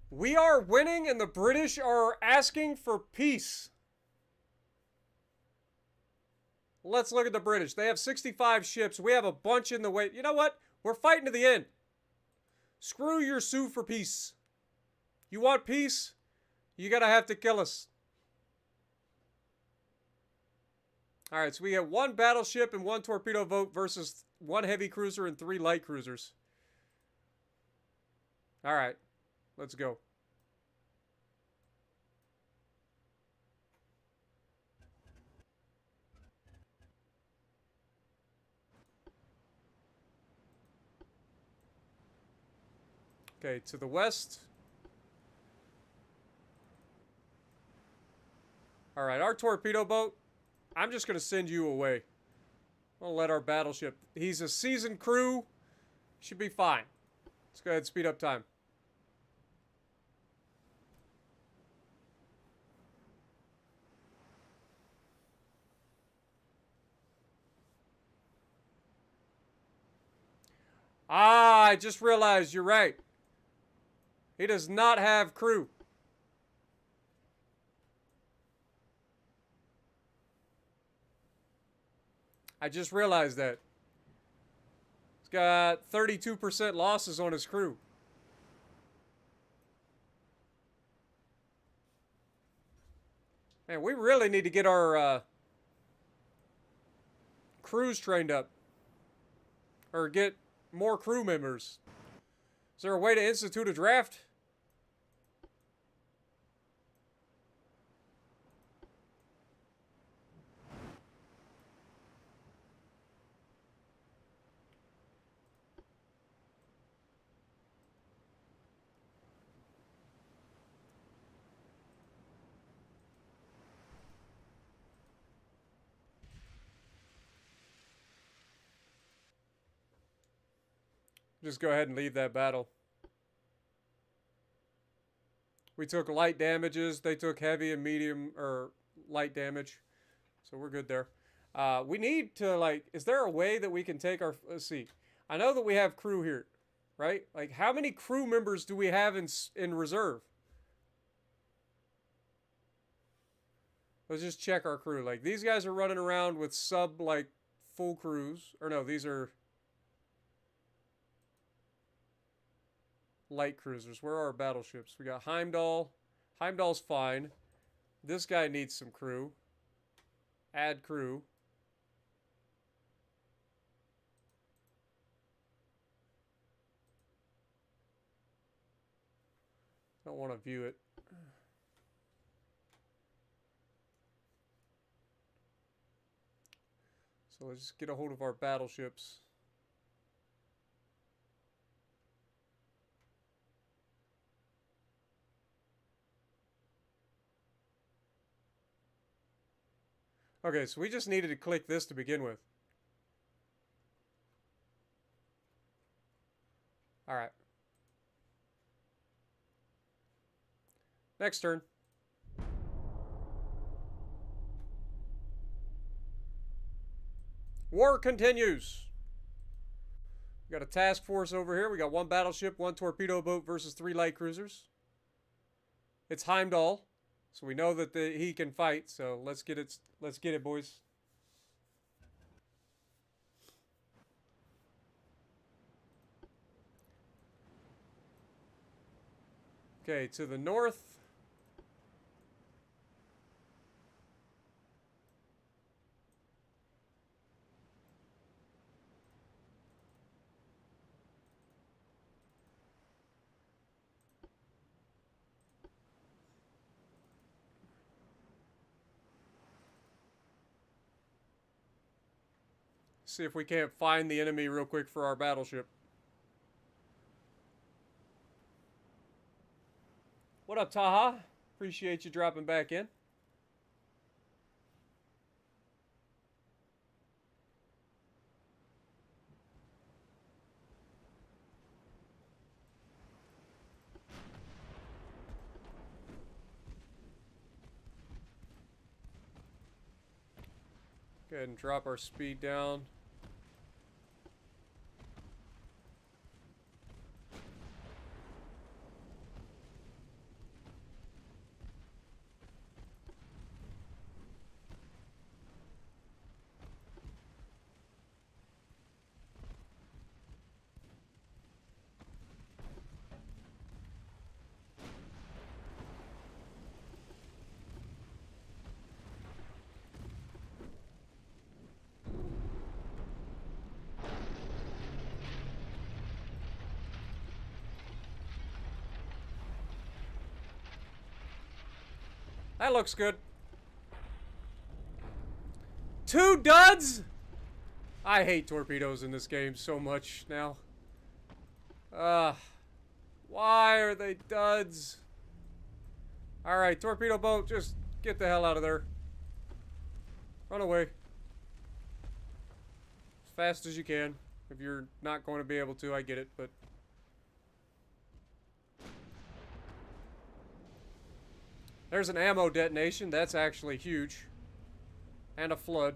We are winning and the British are asking for peace. Let's look at the British. They have 65 ships. We have a bunch in the way. You know what? We're fighting to the end. Screw your sue for peace. You want peace? You're going to have to kill us. Alright, so we get one battleship and one torpedo boat versus one heavy cruiser and 3 light cruisers. Alright, let's go. Okay, to the west. Alright, our torpedo boat, I'm just going to send you away. I'll let our battleship. He's a seasoned crew. Should be fine. Let's go ahead and speed up time. Ah, I just realized you're right. He does not have crew. I just realized that. He's got 32% losses on his crew. Man, we really need to get our crews trained up. Or get more crew members. Is there a way to institute a draft? Just go ahead and leave that battle. We took light damages. They took heavy and medium or light damage. So we're good there. We need to, like, is there a way that we can take our, let's see. I know that we have crew here, right? Like, how many crew members do we have in reserve? Let's just check our crew. Like, these guys are running around with sub, like, full crews. Or no, these are light cruisers. Where are our battleships? We got Heimdall. Heimdall's fine. This guy needs some crew. Add crew. Don't want to view it. So let's just get a hold of our battleships. Okay, so we just needed to click this to begin with. All right. Next turn. War continues. We got a task force over here. We got one battleship, one torpedo boat versus 3 light cruisers. It's Heimdall, so we know that he can fight. So let's get it. Let's get it, boys. Okay, to the north. See if we can't find the enemy real quick for our battleship. What up, Taha? Appreciate you dropping back in. Go ahead and drop our speed down. That looks good. 2 duds? I hate torpedoes in this game so much now. Why are they duds? Alright, torpedo boat, just get the hell out of there. Run away. As fast as you can. If you're not going to be able to, I get it, but... There's an ammo detonation. That's actually huge. And a flood.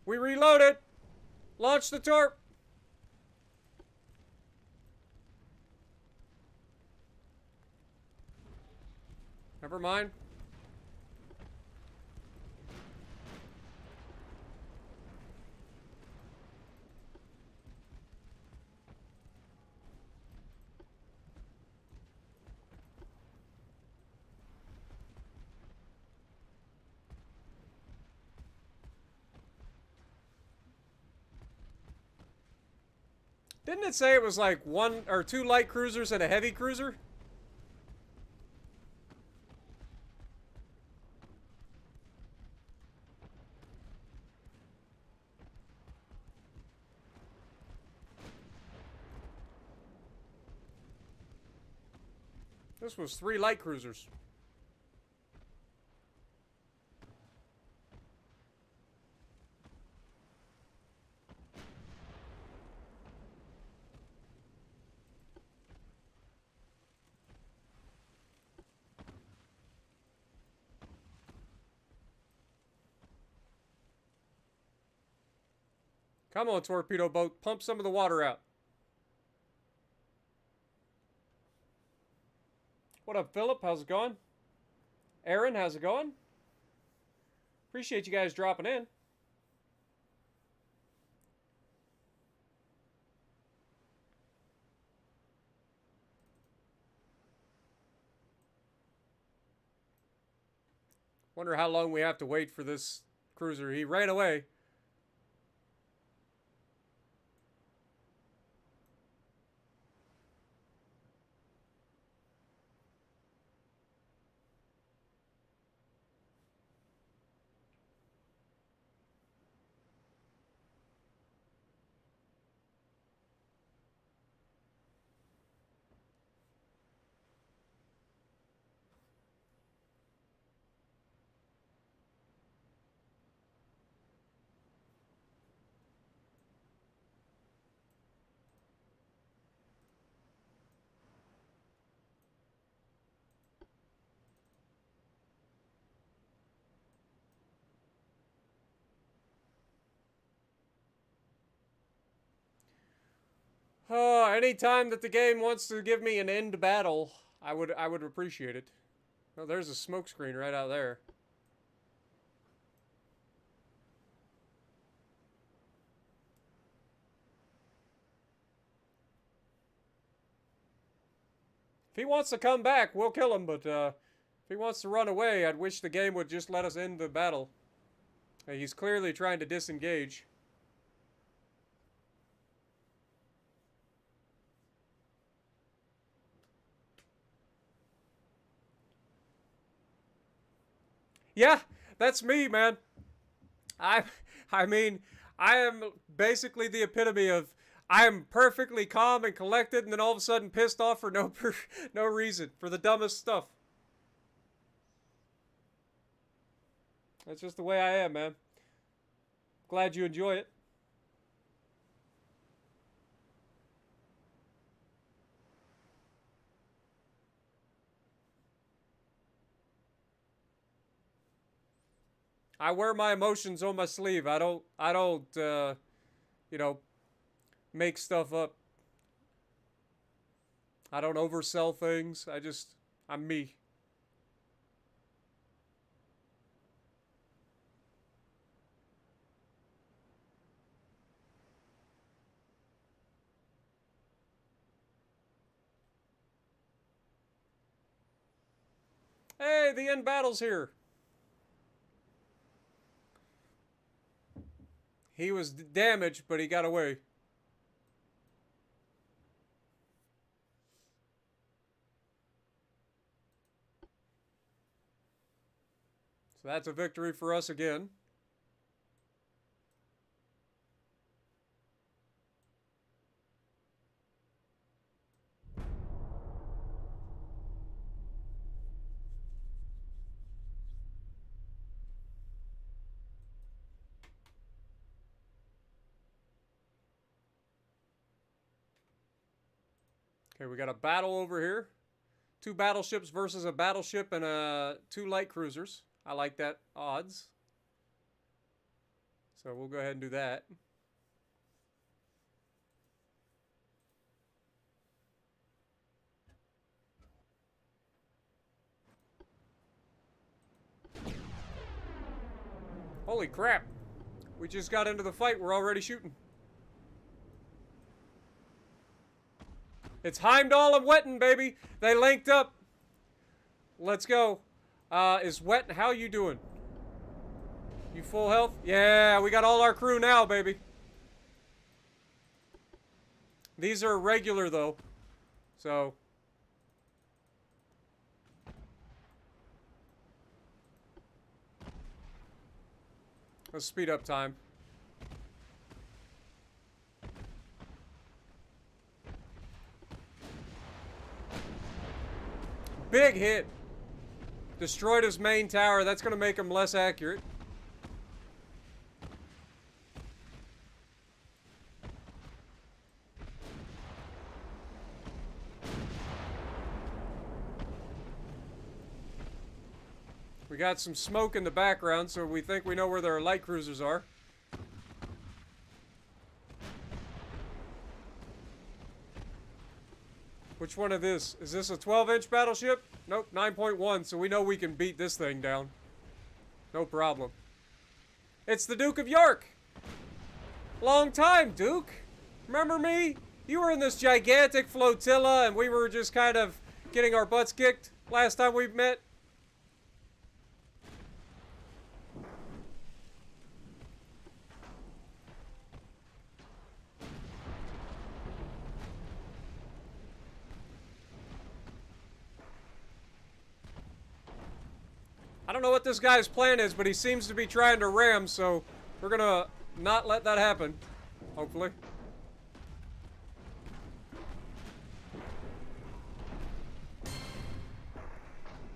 We reloaded. Launch the torp. Never mind. Didn't it say it was like 1 or 2 light cruisers and a heavy cruiser? This was 3 light cruisers. Come on, torpedo boat. Pump some of the water out. What up, Philip? How's it going? Aaron, how's it going? Appreciate you guys dropping in. Wonder how long we have to wait for this cruiser. He ran away. Any time that the game wants to give me an end battle, I would appreciate it. Oh, there's a smoke screen right out there. If he wants to come back, we'll kill him, but if he wants to run away, I'd wish the game would just let us end the battle. He's clearly trying to disengage. Yeah, that's me, man. I mean, I am basically the epitome of I am perfectly calm and collected, and then all of a sudden pissed off for no reason, for the dumbest stuff. That's just the way I am, man. Glad you enjoy it. I wear my emotions on my sleeve. I don't, you know, make stuff up. I don't oversell things. I'm me. Hey, the end battle's here. He was damaged, but he got away. So that's a victory for us again. Okay, we got a battle over here. 2 battleships versus a battleship and 2 light cruisers. I like that odds. So we'll go ahead and do that. Holy crap. We just got into the fight. We're already shooting. It's Heimdall and Wetton, baby. They linked up. Let's go. Is Wetton, how you doing? You full health? Yeah, we got all our crew now, baby. These are regular, though. So... let's speed up time. Big hit. Destroyed his main tower. That's going to make him less accurate. We got some smoke in the background, so we think we know where their light cruisers are. Which one of this? Is this a 12-inch battleship? Nope, 9.1, so we know we can beat this thing down. No problem. It's the Duke of York! Long time, Duke! Remember me? You were in this gigantic flotilla, and we were just kind of getting our butts kicked last time we met. I don't know what this guy's plan is, but he seems to be trying to ram, so we're gonna not let that happen, hopefully.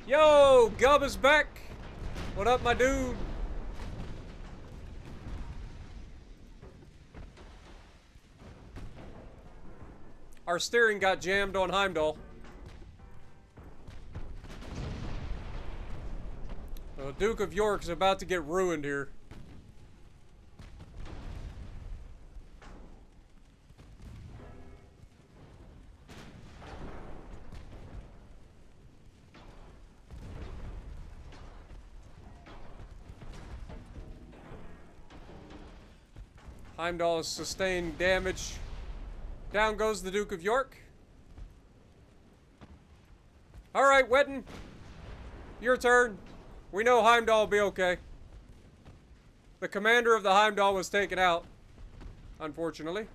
Yo, Gub is back. What up, my dude? Our steering got jammed on Heimdall. The Duke of York is about to get ruined here. Heimdall has sustained damage. Down goes the Duke of York. Alright, Wetton. Your turn. We know Heimdall will be okay. The commander of the Heimdall was taken out, unfortunately.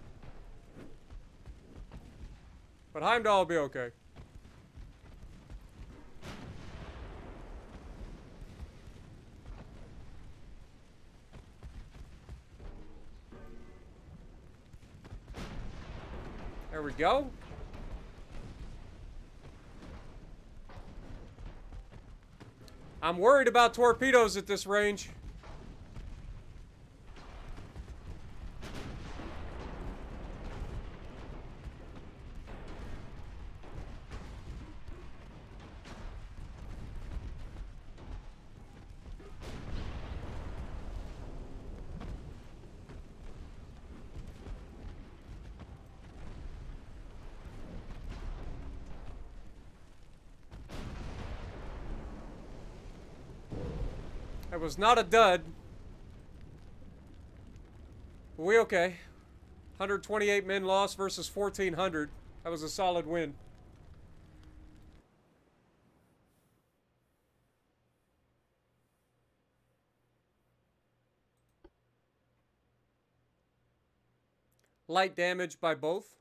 But Heimdall will be okay. There we go. I'm worried about torpedoes at this range. That was not a dud. We okay. 128 men lost versus 1,400. That was a solid win. Light damage by both.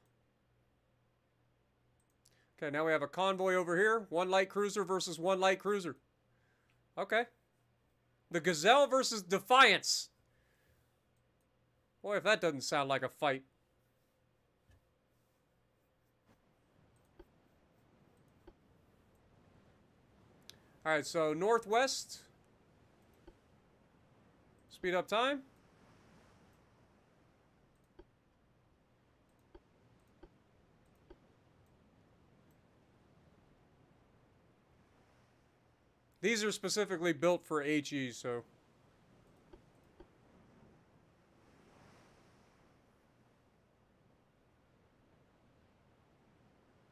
Okay, now we have a convoy over here. One light cruiser versus one light cruiser. Okay. The Gazelle versus Defiance. Boy, if that doesn't sound like a fight. Alright, so northwest. Speed up time. These are specifically built for HE, so...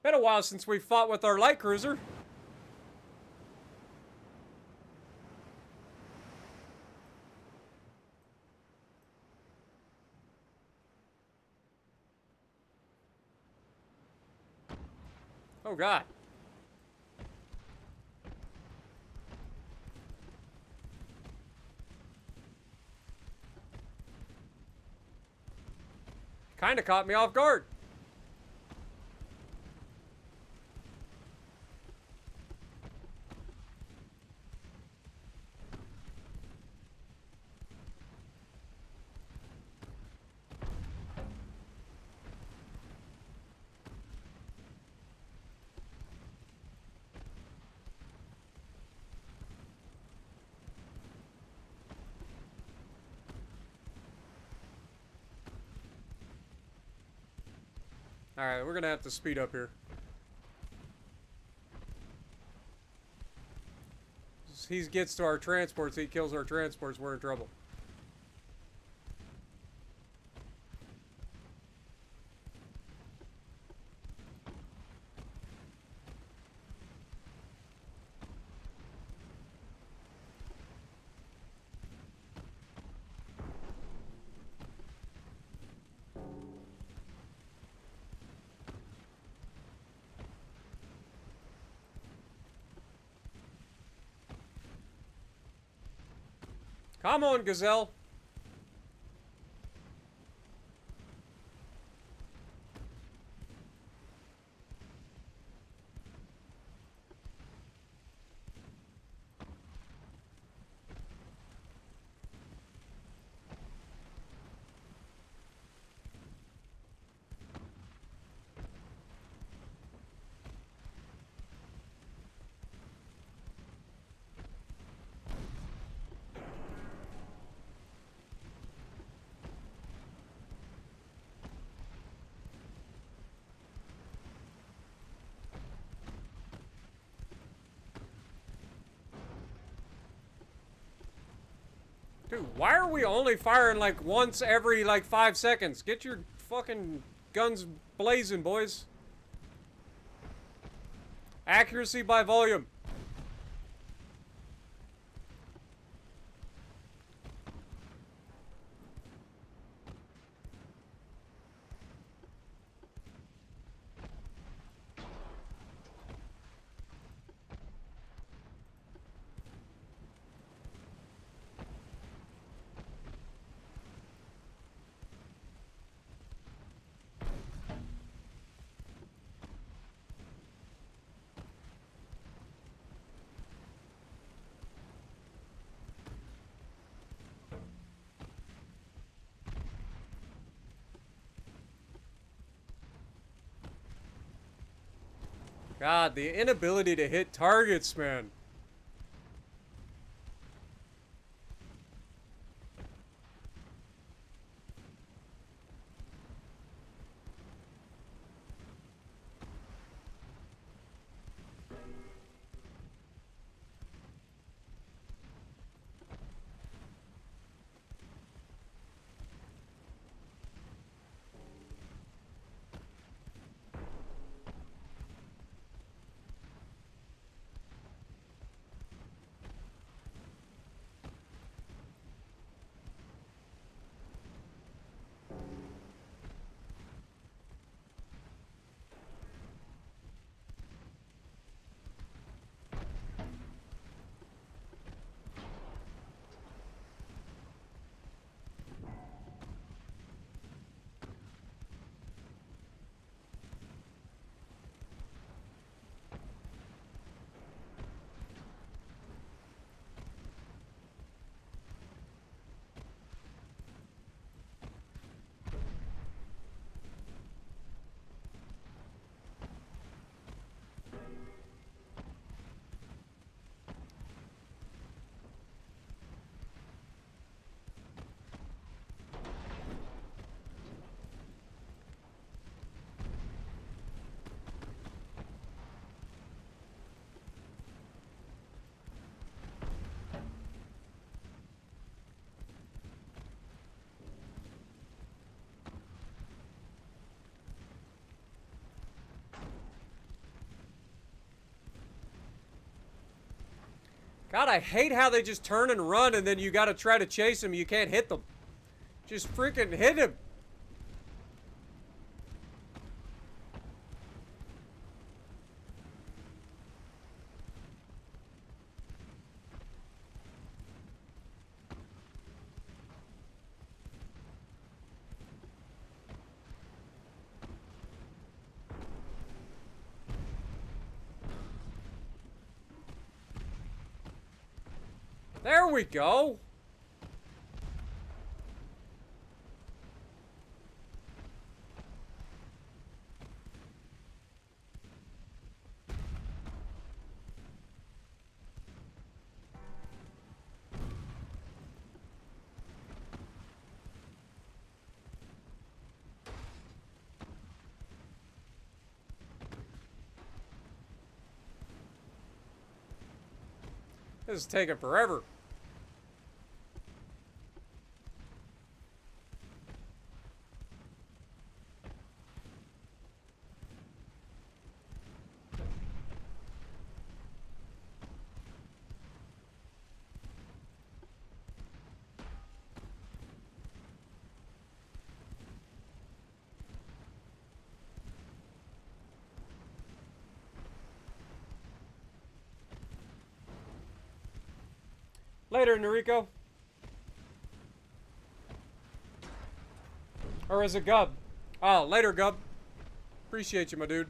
Been a while since we fought with our light cruiser. Oh, God. Kind of caught me off guard. Alright, we're gonna have to speed up here. He gets to our transports, he kills our transports, we're in trouble. Come on, Gazelle. Dude, why are we only firing like once every like 5 seconds? Get your fucking guns blazing, boys. Accuracy by volume. God, the inability to hit targets, man. God, I hate how they just turn and run and then you gotta try to chase them. You can't hit them. Just freaking hit him. There we go. This is taking forever. Later, Noriko. Or is it Gub? Oh, later, Gub. Appreciate you, my dude.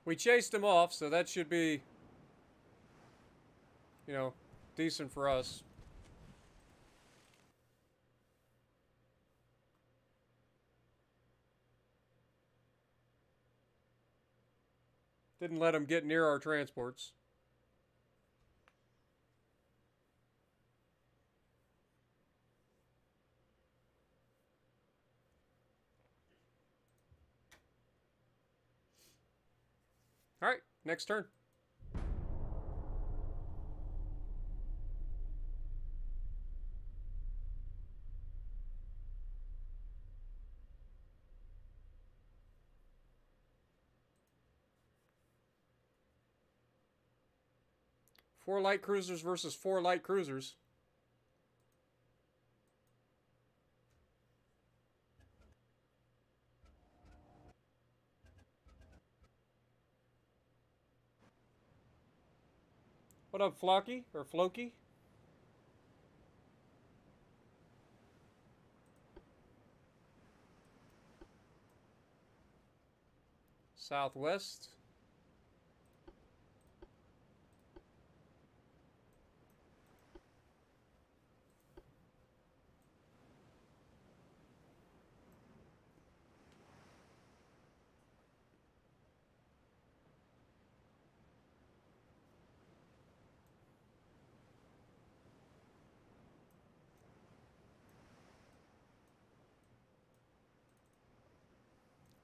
We chased him off, so that should be, you know, decent for us. Didn't let him get near our transports. All right, next turn. Four light cruisers versus 4 light cruisers. What up, Flocky? Or Floki? Southwest.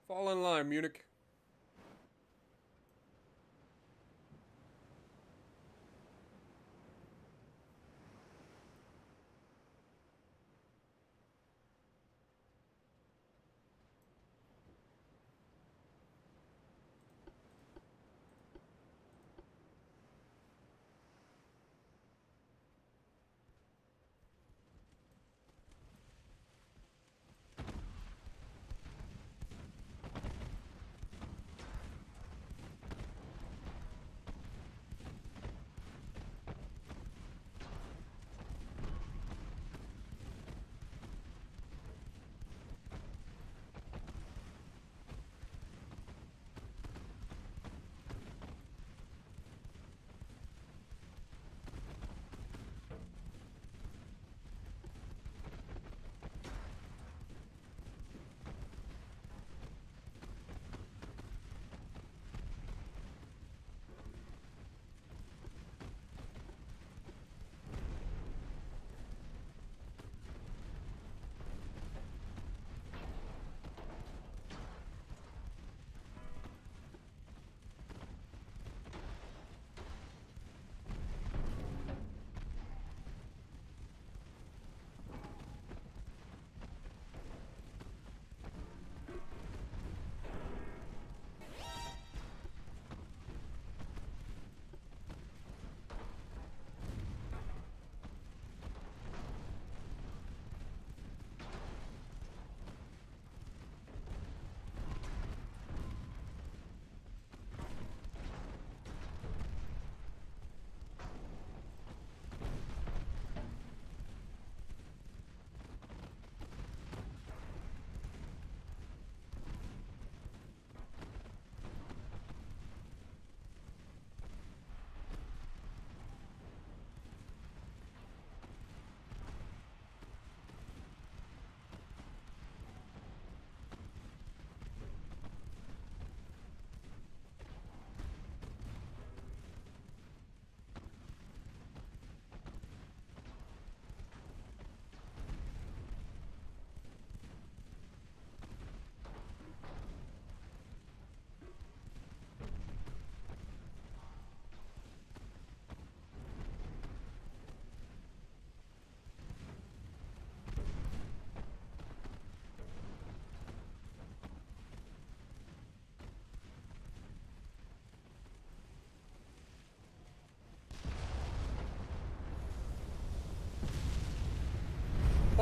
Fall in line, Munich.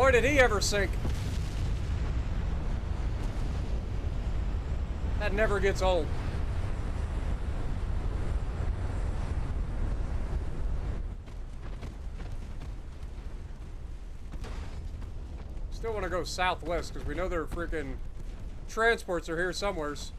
Boy, did he ever sink. That never gets old. Still want to go southwest because we know their freaking transports are here somewheres.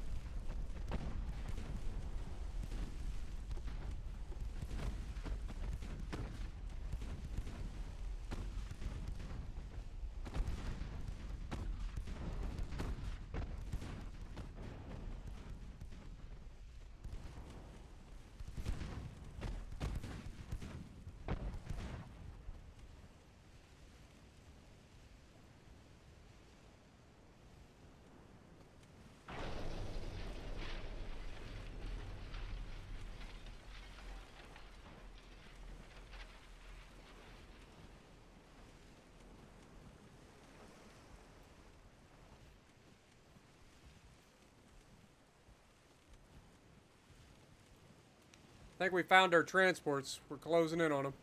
I think we found our transports. We're closing in on them.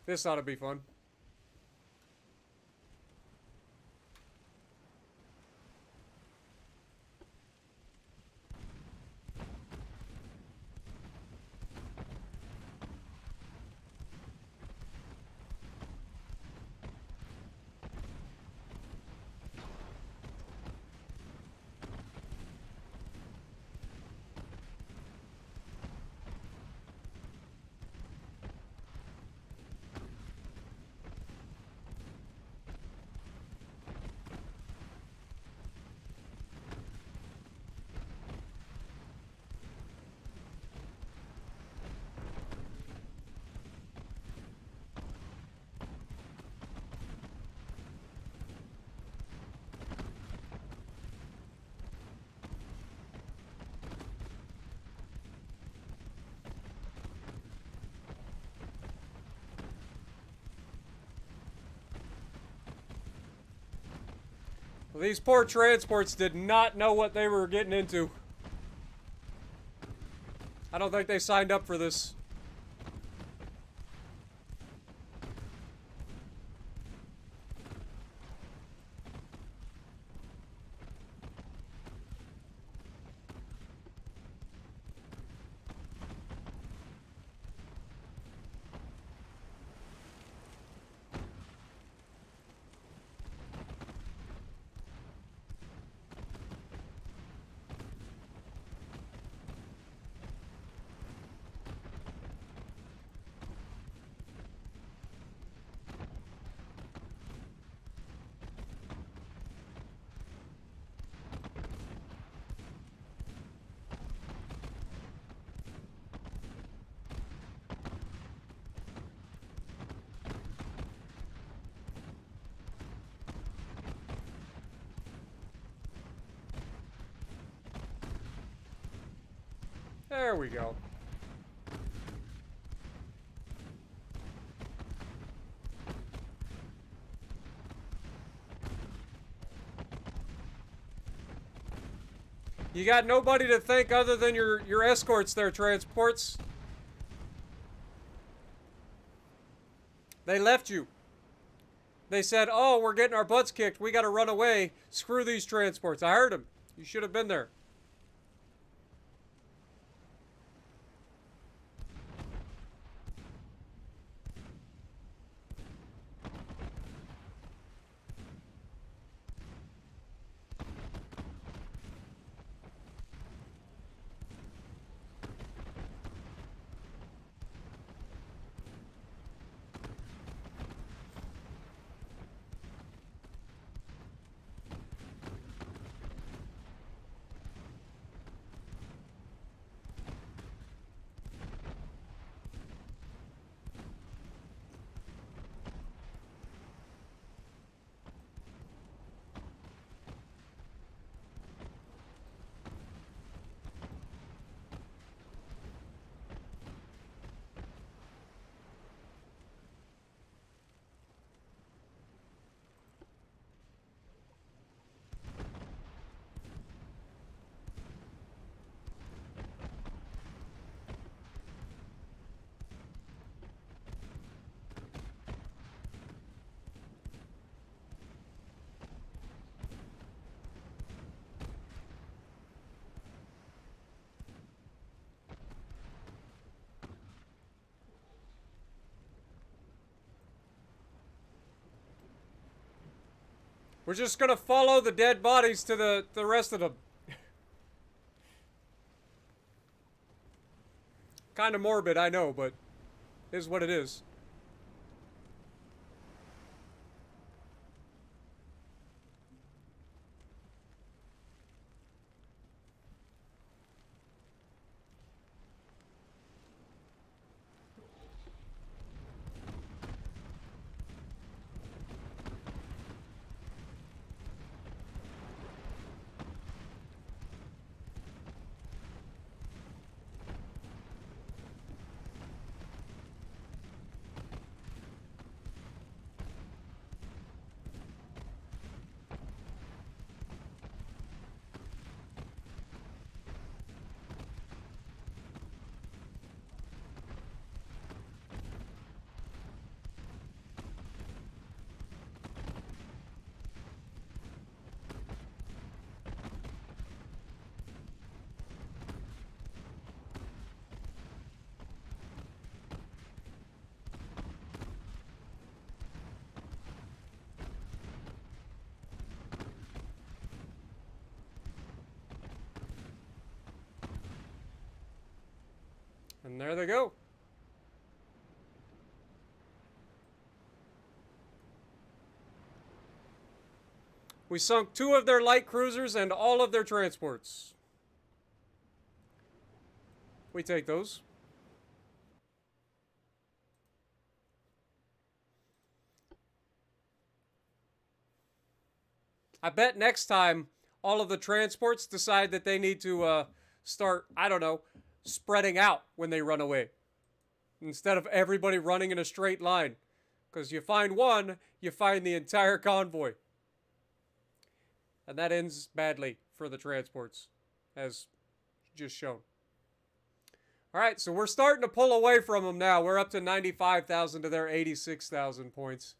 This ought to be fun. Well, these poor transports did not know what they were getting into. I don't think they signed up for this. There we go. You got nobody to thank other than your escorts there, transports. They left you. They said, oh, we're getting our butts kicked. We got to run away. Screw these transports. I heard them. You should have been there. We're just gonna follow the dead bodies to the rest of them. Kind of morbid, I know, but it is what it is. And there they go. We sunk 2 of their light cruisers and all of their transports. We take those. I bet next time all of the transports decide that they need to start, I don't know, spreading out when they run away. Instead of everybody running in a straight line. Because you find one, you find the entire convoy. And that ends badly for the transports, as just shown. Alright, so we're starting to pull away from them now. We're up to 95,000 to their 86,000 points.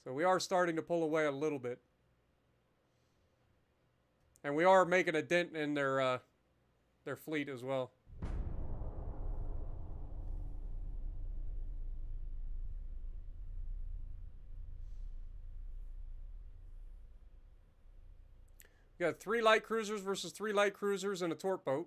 So we are starting to pull away a little bit. And we are making a dent in their fleet as well. We got 3 light cruisers versus 3 light cruisers and a torp boat.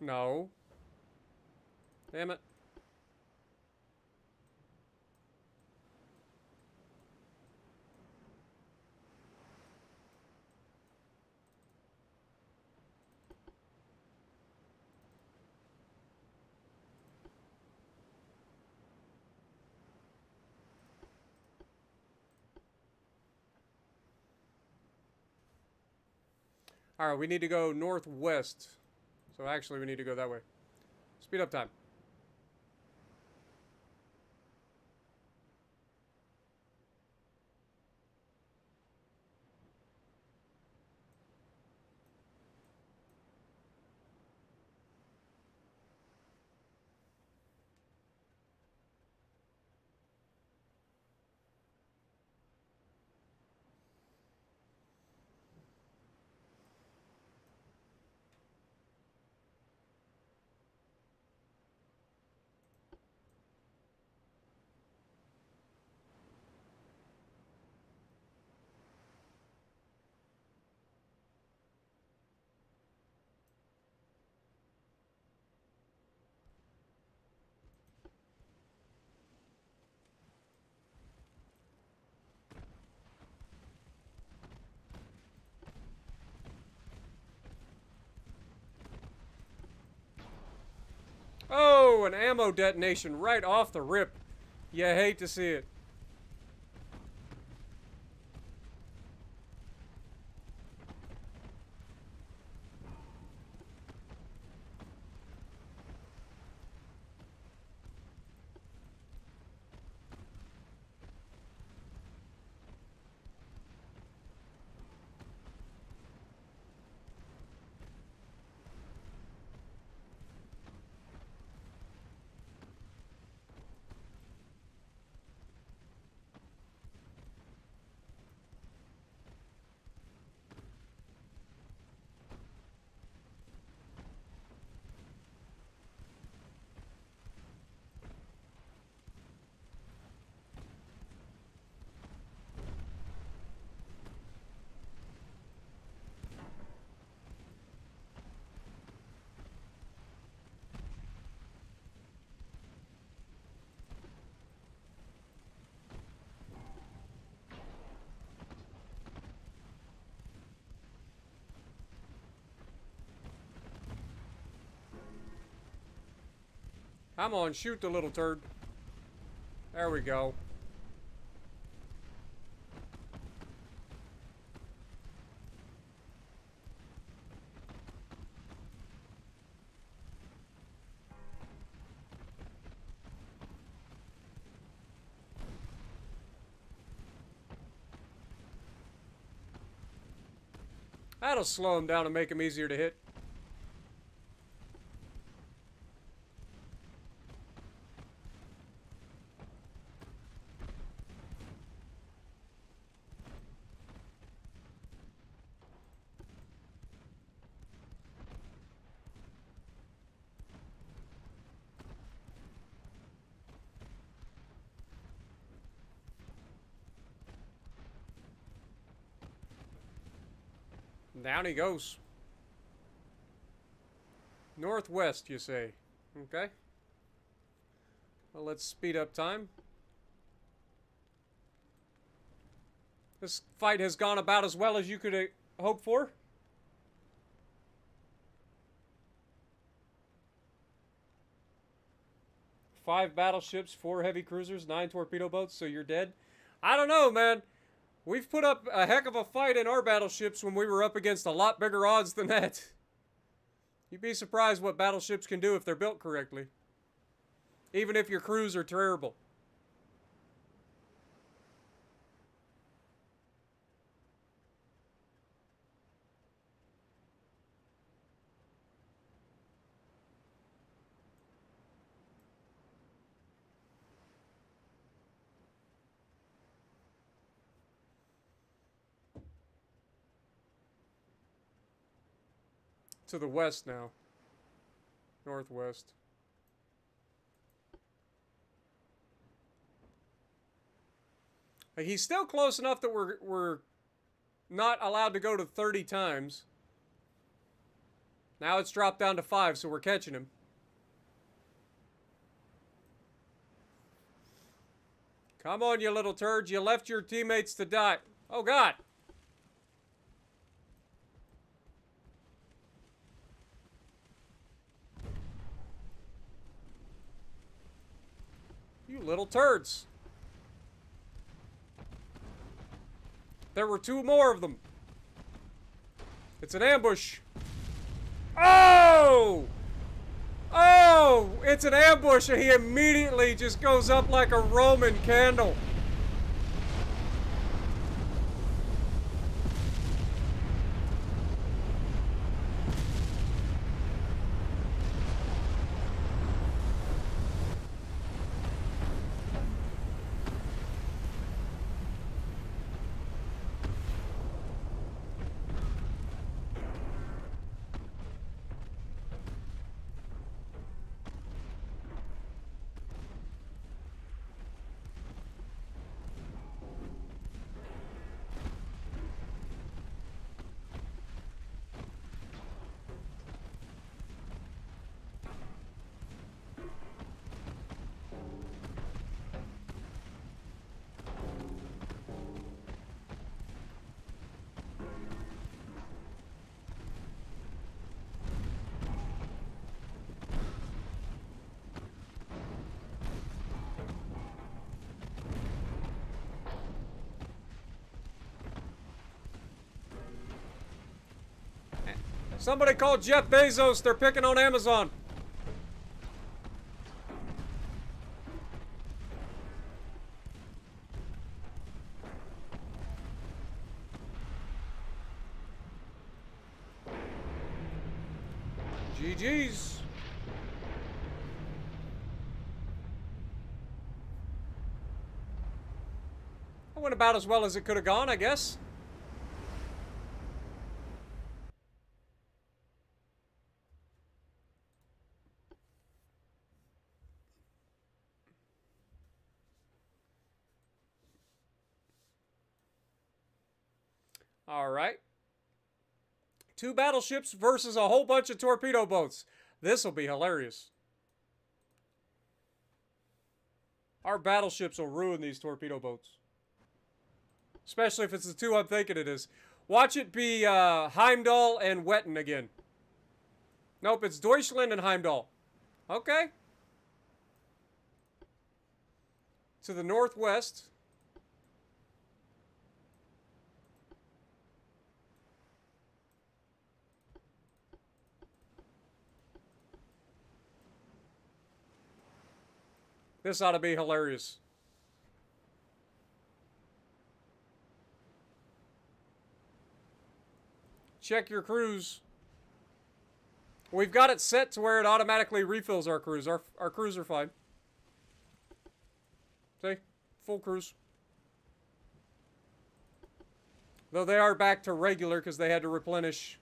No. Damn it. Alright, we need to go northwest. So actually we need to go that way. Speed up time. Oh, an ammo detonation right off the rip. You hate to see it. Come on, shoot the little turd. There we go. That'll slow him down and make him easier to hit. Down he goes. Northwest, you say? Okay. Well, let's speed up time. This fight has gone about as well as you could hope for. Five battleships, 4 heavy cruisers, 9 torpedo boats, so you're dead? I don't know, man. We've put up a heck of a fight in our battleships when we were up against a lot bigger odds than that. You'd be surprised what battleships can do if they're built correctly. Even if your crews are terrible. To the west now. Northwest. He's still close enough that we're not allowed to go to 30 times. Now it's dropped down to 5, so we're catching him. Come on, you little turds. You left your teammates to die. Oh, God. You little turds. There were 2 more of them. It's an ambush. Oh! Oh! It's an ambush, and he immediately just goes up like a Roman candle. Somebody call Jeff Bezos. They're picking on Amazon. GG's. That went about as well as it could have gone, I guess. All right. 2 battleships versus a whole bunch of torpedo boats. This will be hilarious. Our battleships will ruin these torpedo boats. Especially if it's the 2 I'm thinking it is. Watch it be Heimdall and Wetten again. Nope, it's Deutschland and Heimdall. Okay. To the northwest. This ought to be hilarious. Check your cruise. We've got it set to where it automatically refills our cruise. Our crews are fine. See? Full cruise. Though they are back to regular because they had to replenish.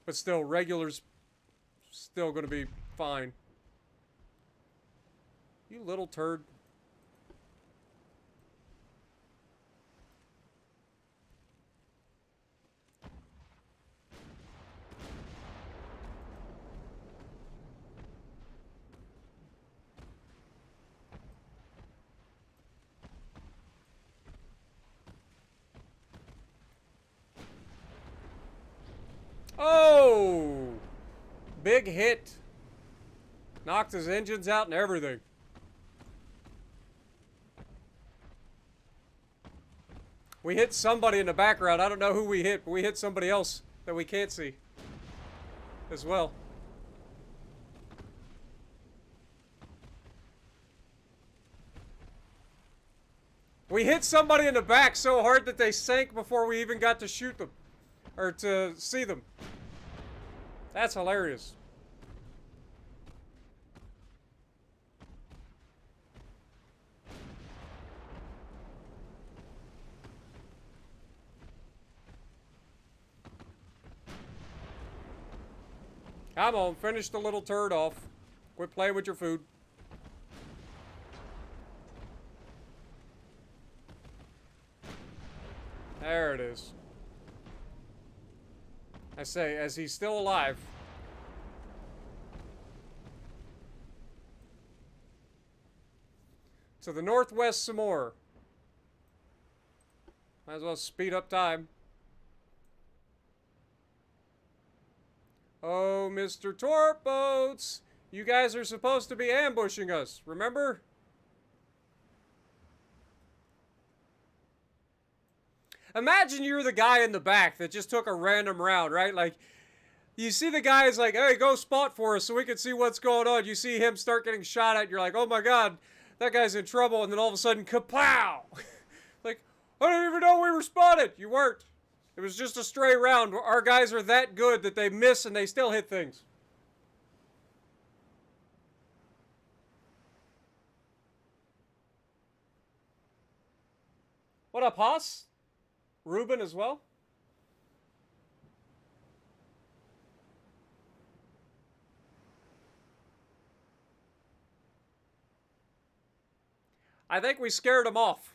But still, regular's still going to be fine. You little turd. Oh! Big hit. Knocked his engines out and everything. We hit somebody in the background. I don't know who we hit, but we hit somebody else that we can't see as well. We hit somebody in the back so hard that they sank before we even got to shoot them. Or to see them. That's hilarious. Come on, finish the little turd off. Quit playing with your food. There it is. I say, as he's still alive. To the northwest some more. Might as well speed up time. Oh, Mr. Torp Boats! You guys are supposed to be ambushing us, remember? Imagine you're the guy in the back that just took a random round, right? Like, you see the guy's like, hey, go spot for us so we can see what's going on. You see him start getting shot at. You're like, oh my God, that guy's in trouble. And then all of a sudden, kapow! Like, I don't even know we were spotted. You weren't. It was just a stray round. Our guys are that good that they miss and they still hit things. What up, Haas? Ruben as well? I think we scared them off.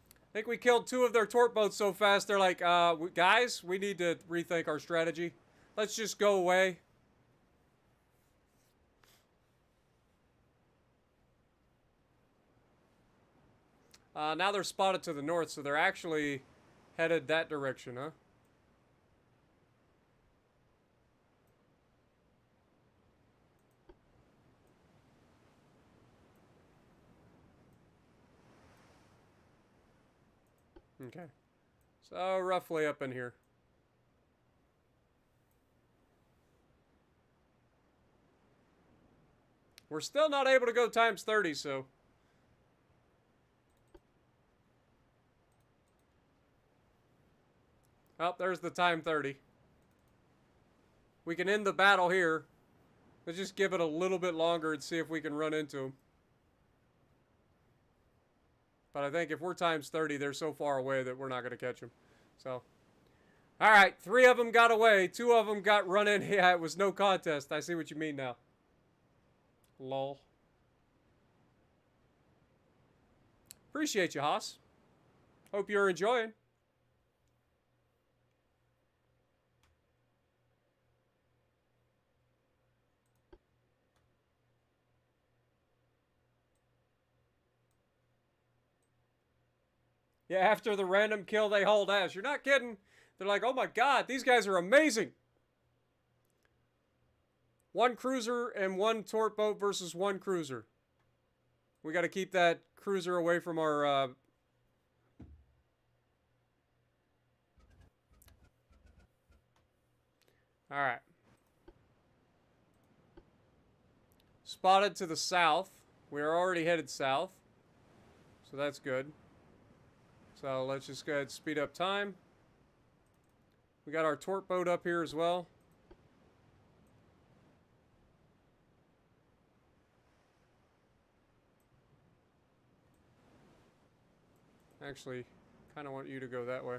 I think we killed 2 of their torp boats so fast, they're like, guys, we need to rethink our strategy. Let's just go away. Now they're spotted to the north, so they're actually headed that direction, huh? Okay. So, roughly up in here. We're still not able to go times 30, so... Oh, there's the time 30. We can end the battle here. Let's just give it a little bit longer and see if we can run into them. But I think if we're times 30, they're so far away that we're not going to catch them. So, all right, 3 of them got away. 2 of them got run in. Yeah, it was no contest. I see what you mean now. Lol. Appreciate you, Haas. Hope you're enjoying. Yeah, after the random kill, they hauled ass. You're not kidding. They're like, oh my God, these guys are amazing. 1 cruiser and 1 torp boat versus 1 cruiser. We got to keep that cruiser away from our... Alright. Spotted to the south. We are already headed south. So that's good. So let's just go ahead and speed up time. We got our torp boat up here as well. Actually, kind of want you to go that way.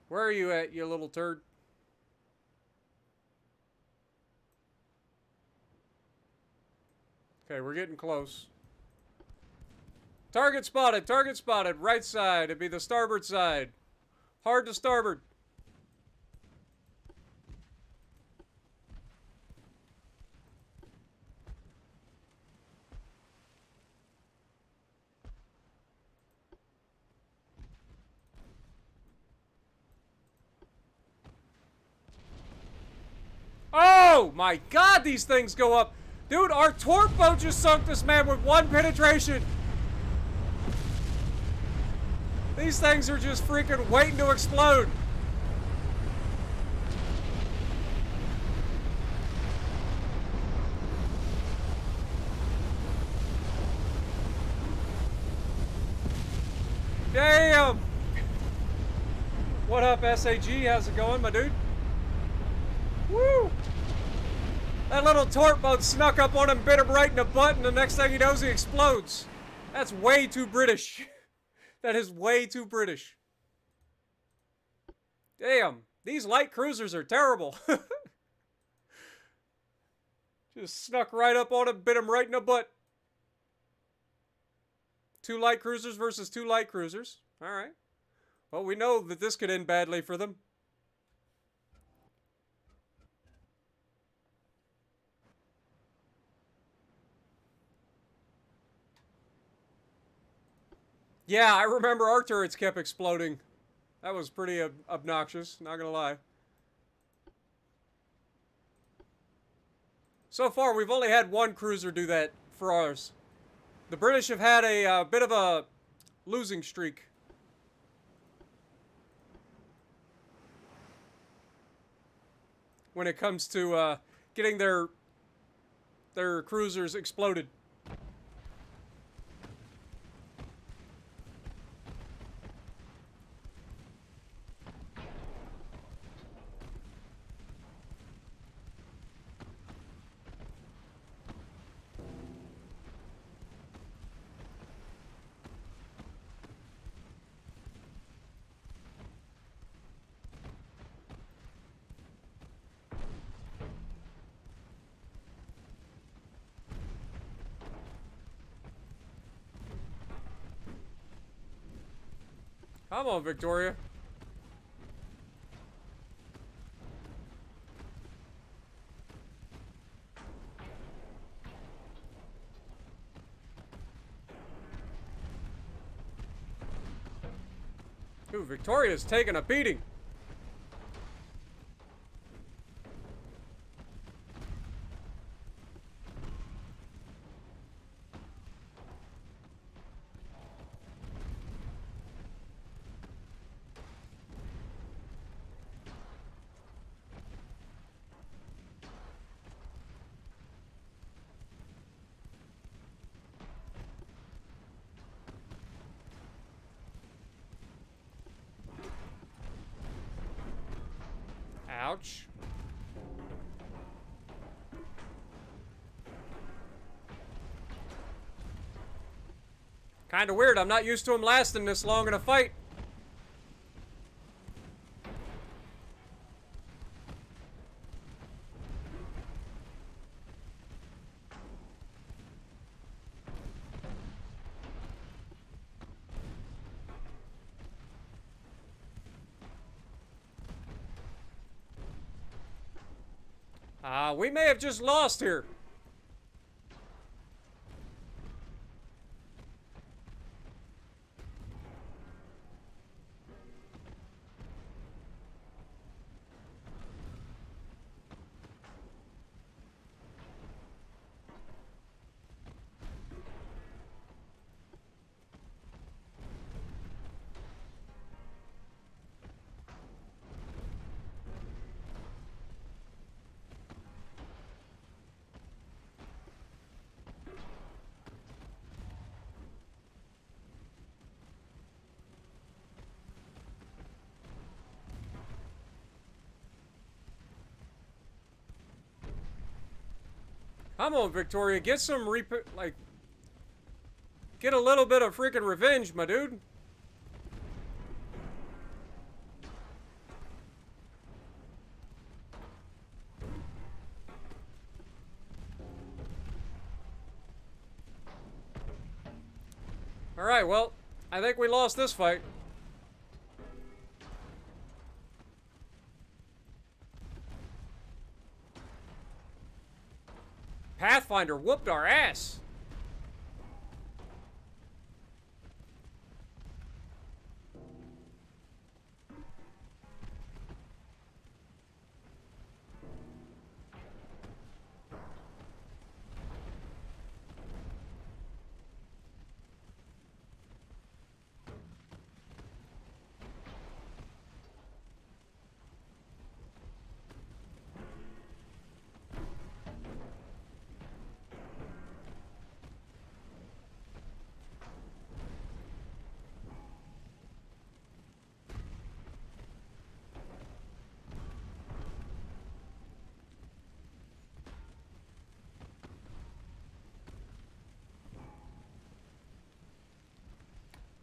Where are you at, you little turd? Okay, we're getting close. Target spotted, target spotted. Right side, it'd be the starboard side. Hard to starboard. Oh my god, these things go up. Dude, our torp boat just sunk this man with one penetration. These things are just freaking waiting to explode. Damn! What up, SAG? How's it going, my dude? Woo! That little torp boat snuck up on him, bit him right in the butt, and the next thing he knows, he explodes. That's way too British. That is way too British. Damn, these light cruisers are terrible. Just snuck right up on him, bit him right in the butt. 2 light cruisers versus 2 light cruisers. Alright. Well, we know that this could end badly for them. Yeah, I remember our turrets kept exploding. That was pretty obnoxious, not gonna lie. So far, we've only had 1 cruiser do that for ours. The British have had a bit of a losing streak. When it comes to getting their cruisers exploded. Come on, Victoria. Ooh, Victoria's taking a beating. Ouch. Kinda weird, I'm not used to him lasting this long in a fight. We may have just lost here. Come on, Victoria, get some get a little bit of freaking revenge, my dude. All right, well, I think we lost this fight. Pathfinder whooped our ass.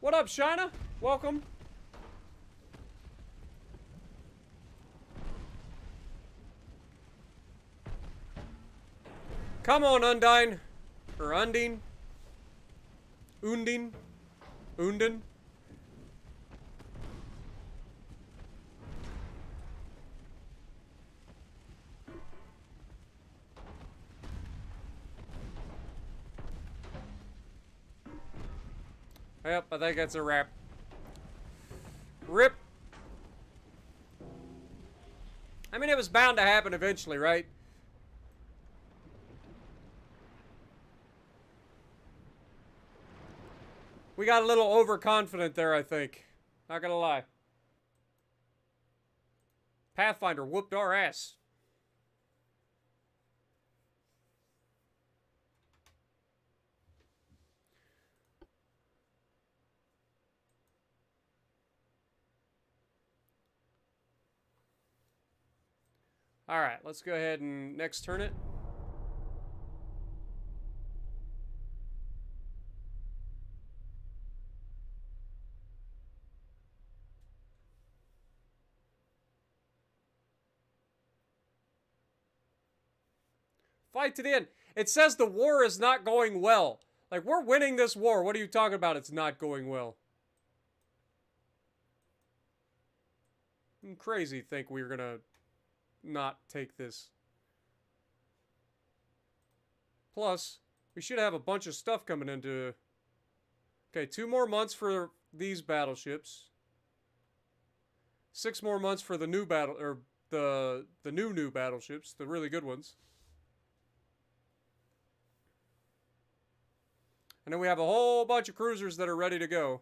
What up, Shina? Welcome. Come on, Undine. Or Undine. Undine. Undin. Yep, I think that's a wrap. Rip. I mean, it was bound to happen eventually, right? We got a little overconfident there, I think. Not gonna lie. Pathfinder whooped our ass. Alright, let's go ahead and next turn it. Fight to the end. It says the war is not going well. Like, we're winning this war. What are you talking about? It's not going well. I'm crazy think we're gonna not take this. Plus, we should have a bunch of stuff coming into... Okay, 2 more months for these battleships. 6 more months for the new battle... Or the new battleships. The really good ones. And then we have a whole bunch of cruisers that are ready to go.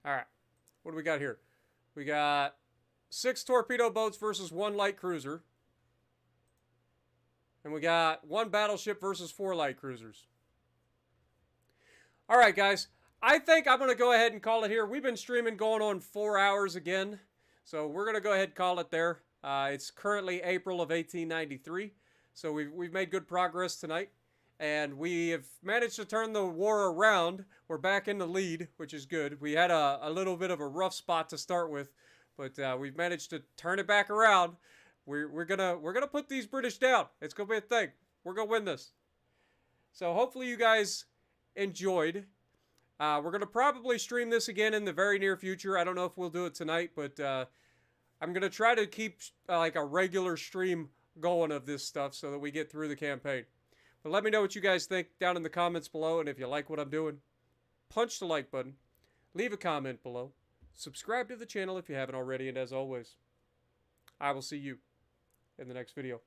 Alright. What do we got here? We got 6 torpedo boats versus 1 light cruiser. And we got 1 battleship versus 4 light cruisers. Alright, guys. I think I'm going to go ahead and call it here. We've been streaming going on 4 hours again. So we're going to go ahead and call it there. It's currently April of 1893. So we've made good progress tonight. And we have managed to turn the war around. We're back in the lead, which is good. We had a little bit of a rough spot to start with, but we've managed to turn it back around. We're gonna put these British down. It's gonna be a thing. We're gonna win this. So hopefully you guys enjoyed. We're gonna probably stream this again in the very near future. I don't know if we'll do it tonight, but I'm gonna try to keep like a regular stream going of this stuff so that we get through the campaign. But let me know what you guys think down in the comments below, and if you like what I'm doing, punch the like button, leave a comment below, subscribe to the channel if you haven't already, and as always, I will see you in the next video.